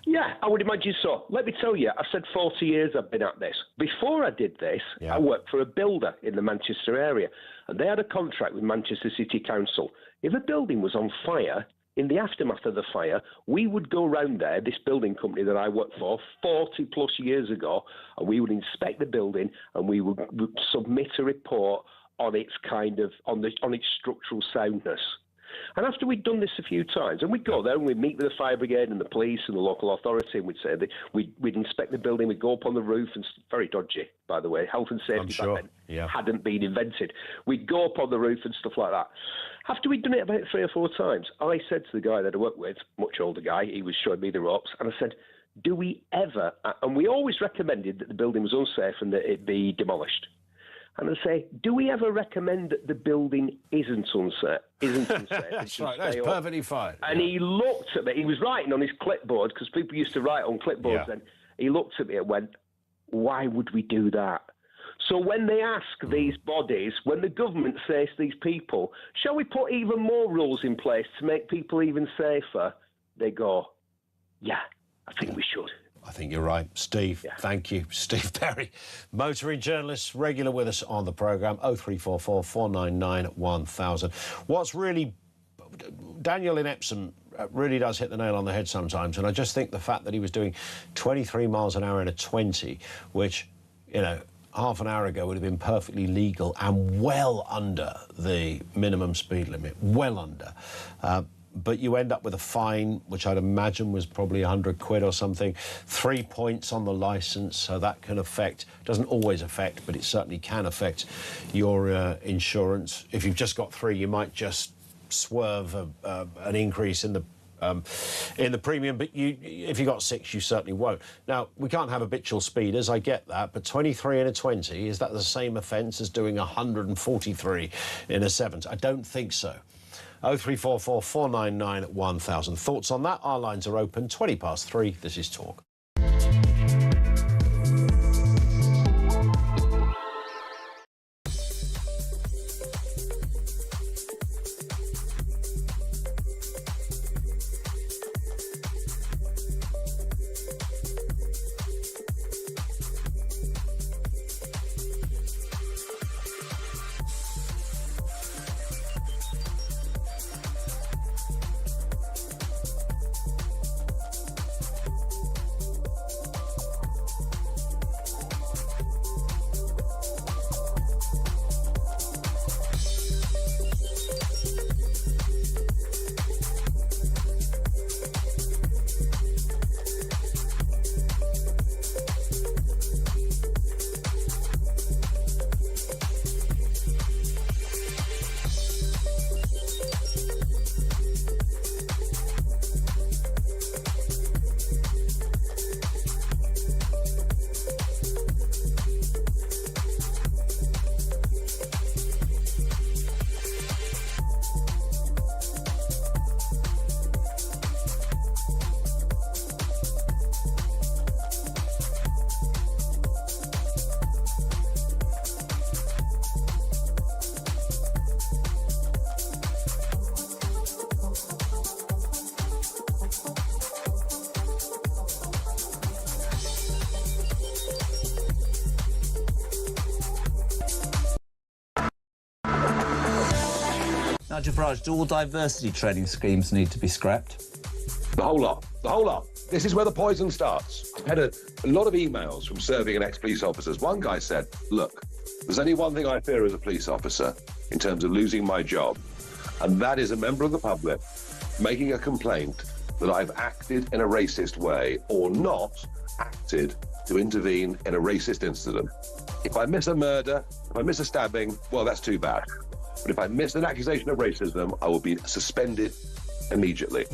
Yeah, I would imagine so. Let me tell you, I've said 40 years I've been at this. Before I did this, I worked for a builder in the Manchester area, and they had a contract with Manchester City Council. If a building was on fire, in the aftermath of the fire, we would go round there, this building company that I worked for 40-plus years ago, and we would inspect the building, and we would submit a report on its on its structural soundness. And after we'd done this a few times, and we'd go there and we'd meet with the fire brigade and the police and the local authority, and we'd say that we'd inspect the building, we'd go up on the roof, and very dodgy, by the way. Health and safety back then hadn't been invented. We'd go up on the roof and stuff like that. After we'd done it about 3 or 4 times, I said to the guy that I worked with, much older guy, he was showing me the ropes, and I said, do we ever, and we always recommended that the building was unsafe and that it be demolished. And I say, do we ever recommend that the building isn't unsafe? That's right, that's perfectly fine. And he looked at me, he was writing on his clipboard, because people used to write on clipboards then. He looked at me and went, why would we do that? So when they ask these bodies, when the government says to these people, shall we put even more rules in place to make people even safer? They go, yeah, I think we should. I think you're right. Steve, thank you. Steve Perry, motoring journalist, regular with us on the programme, 0344 499 1000. What's really... Daniel in Epsom really does hit the nail on the head sometimes, and I just think the fact that he was doing 23 miles an hour in a 20, which, you know, half an hour ago would have been perfectly legal and well under the minimum speed limit, well under. But you end up with a fine, which I'd imagine was probably 100 quid or something, 3 points on the licence, so that can affect, doesn't always affect, but it certainly can affect your insurance. If you've just got 3, you might just swerve an increase in the premium, but if you got 6, you certainly won't. Now, we can't have habitual speeders, I get that, but 23 in a 20, is that the same offence as doing 143 in a 70? I don't think so. 0344 499 1000. Thoughts on that? Our lines are open. 20 past 3. This is Talk. Nigel Farage, do all diversity training schemes need to be scrapped? The whole lot. The whole lot. This is where the poison starts. I've had a lot of emails from serving and ex-police officers. One guy said, look, there's only one thing I fear as a police officer in terms of losing my job, and that is a member of the public making a complaint that I've acted in a racist way or not acted to intervene in a racist incident. If I miss a murder, if I miss a stabbing, well, that's too bad. But if I miss an accusation of racism, I will be suspended immediately.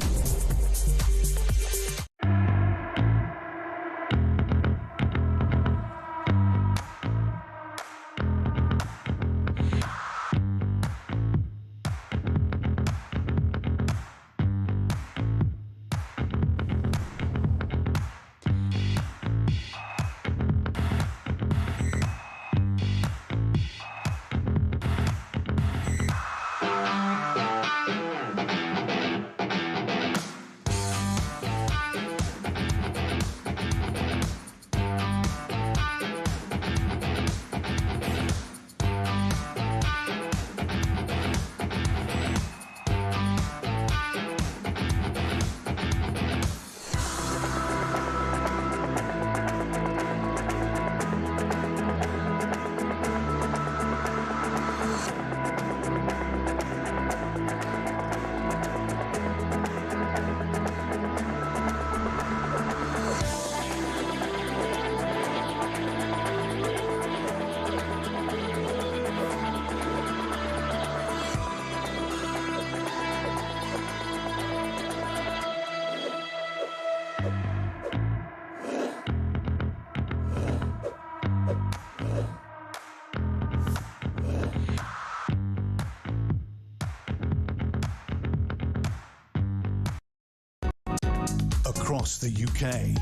across the UK.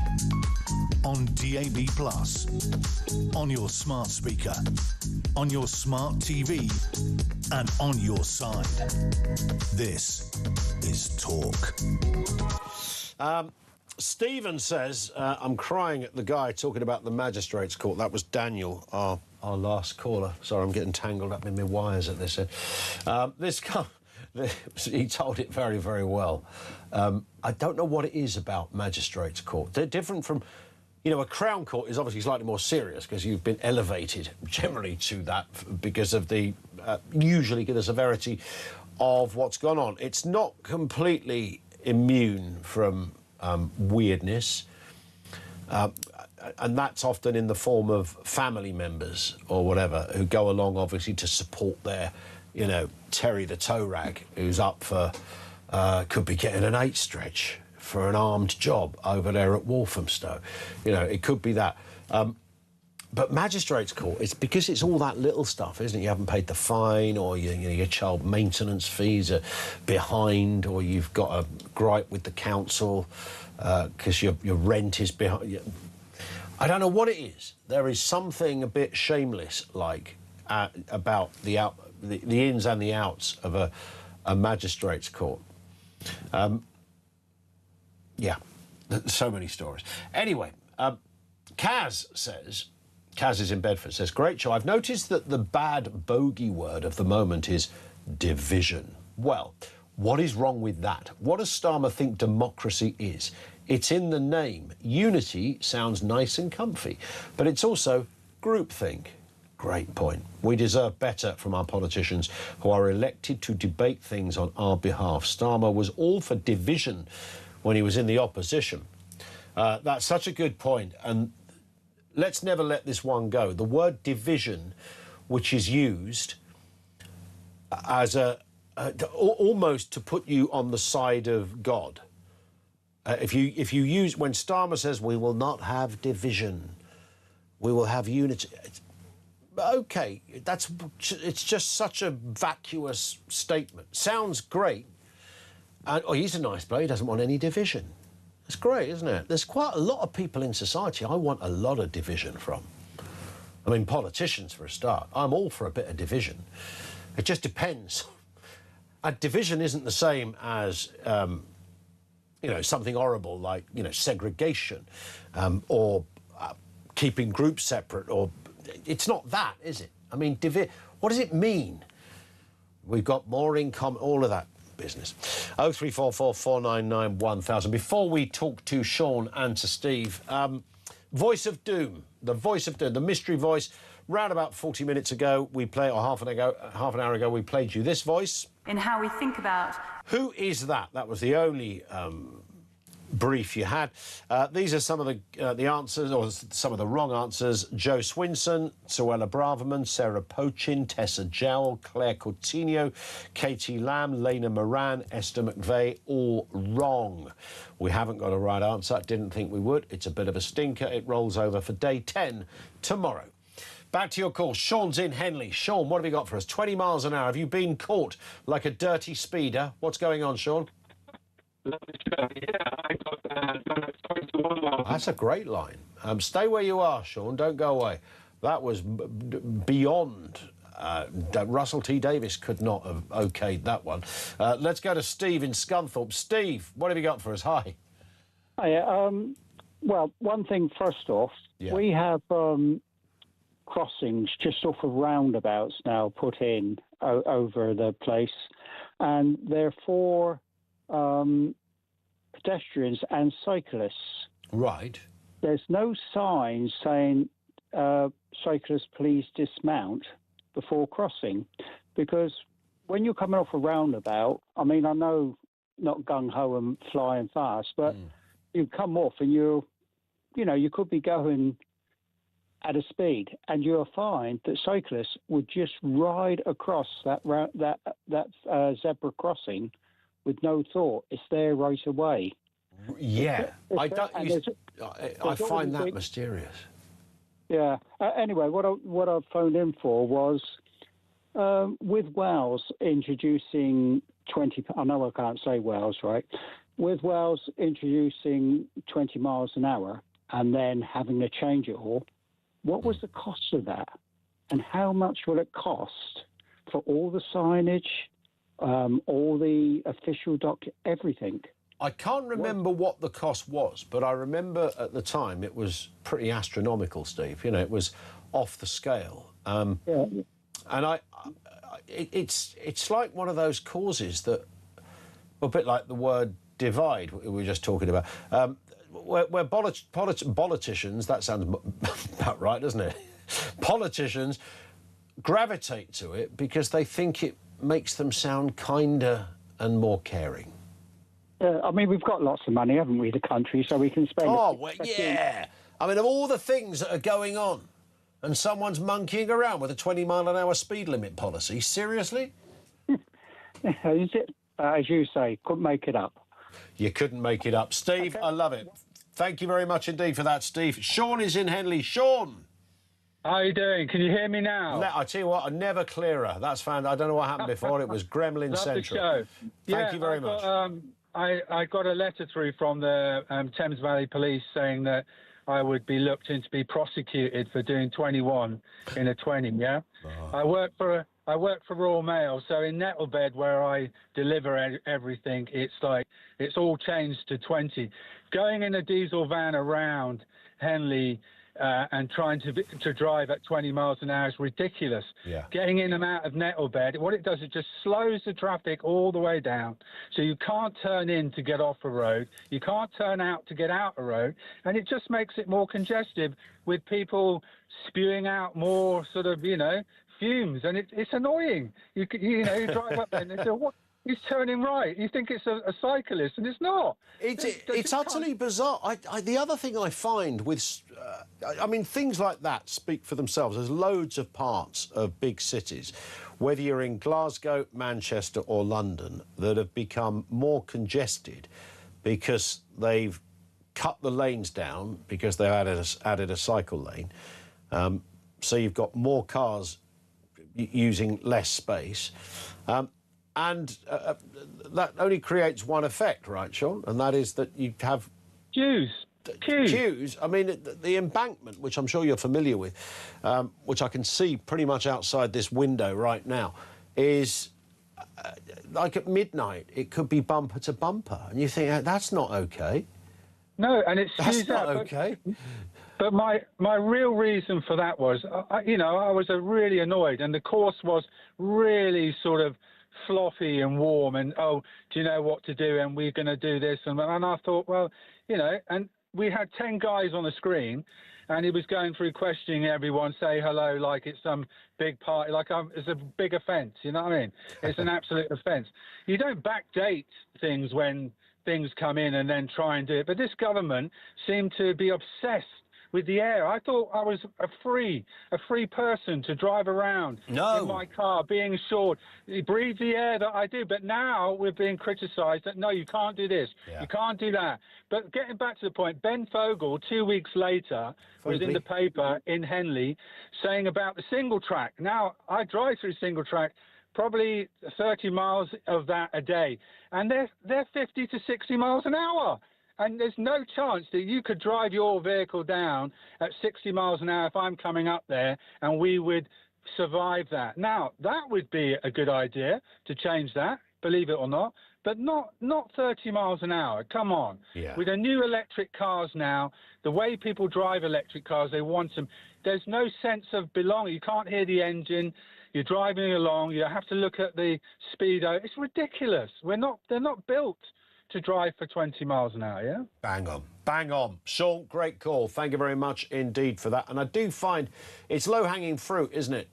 On DAB+, on your smart speaker, on your smart TV, and on your side. This is Talk. Stephen says, I'm crying at the guy talking about the magistrates' court. That was Daniel, our last caller. Sorry, I'm getting tangled up in my wires at this end. This guy, he told it very, very well. I don't know what it is about magistrates' court. They're different from, you know, a Crown Court is obviously slightly more serious because you've been elevated generally to that because of the, usually the severity of what's gone on. It's not completely immune from weirdness, and that's often in the form of family members or whatever who go along obviously to support their, you know, Terry the tow rag who's up for could be getting an 8 stretch for an armed job over there at Walthamstow. You know, it could be that. But magistrates' court, it's because it's all that little stuff, isn't it? You haven't paid the fine, or your child maintenance fees are behind, or you've got a gripe with the council because your rent is behind. I don't know what it is. There is something a bit shameless like about the ins and the outs of a magistrates' court. Yeah, so many stories. Anyway, Kaz says... Kaz is in Bedford, says, great show. I've noticed that the bad bogey word of the moment is division. Well, what is wrong with that? What does Starmer think democracy is? It's in the name. Unity sounds nice and comfy, but it's also groupthink. Great point. We deserve better from our politicians who are elected to debate things on our behalf. Starmer was all for division when he was in the opposition. That's such a good point, and let's never let this one go. The word division, which is used as almost to put you on the side of God. If you use, when Starmer says we will not have division, we will have unity. Okay, it's just such a vacuous statement. Sounds great. Oh, he's a nice bloke. He doesn't want any division. It's great, isn't it? There's quite a lot of people in society I want a lot of division from. I mean, politicians for a start. I'm all for a bit of division. It just depends. A division isn't the same as, you know, something horrible like, you know, segregation or keeping groups separate. Or it's not that, is it? I mean, what does it mean? We've got more in common, all of that business. 0344 499 1000. Before we talk to Sean and to Steve, Voice of Doom, the Voice of Doom, the mystery voice. Round about 40 minutes ago, we played, or half an hour ago, we played you this voice. In how we think about. Who is that? That was the only brief you had. These are some of the answers, or some of the wrong answers. Joe Swinson, Suella Braverman, Sarah Pochin, Tessa Jowell, Claire Coutinho, Katie Lamb, Lena Moran, Esther McVeigh, all wrong. We haven't got a right answer. Didn't think we would. It's a bit of a stinker. It rolls over for day 10 tomorrow. Back to your call. Sean's in Henley. Sean, what have you got for us? 20 miles an hour. Have you been caught like a dirty speeder? What's going on, Sean? That's a great line. Stay where you are, Sean. Don't go away. That was beyond. Russell T Davies could not have okayed that one. Let's go to Steve in Scunthorpe. Steve, what have you got for us? Hi. Hi. Well, one thing first off, we have crossings just off of roundabouts now put in over the place, and they're for pedestrians and cyclists. Right. There's no sign saying cyclists please dismount before crossing, because when you're coming off a roundabout, I mean, I know not gung-ho and flying fast, but you come off and you could be going at a speed, and you'll find that cyclists would just ride across that zebra crossing with no thought. It's there right away. Yeah, I find that mysterious. Yeah. Anyway, what I phoned in for was with Wales introducing 20. I know I can't say Wales, right? with Wales introducing 20 miles an hour and then having to change it all, what was the cost of that? And how much will it cost for all the signage, all the official everything? I can't remember what the cost was, but I remember at the time it was pretty astronomical, Steve. You know, it was off the scale. Yeah. And it's like one of those causes that, a bit like the word divide we were just talking about, where politicians, that sounds about right, doesn't it? Politicians gravitate to it because they think it makes them sound kinder and more caring. I mean, we've got lots of money, haven't we, the country, so we can spend... Oh, well, yeah. I mean, of all the things that are going on, and someone's monkeying around with a 20-mile-an-hour speed limit policy, seriously? Is it, as you say, couldn't make it up. You couldn't make it up. Steve, I love it. Thank you very much indeed for that, Steve. Sean is in Henley. Sean! How are you doing? Can you hear me now? I tell you what, never clearer. That's found. I don't know what happened before. It was Gremlin Love Central. the show. Thank you very much. I got a letter through from the Thames Valley Police saying that I would be looked into be prosecuted for doing 21 in a 20. Yeah, I work for Royal Mail, so in Nettlebed where I deliver everything, it's all changed to 20. Going in a diesel van around Henley and trying to drive at 20 miles an hour is ridiculous. Yeah. Getting in and out of Nettlebed, what it does, it just slows the traffic all the way down. So you can't turn in to get off a road, you can't turn out to get out a road, and it just makes it more congested with people spewing out more sort of, fumes, and it's annoying. You drive up there and they say, what? He's turning right. You think it's a cyclist, and it's not. It's utterly bizarre. The other thing I find with, things like that speak for themselves. There's loads of parts of big cities, whether you're in Glasgow, Manchester or London, that have become more congested because they've cut the lanes down because they added a cycle lane. So you've got more cars using less space. And that only creates one effect, right, Sean? And that is that you have... Queues. I mean, the embankment, which I'm sure you're familiar with, which I can see pretty much outside this window right now, is like at midnight, it could be bumper to bumper. And you think, that's not OK. No, and it's... That's not OK. But my real reason for that was, I was really annoyed, and the course was really sort of floppy and warm, and do you know what to do, and we're going to do this, and I thought, well, and we had 10 guys on the screen, and he was going through questioning everyone, say hello like it's some big party, like it's a big offence, you know what I mean? It's an absolute offence. You don't backdate things when things come in and then try and do it, but this government seemed to be obsessed with the air. I thought I was a free person to drive around in my car, being assured, breathe the air that I do. But now we're being criticised that, no, you can't do this, you can't do that. But getting back to the point, Ben Fogle, 2 weeks later, was in the paper in Henley saying about the single track. Now, I drive through single track, probably 30 miles of that a day, and they're 50 to 60 miles an hour. And there's no chance that you could drive your vehicle down at 60 miles an hour if I'm coming up there, and we would survive that. Now, that would be a good idea to change that, believe it or not, but not 30 miles an hour. Come on. Yeah. With the new electric cars now, the way people drive electric cars, they want them. There's no sense of belonging. You can't hear the engine. You're driving along. You have to look at the speedo. It's ridiculous. They're not built to drive for 20 miles an hour, yeah? Bang on. Bang on. Sean, great call. Thank you very much indeed for that. And I do find it's low-hanging fruit, isn't it,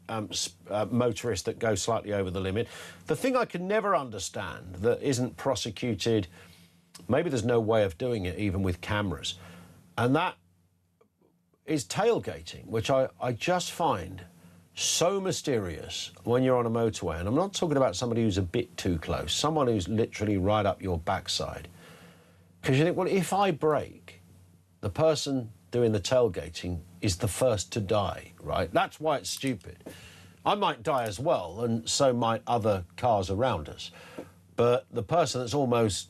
motorists that go slightly over the limit. The thing I can never understand that isn't prosecuted, maybe there's no way of doing it even with cameras, and that is tailgating, which I just find so mysterious when you're on a motorway. And I'm not talking about somebody who's a bit too close, someone who's literally right up your backside. Because you think, well, if I brake, the person doing the tailgating is the first to die, right? That's why it's stupid. I might die as well, and so might other cars around us. But the person that's almost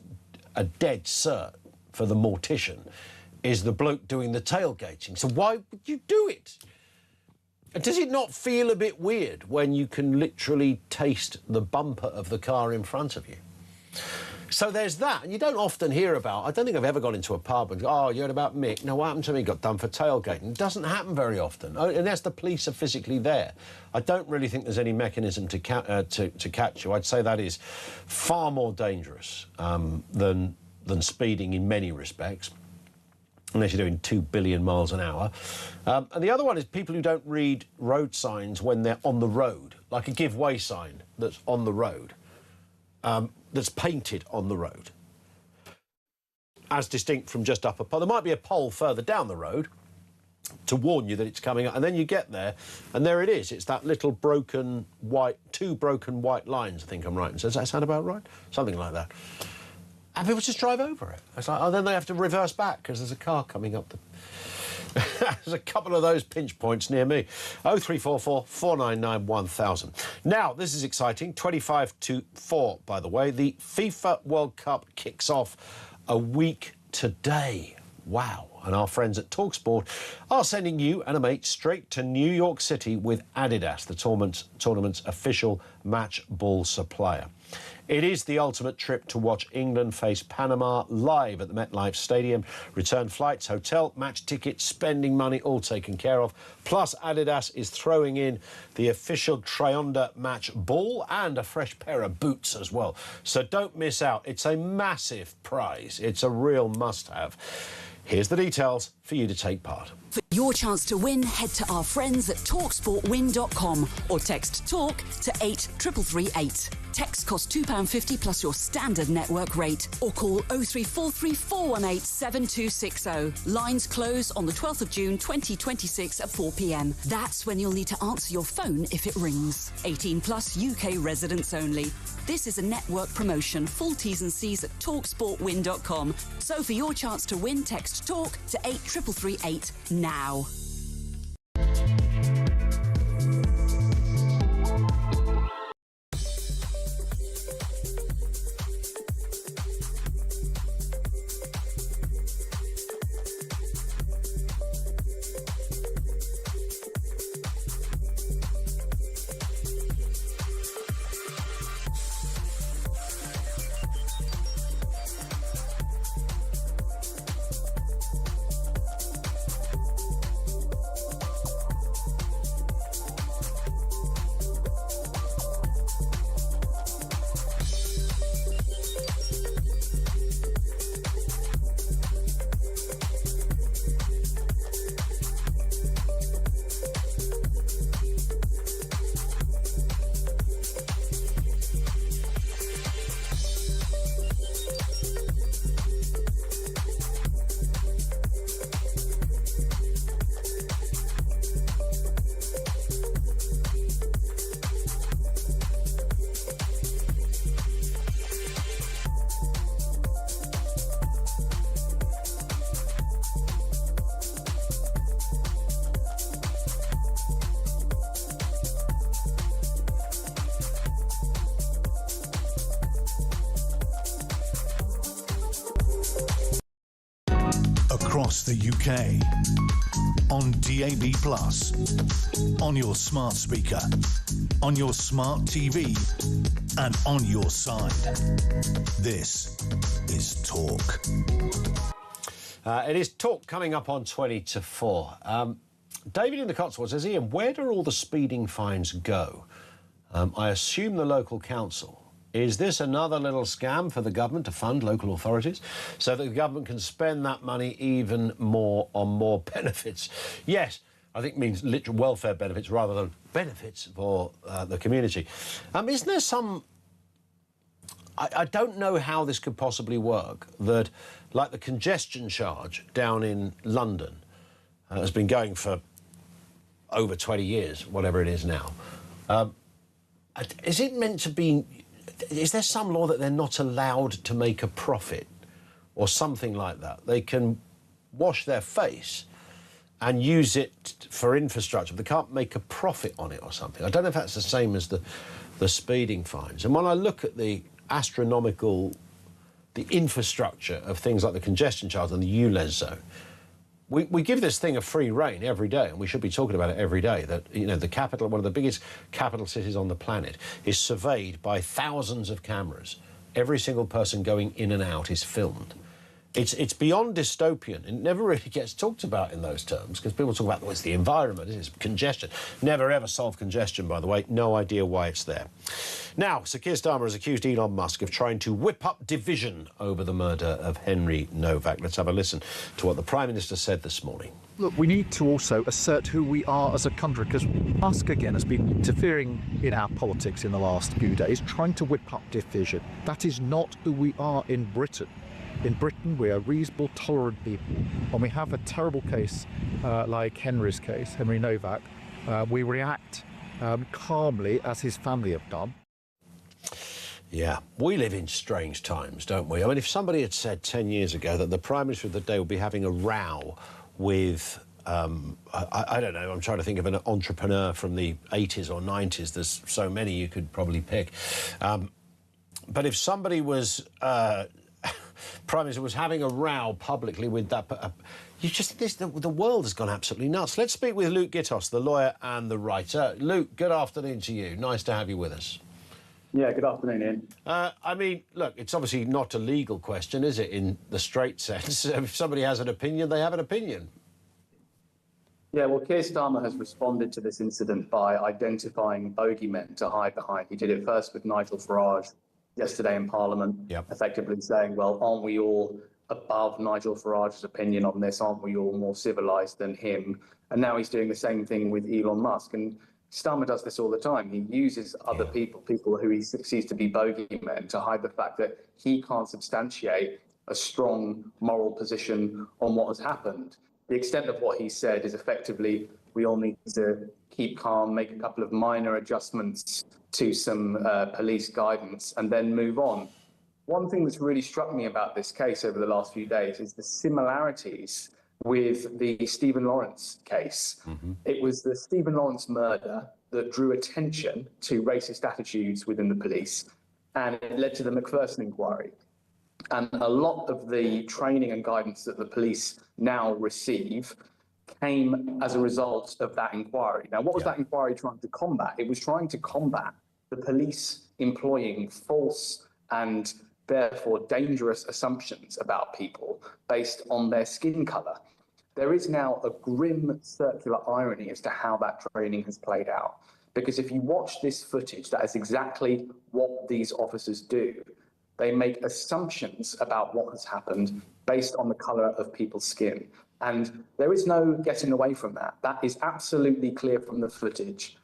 a dead cert for the mortician is the bloke doing the tailgating. So why would you do it? And does it not feel a bit weird when you can literally taste the bumper of the car in front of you? So there's that, and you don't often hear about, I don't think I've ever gone into a pub and go, oh, you heard about Mick? No, what happened to me? Got done for tailgating. It doesn't happen very often, unless the police are physically there. I don't really think there's any mechanism to catch you. I'd say that is far more dangerous than speeding in many respects, unless you're doing 2 billion miles an hour. And the other one is people who don't read road signs when they're on the road, like a give way sign that's on the road. That's painted on the road, as distinct from just up a pole. There might be a pole further down the road to warn you that it's coming up, and then you get there, and there it is. It's that little broken white, 2 broken white lines, I think I'm right. And does that sound about right? Something like that. And people just drive over it. It's like, oh, then they have to reverse back because there's a car coming up the... There's a couple of those pinch points near me. 0344 499 1000. Now, this is exciting. 25-4, by the way. The FIFA World Cup kicks off a week today. Wow. And our friends at talkSPORT are sending you and a mate straight to New York City with Adidas, the tournament's official match ball supplier. It is the ultimate trip to watch England face Panama live at the MetLife Stadium. Return flights, hotel, match tickets, spending money, all taken care of. Plus, Adidas is throwing in the official Trionda match ball and a fresh pair of boots as well. So don't miss out. It's a massive prize. It's a real must-have. Here's the details for you to take part. For your chance to win, head to our friends at talksportwin.com or text TALK to 83338. Text costs £2.50 plus your standard network rate, or call 0343 418 7260. Lines close on the 12th of June 2026 at 4 p.m. That's when you'll need to answer your phone if it rings. 18 plus UK residents only. This is a network promotion. Full T's and C's at talksportwin.com. So for your chance to win, text TALK to 83338 now. Across the UK, on DAB+, on your smart speaker, on your smart TV, and on your side. This is Talk. It is Talk coming up on 20 to 4. David in the Cotswolds says, Ian, where do all the speeding fines go? I assume the local council. Is this another little scam for the government to fund local authorities so that the government can spend that money even more on more benefits? Yes, I think it means literal welfare benefits rather than benefits for the community. Isn't there some... I don't know how this could possibly work, that, like the congestion charge down in London has been going for over 20 years, whatever it is now. Is it meant to be... Is there some law that they're not allowed to make a profit or something like that? They can wash their face and use it for infrastructure, but they can't make a profit on it or something. I don't know if that's the same as the speeding fines. And when I look at the astronomical the infrastructure of things like the congestion charge and the ULEZ zone. We give this thing a free rein every day, and we should be talking about it every day, that, you know, the capital, one of the biggest capital cities on the planet, is surveyed by thousands of cameras. Every single person going in and out is filmed. It's beyond dystopian. It never really gets talked about in those terms, because people talk about, well, it's the environment, it's congestion. Never ever solve congestion, by the way. No idea why it's there. Now, Sir Keir Starmer has accused Elon Musk of trying to whip up division over the murder of Henry Novak. Let's have a listen to what the Prime Minister said this morning. Look, we need to also assert who we are as a country, because Musk, again, has been interfering in our politics in the last few days, trying to whip up division. That is not who we are in Britain. In Britain, we are reasonable, tolerant people. When we have a terrible case like Henry's case, Henry Novak, we react calmly, as his family have done. Yeah, we live in strange times, don't we? I mean, if somebody had said 10 years ago that the Prime Minister of the day would be having a row with, I don't know, I'm trying to think of an entrepreneur from the 80s or 90s. There's so many you could probably pick. But if somebody was... Prime Minister was having a row publicly with that... you just think the world has gone absolutely nuts. Let's speak with Luke Gittos, the lawyer and the writer. Luke, good afternoon to you. Nice to have you with us. Yeah, good afternoon, Ian. I mean, look, it's obviously not a legal question, is it, in the straight sense? If somebody has an opinion, they have an opinion. Yeah, well, Keir Starmer has responded to this incident by identifying bogeymen to hide behind. He did it first with Nigel Farage yesterday in Parliament, effectively saying, well, aren't we all above Nigel Farage's opinion on this? Aren't we all more civilised than him? And now he's doing the same thing with Elon Musk. And Starmer does this all the time. He uses other people who he sees to be bogeymen, to hide the fact that he can't substantiate a strong moral position on what has happened. The extent of what he said is effectively, we all need to keep calm, make a couple of minor adjustments to some police guidance, and then move on. One thing that's really struck me about this case over the last few days is the similarities with the Stephen Lawrence case. It was the Stephen Lawrence murder that drew attention to racist attitudes within the police, and it led to the Macpherson inquiry. And a lot of the training and guidance that the police now receive came as a result of that inquiry. Now, what was that inquiry trying to combat? It was trying to combat the police employing false and therefore dangerous assumptions about people based on their skin colour. There is now a grim circular irony as to how that training has played out. Because if you watch this footage, that is exactly what these officers do. They make assumptions about what has happened based on the colour of people's skin. And there is no getting away from that. That is absolutely clear from the footage.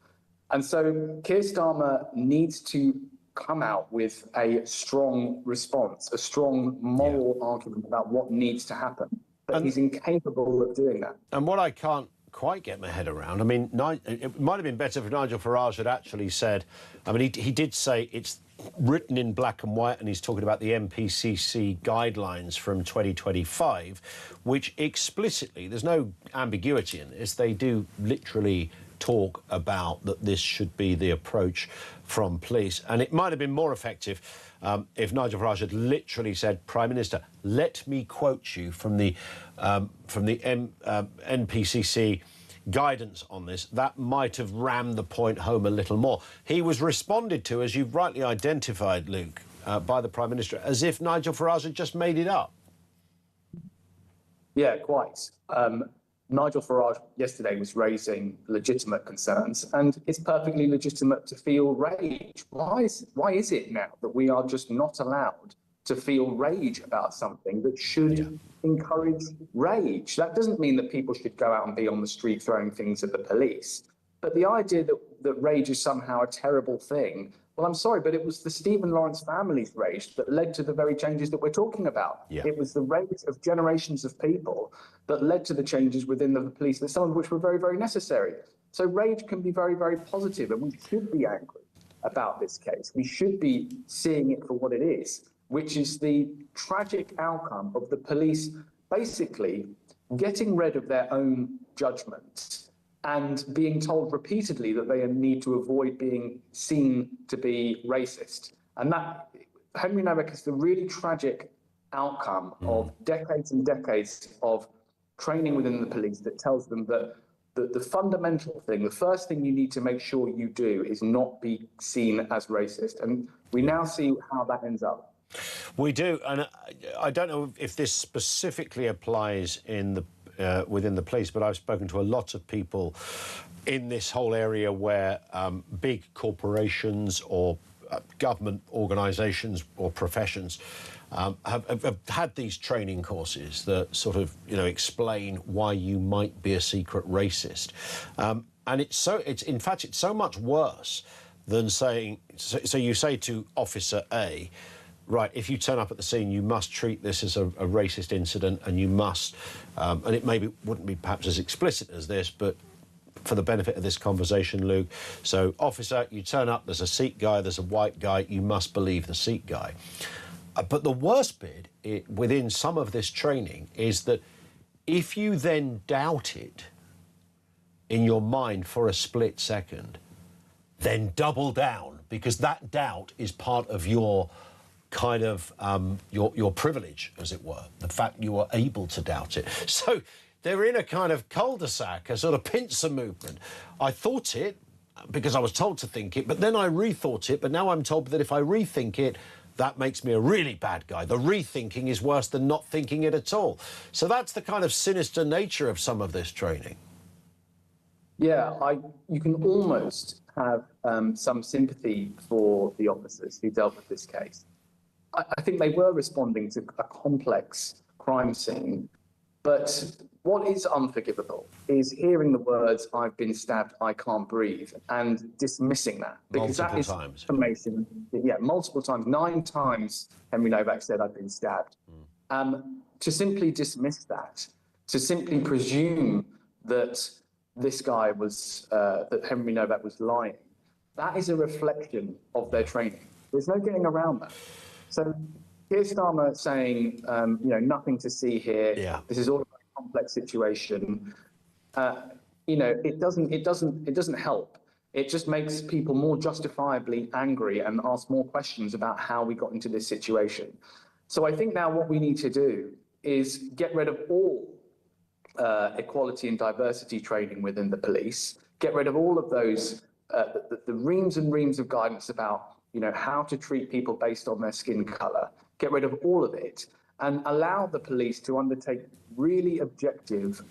And so Keir Starmer needs to come out with a strong response, a strong moral argument about what needs to happen. But he's incapable of doing that. And what I can't quite get my head around, I mean, it might have been better if Nigel Farage had actually said, I mean, he did say it's written in black and white, and he's talking about the MPCC guidelines from 2025, which explicitly, there's no ambiguity in this, they do literally talk about that this should be the approach from police. And it might have been more effective if Nigel Farage had literally said, Prime Minister, let me quote you from the NPCC guidance on this. That might have rammed the point home a little more. He was responded to, as you've rightly identified, Luke, by the Prime Minister, as if Nigel Farage had just made it up. Yeah, quite. Nigel Farage yesterday was raising legitimate concerns, and it's perfectly legitimate to feel rage. Why is it now that we are just not allowed to feel rage about something that should encourage rage? That doesn't mean that people should go out and be on the street throwing things at the police. But the idea that rage is somehow a terrible thing, well, I'm sorry, but it was the Stephen Lawrence family's rage that led to the very changes that we're talking about. It was the rage of generations of people that led to the changes within the police, some of which were very, very necessary. So rage can be very, very positive, and we should be angry about this case. We should be seeing it for what it is, which is the tragic outcome of the police basically getting rid of their own judgments and being told repeatedly that they need to avoid being seen to be racist. And that, Henry Novak is the really tragic outcome of decades and decades of training within the police that tells them that the fundamental thing, the first thing you need to make sure you do is not be seen as racist. And we now see how that ends up. We do, and I don't know if this specifically applies in the within the police, but I've spoken to a lot of people in this whole area where big corporations or government organisations or professions have had these training courses that sort of, explain why you might be a secret racist. And it's in fact, it's so much worse than saying, so you say to Officer A, right, if you turn up at the scene, you must treat this as a racist incident, and you must, and it maybe wouldn't be perhaps as explicit as this, but for the benefit of this conversation, Luke, so officer, you turn up, there's a Sikh guy, there's a white guy, you must believe the Sikh guy. But the worst bit within some of this training is that if you then doubt it in your mind for a split second, then double down, because that doubt is part of your kind of your privilege, as it were, the fact you are able to doubt it. So they're in a kind of cul-de-sac, a sort of pincer movement. I thought it because I was told to think it, but then I rethought it, but now I'm told that if I rethink it, that makes me a really bad guy. The rethinking is worse than not thinking it at all. So that's the kind of sinister nature of some of this training. Yeah, you can almost have some sympathy for the officers who dealt with this case. I think they were responding to a complex crime scene, but what is unforgivable is hearing the words, "I've been stabbed, I can't breathe," and dismissing that. Because multiple that is times. Information. Yeah, multiple times. 9 times Henry Novak said, "I've been stabbed." To simply dismiss that, to simply presume that this guy was, that Henry Novak was lying, that is a reflection of their training. There's no getting around that. So here's Starmer saying, nothing to see here. Yeah. This is all a very complex situation. It doesn't help. It just makes people more justifiably angry and ask more questions about how we got into this situation. So I think now what we need to do is get rid of all equality and diversity training within the police, get rid of all of those, the reams and reams of guidance about how to treat people based on their skin colour, get rid of all of it, and allow the police to undertake really objective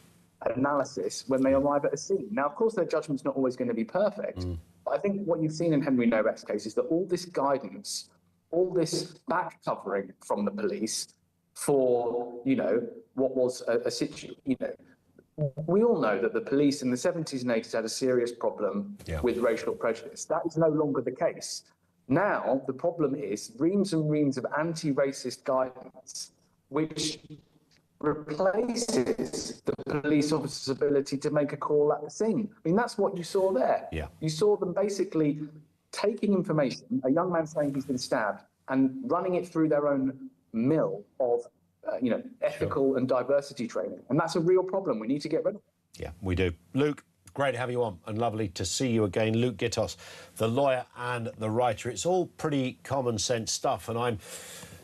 analysis when they arrive at a scene. Now, of course, their judgment's not always going to be perfect, but I think what you've seen in Henry Novak's case is that all this guidance, all this back covering from the police for, what was a situation, we all know that the police in the 70s and 80s had a serious problem with racial prejudice. That is no longer the case. Now, the problem is reams and reams of anti-racist guidance, which replaces the police officer's ability to make a call at the scene. I mean, that's what you saw there. Yeah. You saw them basically taking information, a young man saying he's been stabbed, and running it through their own mill of, ethical and diversity training. And that's a real problem. We need to get rid of it. Yeah, we do. Luke, great to have you on and lovely to see you again. Luke Gittos, the lawyer and the writer. It's all pretty common sense stuff. And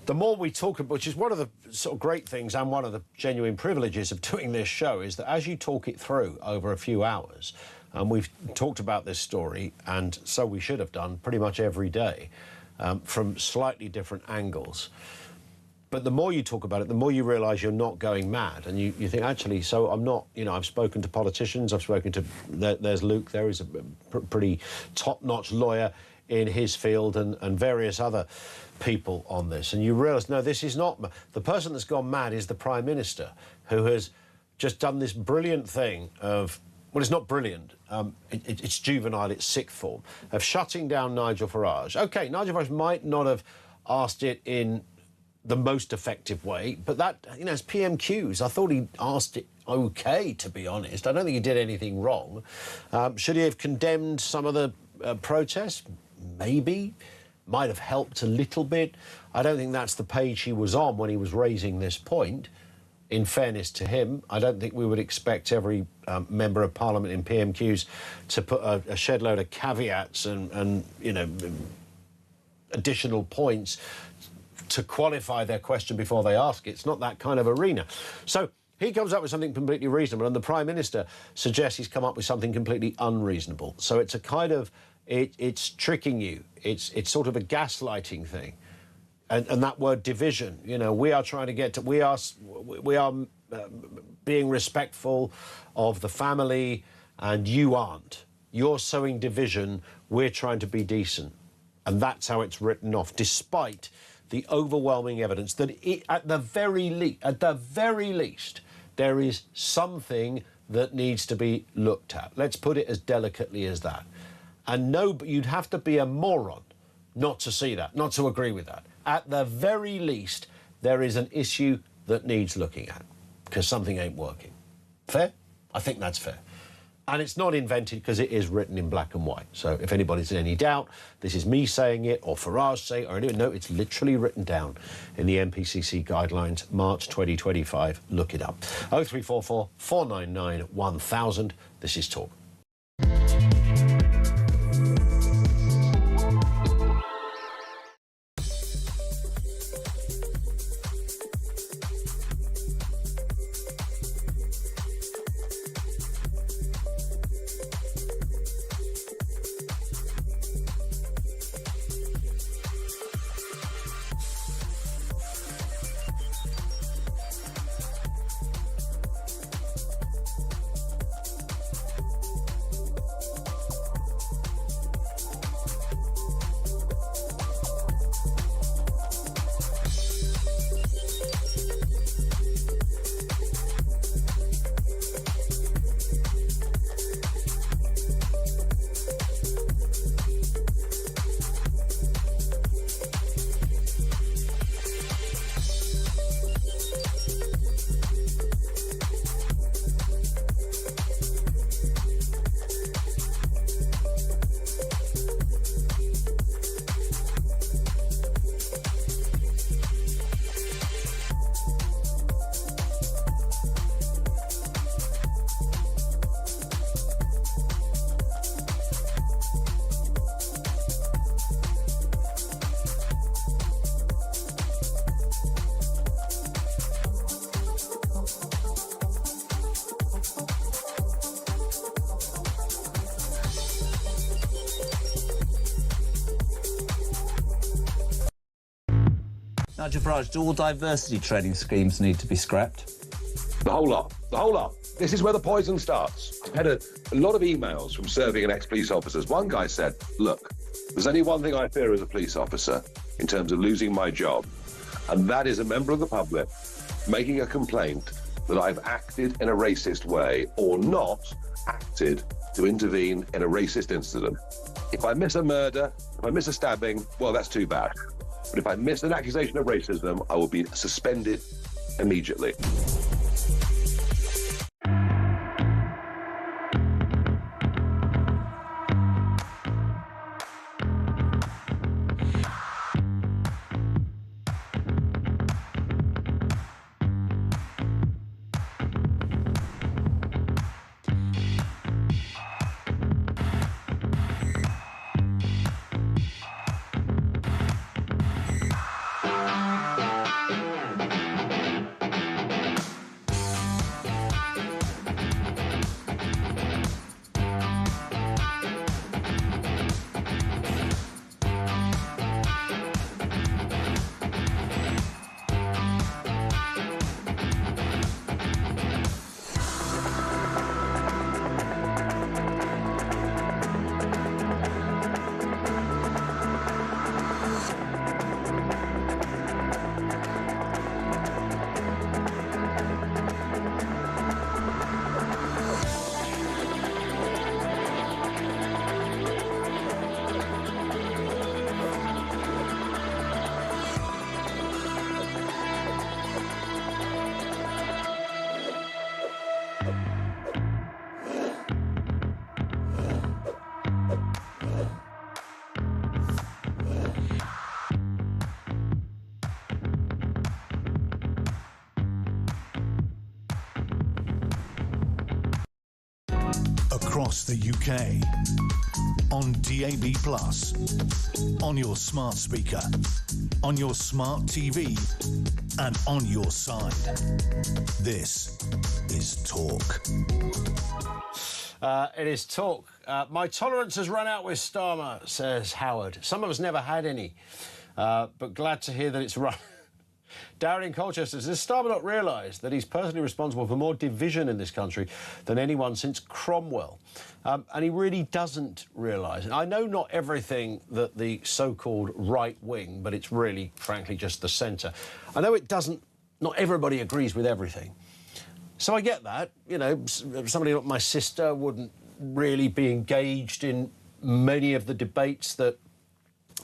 the more we talk about, which is one of the sort of great things and one of the genuine privileges of doing this show, is that as you talk it through over a few hours, and we've talked about this story, and so we should have done pretty much every day, from slightly different angles. But the more you talk about it, the more you realise you're not going mad. And you think, actually, so I'm not, I've spoken to politicians, I've spoken to, there's Luke, there is a pretty top-notch lawyer in his field and various other people on this. And you realise, no, this is not, the person that's gone mad is the Prime Minister, who has just done this brilliant thing of, well, it's not brilliant, it's juvenile, it's sixth form, of shutting down Nigel Farage. OK, Nigel Farage might not have asked it in the most effective way, but that, as PMQs, I thought he asked it OK, to be honest. I don't think he did anything wrong. Should he have condemned some of the protests? Maybe. Might have helped a little bit. I don't think that's the page he was on when he was raising this point. In fairness to him, I don't think we would expect every member of Parliament in PMQs to put a shed load of caveats and additional points to qualify their question before they ask it. It's not that kind of arena. So he comes up with something completely reasonable, and the Prime Minister suggests he's come up with something completely unreasonable. So it's a kind of, it's tricking you. It's sort of a gaslighting thing. And that word division, you know, we are trying to get to, we are being respectful of the family, and you aren't. You're sowing division, we're trying to be decent. And that's how it's written off, despite the overwhelming evidence that at the very least, there is something that needs to be looked at. Let's put it as delicately as that. And no, you'd have to be a moron not to see that, not to agree with that. At the very least, there is an issue that needs looking at, because something ain't working. Fair? I think that's fair. And it's not invented, because it is written in black and white. So if anybody's in any doubt, this is me saying it, or Farage saying it, or anyone. No, it's literally written down in the NPCC guidelines, March 2025. Look it up. 0344 499 1000. This is Talk. Nigel Farage, do all diversity training schemes need to be scrapped? The whole lot. This is where the poison starts. I've had a lot of emails from serving and ex-police officers. One guy said, look, there's only one thing I fear as a police officer in terms of losing my job, and that is a member of the public making a complaint that I've acted in a racist way or not acted to intervene in a racist incident. If I miss a murder, if I miss a stabbing, well, that's too bad. But if I miss an accusation of racism, I will be suspended immediately. across the UK. On DAB+, on your smart speaker, on your smart TV, and on your side. This is Talk. It is Talk. My tolerance has run out with Starmer, says Howard. Some of us never had any, but glad to hear that it's run. Darren in Colchester says, does Starmer not realise that he's personally responsible for more division in this country than anyone since Cromwell? And he really doesn't realise. I know not everything that the so-called right wing, but it's really, frankly, just the centre. I know it doesn't, not everybody agrees with everything. So I get that. You know, somebody like my sister wouldn't really be engaged in many of the debates that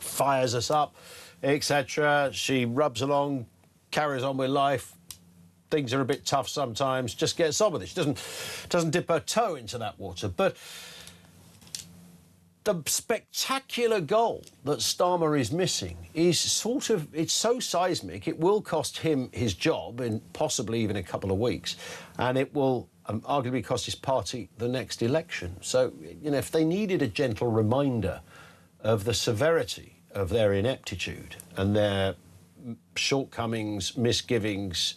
fires us up, etc. She rubs along, carries on with life. Things are a bit tough sometimes. Just gets on with it. She doesn't dip her toe into that water. But the spectacular goal that Starmer is missing is sort of, it's so seismic, it will cost him his job in possibly even a couple of weeks, and it will arguably cost his party the next election. So, you know, if they needed a gentle reminder of the severity of their ineptitude and their shortcomings, misgivings,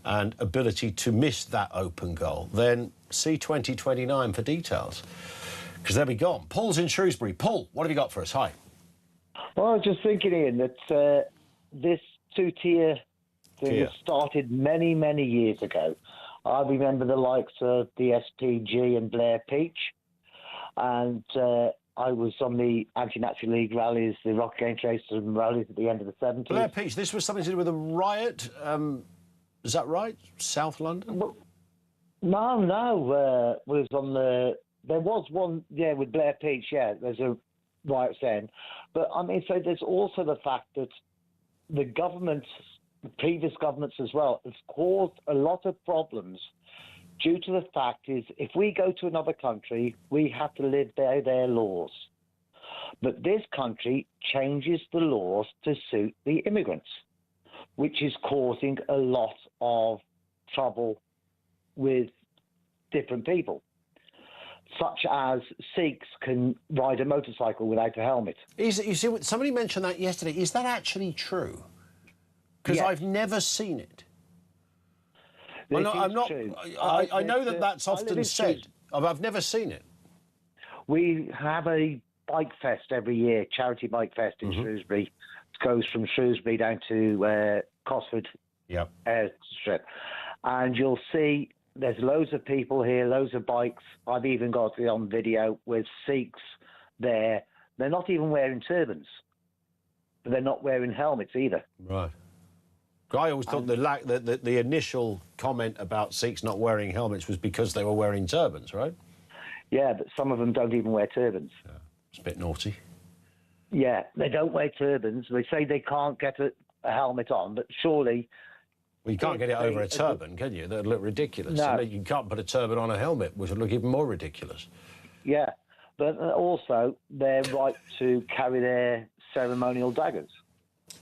and ability to miss that open goal, then see 2029 for details, because they'll be gone. Paul's in Shrewsbury. Paul, what have you got for us? Hi. Well, I was just thinking, Ian, that this two-tier thing started many, many years ago. I remember the likes of the SPG and Blair Peach, and I was on the Anti-Nazi League rallies, the Rock Against Racism rallies at the end of the 70s. Blair Peach, this was something to do with a riot, is that right? South London? No, was on the... There was one, with Blair Peach, there's a riot then. But, I mean, so there's also the fact that the governments, the previous governments as well, have caused a lot of problems due to the fact is if we go to another country, we have to live by their laws. But this country changes the laws to suit the immigrants, which is causing a lot of trouble with different people, such as Sikhs can ride a motorcycle without a helmet. You see, somebody mentioned that yesterday. Is that actually true? Because I've never seen it. I know that that's often said. I've never seen it. We have a bike fest every year, charity bike fest in Shrewsbury. It goes from Shrewsbury down to Cosford Airstrip. And you'll see there's loads of people here, loads of bikes. I've even got it on video with Sikhs there. They're not even wearing turbans. But they're not wearing helmets either. Right. I always thought the initial comment about Sikhs not wearing helmets was because they were wearing turbans, right? Yeah, but some of them don't even wear turbans. Yeah. It's a bit naughty. Yeah, they don't wear turbans. They say they can't get a helmet on, but surely... Well, you can't get it over a turban, can you? That'd look ridiculous. No. You can't put a turban on a helmet, which would look even more ridiculous. Yeah, but also their right to carry their ceremonial daggers.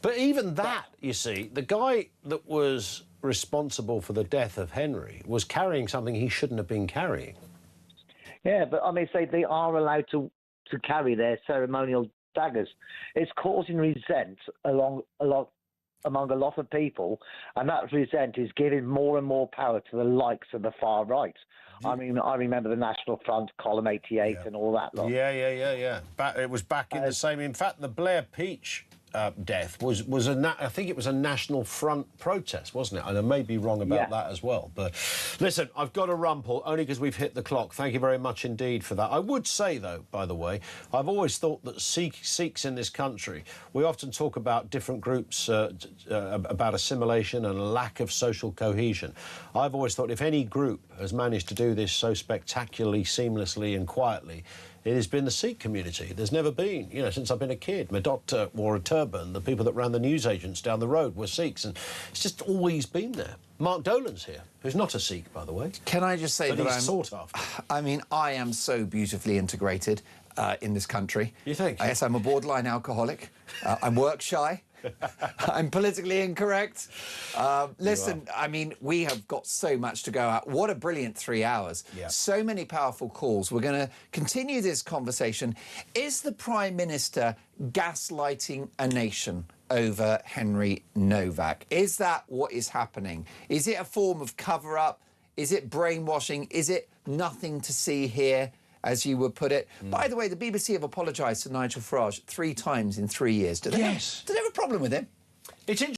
But even that, you see, the guy that was responsible for the death of Henry was carrying something he shouldn't have been carrying. Yeah, but I mean, say they are allowed to carry their ceremonial daggers. It's causing resent among a lot of people, and that resent is giving more and more power to the likes of the far right. I mean, I remember the National Front, Column 88 and all that lot. Yeah. It was back in the same... In fact, the Blair Peach death was I think it was a National Front protest, wasn't it? And I may be wrong about that as well. But listen, I've got to run, Paul, only because we've hit the clock. Thank you very much indeed for that. I would say, though, by the way, I've always thought that Sikhs in this country, we often talk about different groups, about assimilation and a lack of social cohesion. I've always thought if any group has managed to do this so spectacularly, seamlessly and quietly, it has been the Sikh community. There's never been, since I've been a kid. My doctor wore a turban. The people that ran the newsagents down the road were Sikhs, and it's just always been there. Mark Dolan's here, who's not a Sikh, by the way. Can I just say but that he's I'm sought after. I mean, I am so beautifully integrated in this country. You think? Yes, I'm a borderline alcoholic. I'm work shy. I'm politically incorrect. Listen, I mean, we have got so much to go at. What a brilliant 3 hours. Yeah. So many powerful calls. We're going to continue this conversation. Is the Prime Minister gaslighting a nation over Henry Novak? Is that what is happening? Is it a form of cover-up? Is it brainwashing? Is it nothing to see here, as you would put it? By the way, the BBC have apologised to Nigel Farage 3 times in 3 years. Do they have a problem with him? It's